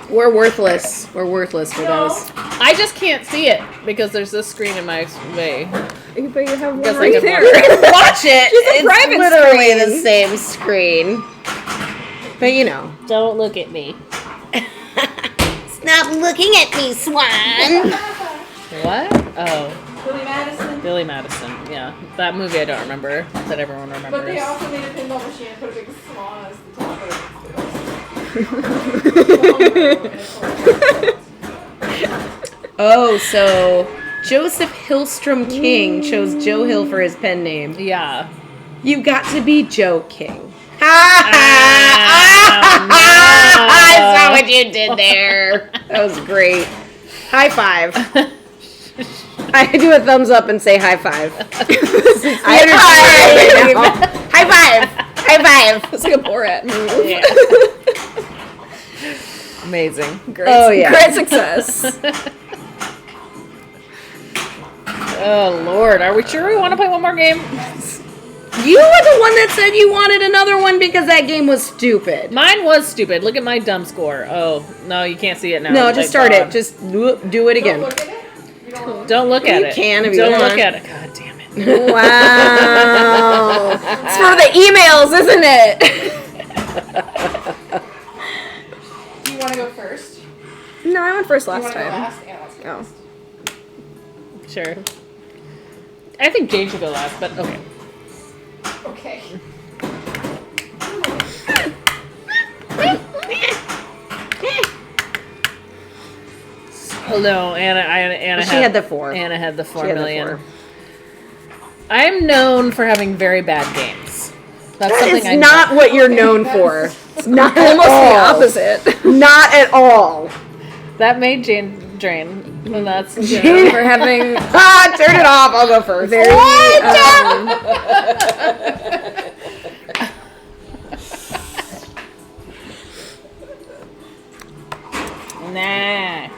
We're worthless. We're worthless for those. I just can't see it because there's this screen in my way. But you have one Guess I right can there. Watch it. It's private literally screen. the same screen. But you know. Don't look at me. Stop looking at me, Swan. What? Oh, Billy Madison. Billy Madison. Yeah, that movie I don't remember that everyone remembers. But they also made a pinball machine and put a big swan as the top of it. Oh, so Joseph Hillstrom King chose Joe Hill for his pen name. Yeah. You got to be Joe King. I saw what you did there. That was great. High five. I do a thumbs up and say high five. High five. High five. High five. It's like a Borat movie. Yeah. Amazing. Oh yeah. Great success. Oh Lord, are we sure we want to play one more game? You were the one that said you wanted another one because that game was stupid. Mine was stupid. Look at my dumb score. Oh no, you can't see it now. No, just start Thank it. Just do it again. Look at it. You don't God. Don't look at You it. can if you Don't want. look at it. God damn it. Wow. It's for the emails, isn't it? Do you want to go first? No, I went first You last want to go time. last? Yeah, let's go. Oh. Sure. I think Jane should go last, but okay. Okay. Oh no, Anna She had the 4. Anna had the 4 She had the million. 4. I'm known for having very bad games. That's That something is I not what you're known for. It's not at Almost the all. opposite. Not at all. That made Jane drain. And that's For having Turn it off. I'll go first. very Nah.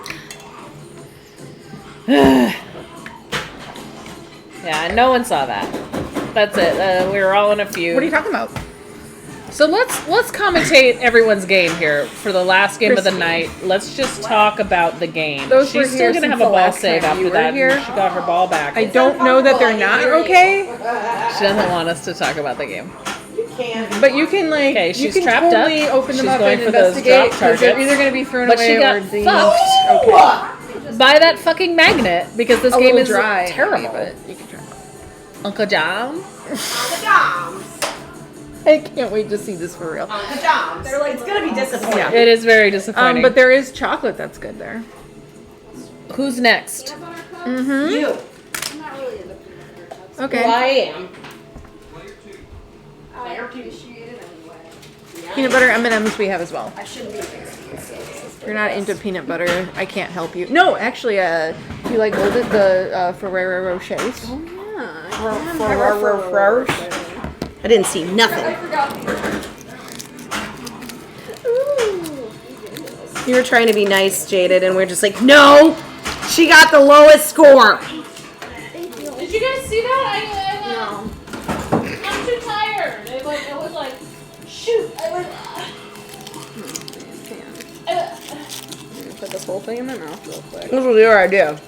Yeah, no one saw that. That's it. We were all in a feud. What are you talking about? So let's commentate everyone's game here for the last game of the night. Let's just talk about the game. Those were She's here still gonna since have the a ball last save time you after were that. here. And she got her ball back. I don't know that they're not okay, She doesn't want us to talk about the game. but you can like Okay, you she's can trapped totally up. open them She's up going and for those investigate drop because they're targets. either going to be thrown But away she or got the fucked by that fucking magnet because this a game little is dry. terrible. But you can try. Uncle John. I can't wait to see this for real. They're like, it's gonna be disappointing. Yeah. It is very disappointing. But there is chocolate that's good there. Who's next? You. Okay. I am. I appreciate it anyway. Peanut butter M&Ms we have as well. I shouldn't be If you're not into peanut butter, I can't help you. No, actually, you like the Ferrero Rochers? I didn't see nothing. You were trying to be nice, Jaded, and we're just like, no! She got the lowest score! Did you guys see that? I'm too tired. It was like, shoot. Put this whole thing in my mouth real quick. This was your idea.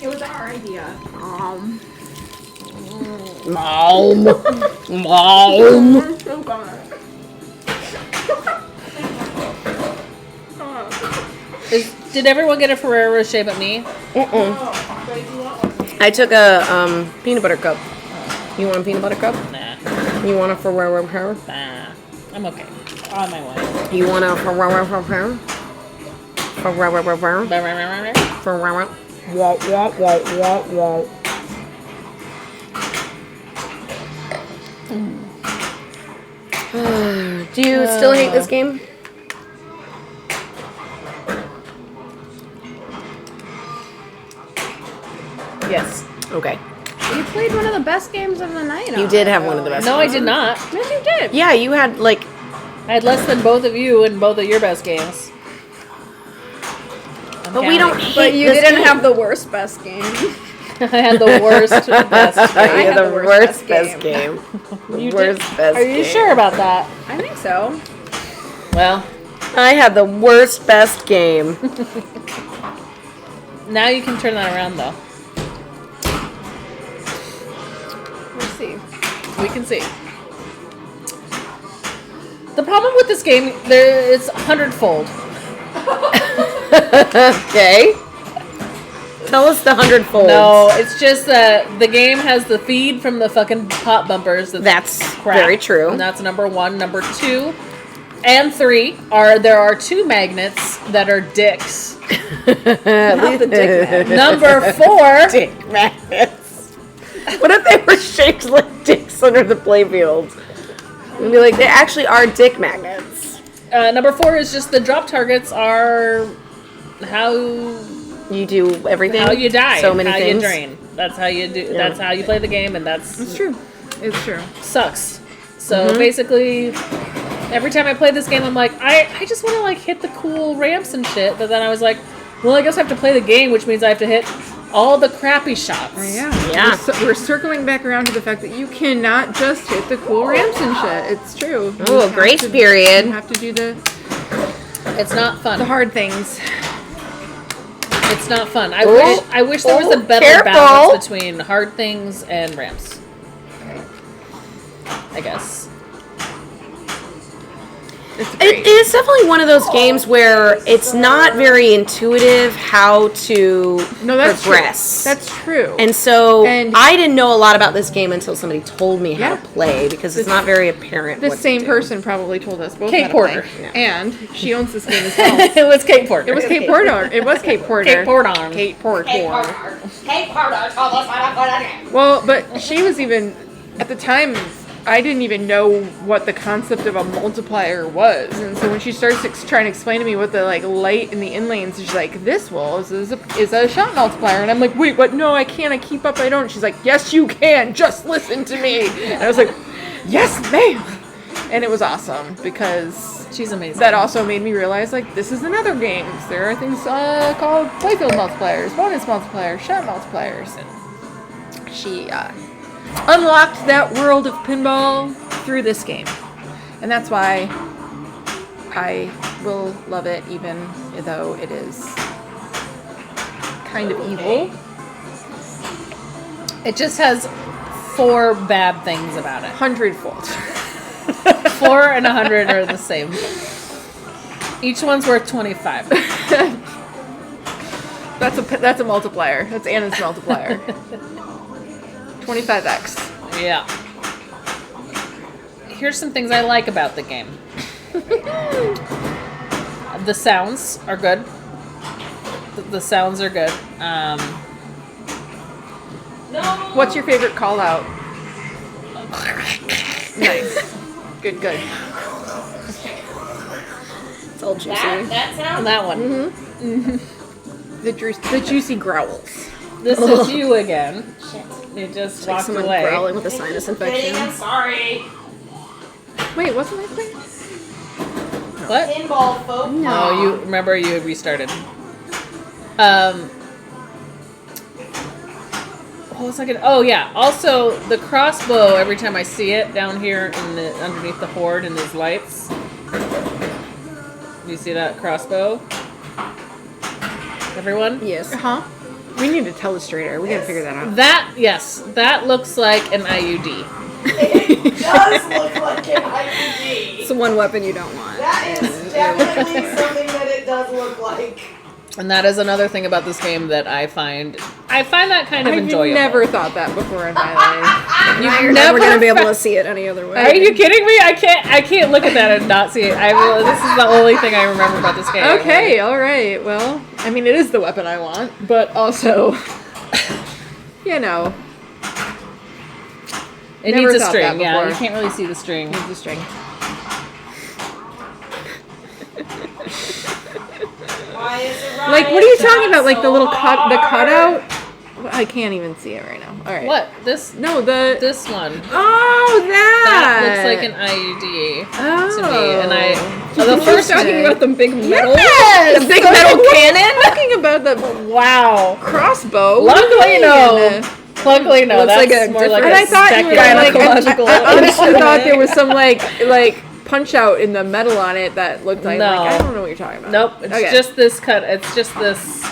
It was our idea. Mom. Oh god. Did everyone get a Ferrero Rocher but me? I took a peanut butter cup. You want a peanut butter cup? Nah. You want a Ferrero Rocher? Nah. I'm okay. On my way. You want a Ferrero Rocher? Ferrero Rocher? Ferrero. Wah, wah, wah, wah, wah. Do you still hate this game? Yes. Okay. You played one of the best games of the night. You did have one of the best. No, I did not. Yes, you did. Yeah, you had like. I had less than both of you in both of your best games. But we don't hate But you this didn't game. have the worst best game. I had the worst best game. I You're had the the worst worst best best game. You Worst did- best Are you game. sure about that? I think so. Well, I had the worst best game. now you can turn that around though. Let's see. We can see. The problem with this game, it's 100-fold. Okay. Tell us the 100-fold. No, it's just that the game has the feed from the fucking pop bumpers. That's crap. very true. And that's number 1. Number 2 and 3 there are 2 magnets that are dicks. Not the dick man. Number 4, Dick magnets. What if they were shaped like dicks under the playfield? And be like, they actually are dick magnets. number 4 is just the drop targets are how You do everything. how you die, So many how things. you drain. That's how you do. Yeah. That's how you play the game, and that's It's true. It's true. sucks. So Mm-hmm. basically, every time I play this game, I'm like, I just want to like hit the cool ramps and shit. But then I was like, well, I guess I have to play the game, which means I have to hit all the crappy shots. Yeah. Yeah. We're circling back around to the fact that you cannot just hit the cool ramps and shit. It's true. You Ooh, a have grace to- period. You have to do the It's not fun. hard things. It's not fun. I Ooh. wish there was a Ooh, better careful. balance between hard things and ramps. I guess. It's great. It is definitely one of those games where it's not very intuitive how to No, that's progress. true. That's true. And so And- I didn't know a lot about this game until somebody told me how Yeah. to play because it's not very apparent. the what to same do. person probably told us both Kate how to Porter. play. And she owns this game as well. It was Kate Porter. It was Kate Porter. It was Kate Porter. Kate Porter. Kate Porter. Hey, Porter told us how to put it in. Well, but she was even at the time. I didn't even know what the concept of a multiplier was, and so when she starts trying to explain to me what the like light in the inlanes, she's like, "This is a shot multiplier," and I'm like, "Wait, what? No, I can't. I keep up. I don't." She's like, "Yes, you can. Just listen to me." And I was like, "Yes, ma'am," and it was awesome because She's amazing. that also made me realize like this is in other games. There are things called playfield multipliers, bonus multipliers, shot multipliers, and she unlocked that world of pinball through this game, and that's why I will love it, even though it is kind of evil. It just has 4 bad things about it. 100-fold. 4 and 100 are the same. Each one's worth 25. That's a multiplier. That's Anna's multiplier. 25x. Yeah. Here's some things I like about the game. The sounds are good. The sounds are good. What's your favorite call out? Nice. Good. It's all juicy. That sounds. That one. The juicy growls. This is you again. You just Like walked someone away. growling with a sinus infection. I'm sorry. Wait, wasn't I playing? What? Pinball folk. No, you remember you restarted. What was I gonna? Oh yeah. Also, the crossbow. Every time I see it down here in the underneath the horde and these lights. You see that crossbow? Everyone? Yes. Huh? We need a telestrator. We gotta figure that out. That looks like an IUD. It does look like an IUD. It's the one weapon you don't want. That is definitely something that it does look like. And that is another thing about this game that I find that kind of I've enjoyable. never thought that before in my life. You're never gonna be able to see it any other way. Are you kidding me? I can't look at that and not see it. This is the only thing I remember about this game. Okay, all right. Well, I mean, it is the weapon I want, but also, you know, It Never needs a thought string. that Yeah, before. you can't really see the string. needs a string. Why is it right? Like, what are you talking about? Like so the little cut, the hard? cutout? I can't even see it right now. All right. What? This No, this one. Oh, That that. looks like an IUD Oh. to me. And I the You're first talking about the big metal, Yes! the big metal cannon. Talking about the wow. crossbow. Luckily, no. And, Luckily, no. Looks That's like a more like and a I thought you were secular- like, gynecological I honestly instrument. thought there was some like punch out in the metal on it that looked like, No. I don't know what you're talking about. Nope. It's Okay. just this cut. It's just this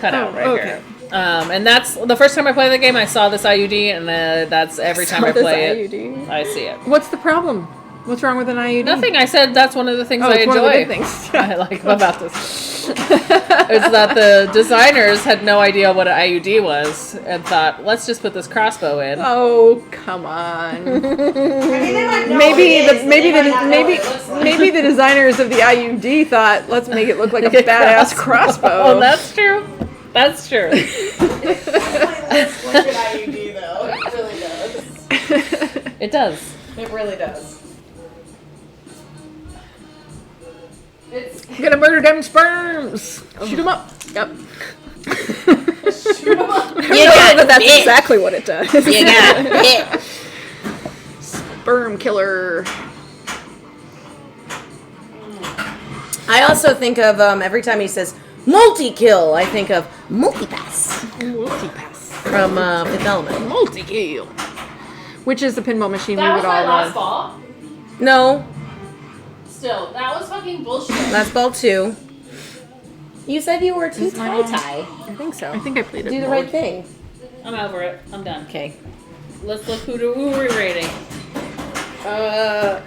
cutout Oh, right okay. here. And that's the first time I play the game. I saw this IUD, and that's every time I play it. I see it. What's the problem? What's wrong with an IUD? Nothing. I said that's one of the things Oh, I it's one enjoy. of the good things. I like about this. It's that the designers had no idea what an IUD was and thought, let's just put this crossbow in. Oh, come on. I mean, they might know Maybe what it is, the maybe but the they might not know maybe what it looks like. maybe the designers of the IUD thought, let's make it look like a badass crossbow. Oh, that's true. That's true. It definitely looks like an IUD though. It really does. It does. It really does. It's I'm gonna murder them sperms. Shoot them up. Yep. shoot 'em up. You know that that's exactly what it does. You got it. Sperm killer. I also think of every time he says multi-kill, I think of Multipass. Multi-pass. from Fifth Element. Multi-kill. Which is the pinball machine we That would was my all last love. ball. No, Still, that was fucking bullshit. that's ball 2. You said you were too mine on? tie-tie. I think so. I think I played it. Do the right thing. I'm over it. I'm done. Okay. Let's look who we're rating. I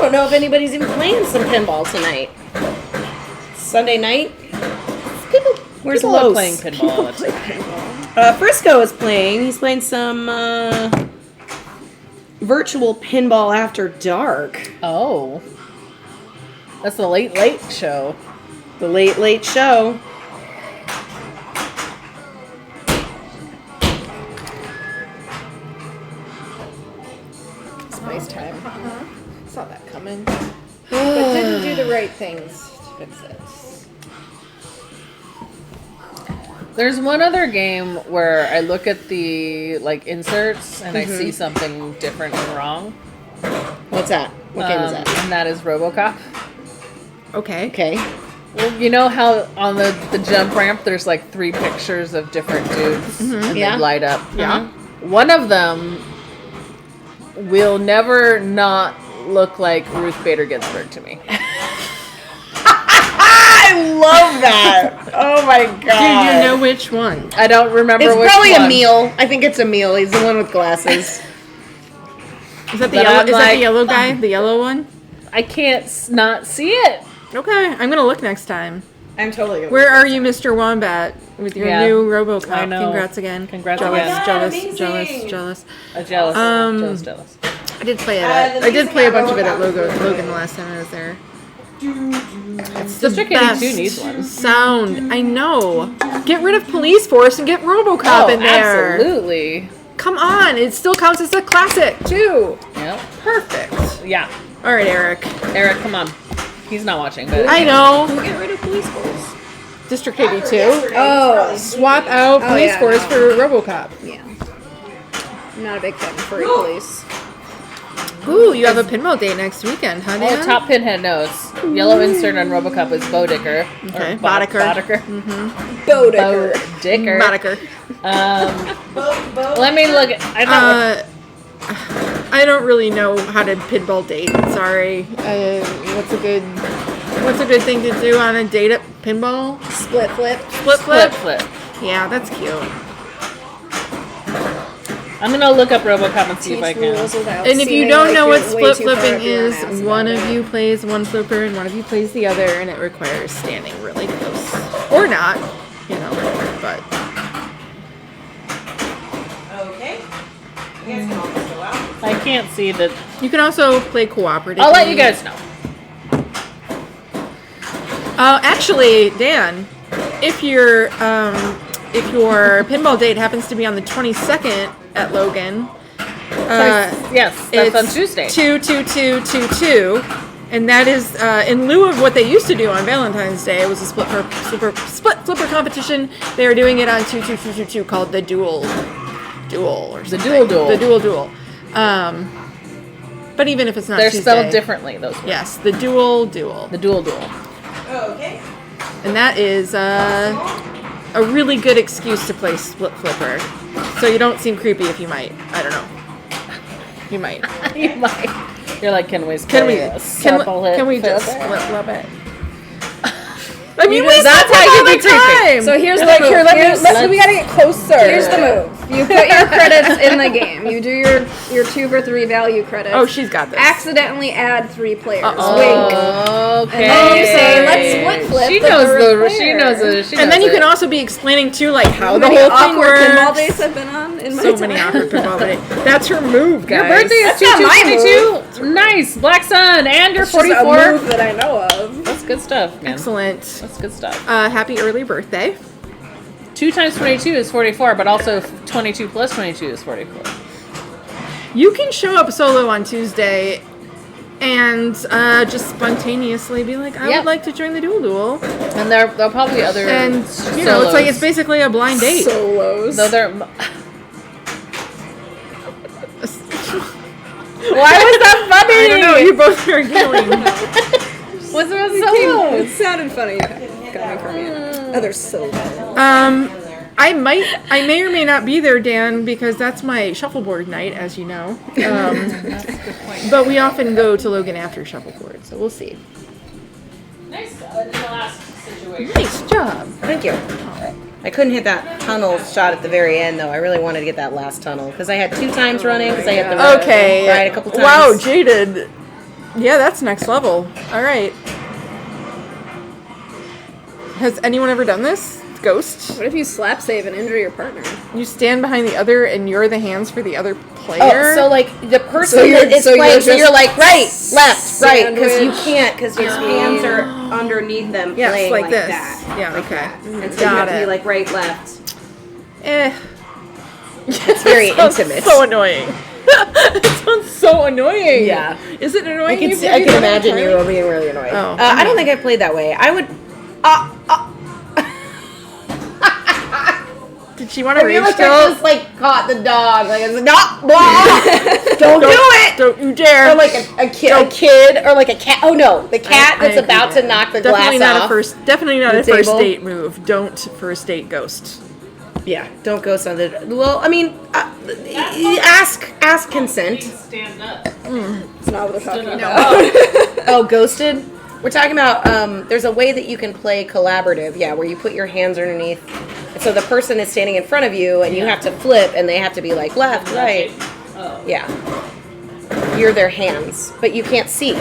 don't know if anybody's even playing some pinball tonight. Sunday night? Where's People are Los? playing pinball. Frisco is playing. He's playing some virtual pinball after dark. Oh. That's the late show. The late show. Space time. Saw that coming. But didn't do the right things to fix it. There's one other game where I look at the inserts and I see something different and wrong. What's that? What game is that? And that is RoboCop. Okay. Okay. Well, you know how on the jump ramp there's like 3 pictures of different dudes and Yeah. they light up. Yeah. One of them will never not look like Ruth Bader Ginsburg to me. I love that. Oh my god. Do you know which one? I don't remember It's which probably one. Emil. I think it's Emil. He's the one with glasses. Is that the But yellow? I'm Is that like, the yellow guy? The yellow one? I can't not see it. Okay, I'm gonna look next time. I'm totally gonna Where are you, Mr. Wombat, with your Yeah. new RoboCop? I know. Congrats again. Congrats jealous, again. Jealous, amazing. jealous. Jealous. Um, Jealous. I did play it. The I did music play a at bunch of it at RoboCop. Logan the last time I was there. It's the District best 82 needs one. sound. I know. Get rid of Police Force and get RoboCop Oh, in there. absolutely. Come on, it still counts as a classic too. Yep. Perfect. Yeah. All right, Eric. Eric, come on. He's not watching, but I know. Get rid of police force. District 82. Oh, Swap out Police yeah, Force no. for RoboCop. Yeah. I'm not a big fan of furry police. Ooh, you have a pinball date next weekend, huh, Dan? oh, top pinhead knows. Yellow insert on RoboCop is Bodicker. Okay, Or Boddicker. Boddicker. Bodicker. Bodicker. Moniker. Let me look. I don't. I don't really know how to pinball date. Sorry. What's a good thing to do on a date at pinball? Split flip. Split flip. flip. Yeah, that's cute. I'm gonna look up RoboCop and see if I Teach can. rules without And if you seeming don't like know you're what way split too far flipping up your is, ass one about of it. you plays one flipper and one of you plays the other, and it requires standing really close. Or not, you know, but... Okay. You guys can all just go out. I can't see the. You can also play cooperatively. I'll let you guys know. Actually, Dan, if your pinball date happens to be on the 22nd at Logan, Yes, that's on it's Tuesday. 22222, and that is in lieu of what they used to do on Valentine's Day. It was a split flipper competition. They are doing it on 22222 called the duel or something. duel. The duel. But even if it's not They're Tuesday, spelled differently. Those words. yes, the duel. The duel. Okay. And that is a really good excuse to play split flipper. So you don't seem creepy if you might. I don't know. You might. You might. You're like, can we Can split we a can supple we, hit can we just flipper? split flip it? I mean, we That's split how you all be the creepy. time. So here's the Like, move. here, let me- we gotta get closer. Here's the move. You put your credits in the game. You do your 2 for 3 value credits. Oh, she's got this. Accidentally add 3 players. Uh-oh. Wink. Okay. And then you say, let's split flip. She the knows third the. player. She knows the. She And then knows you can it. also be explaining too, like how How the many whole thing awkward pinball works. dates I've been on in my So time. many awkward pinball dates. That's her move, guys. Your birthday is That's not my 2222. Nice, Black Sun, and you're It's just a 44. move that I know of. That's good stuff, man. Excellent. That's good stuff. Happy early birthday. 2 times 22 is 44, but also 22 plus 22 is 44. You can show up solo on Tuesday and just spontaneously be like, I Yep. would like to join the duel. And there'll probably be other. And, you know, it's like it's solos. basically a blind date. Solos. Though they're. Why was that funny? I don't know, you both are giggling. What's about It solos? sounded funny coming from you. Oh, they're so bad. I may or may not be there, Dan, because that's my shuffleboard night, as you know. But we often go to Logan after shuffleboard, so we'll see. Nice in the last situation. Nice job. Thank you. I couldn't hit that tunnel shot at the very end, though. I really wanted to get that last tunnel because I had 2 times running because I had the Okay. ride a couple times. Wow, jaded. Yeah, that's next level. All right. Has anyone ever done this? Ghost? What if you slap save and injure your partner? You stand behind the other and you're the hands for the other player? Oh, so like the person So you're- that is so you're playing, so just you're like right, left, right, because you sandwich. can't, because your hands are underneath them yes, playing like like this. that. Yeah, okay. And so you have to be like right, left. Eh. It's very Sounds intimate. so annoying. It sounds so annoying. Yeah. Is it annoying? you I played can it imagine on you Charlie? being really annoyed. Oh, I don't think I played that way. I would. Did she want to I feel rage like I still? just like caught the dog. Like it's like, no, blah, don't do it. Don't you dare. Or like a kid, or like a cat. Oh no, the cat I that's agree about there. to knock the Definitely glass not off. Definitely not the a first table. date move. Don't first date ghost. Yeah, don't ghost on the. Well, I mean, ask consent. Stand up. It's not what they're talking about. Oh, ghosted. We're talking about. There's a way that you can play collaborative. Yeah, where you put your hands underneath. And so the person is standing in front of you, and you have to flip, and they have to be like left, right. Oh. Yeah. You're their hands, but you can't see.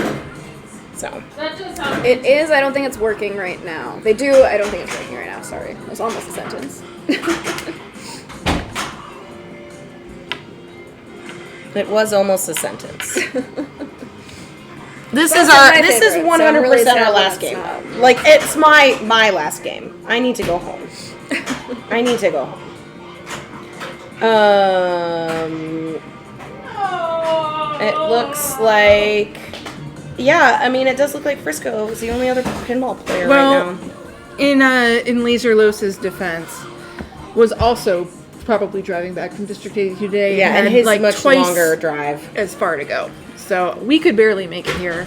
So. That does sound. It is. I don't think it's working right now. They do. I don't think it's working right now. Sorry. It was almost a sentence. It was almost a sentence. This That's is our. my This favorite, is so 100% I'm really sad our that last it's game. not. Like it's my last game. I need to go home. I need to go home. It looks like. Yeah, I mean, it does look like Frisco is the only other pinball player Well, right now. in Laser Los's defense, was also probably driving back from District 82 today. Yeah, and had, his like much twice longer drive. as far to go. So we could barely make it here.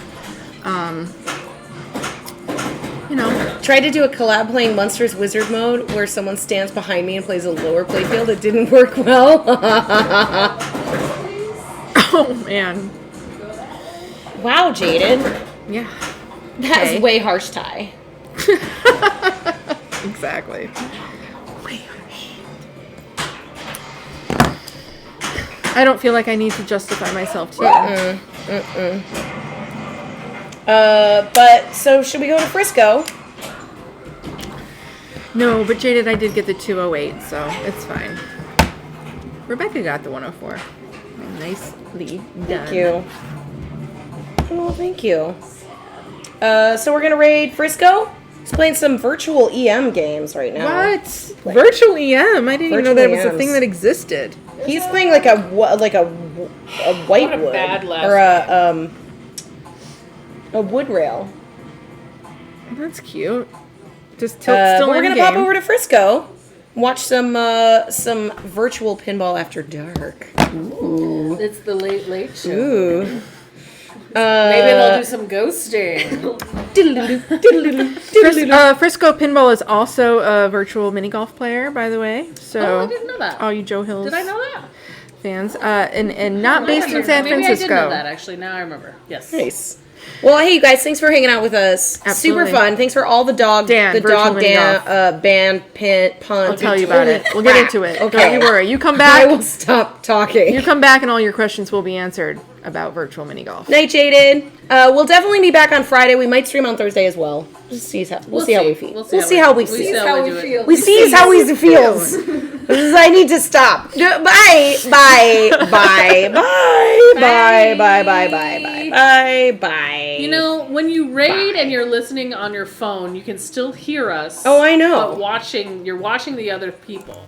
You know, Tried to do a collab playing Monsters Wizard mode where someone stands behind me and plays a lower playfield. It didn't work well. oh man, Wow, Jaden. yeah, That Okay. was way harsh, Ty. exactly. Way I don't feel like I need to justify myself to you. But so should we go to Frisco? No, but Jaded, I did get the 208, so it's fine. Rebecca got the 104. Nicely done. Thank you. Oh, thank you. So we're gonna raid Frisco. He's playing some virtual EM games right now. What? Virtual EM? I didn't even know that was a EMs. thing that existed. He's playing like a whitewood bad last or a wood rail. That's cute. Just still We're in gonna game. pop over to Frisco, watch some virtual pinball after dark. It's the late show. Ooh. Maybe they'll do some ghosting. Frisco Pinball is also a virtual mini golf player, by the way. So, Oh, I didn't know that. all you Joe Hills Did I know that? fans, and not based in San Maybe Francisco. I did know that, actually. Now I remember. Yes. Nice. Well, hey you guys, thanks for hanging out with us. Absolutely. Super fun. Thanks for all the dog virtual mini golf. band punt. I'll tell you about it. We'll get into it. Okay. Don't you worry. You come I back. will stop talking. You come back, and all your questions will be answered about virtual mini golf. Night, Jaded. We'll definitely be back on Friday. We might stream on Thursday as well. We'll see how we feel. We'll see how we feel. do it. We see how we feels. I need to stop. Bye. Bye. Bye. Bye. Bye. Bye. Bye. Bye. Bye. Bye. Bye. You know, when you raid and you're listening on your phone, you can still hear us. Oh, I know. But you're watching the other people.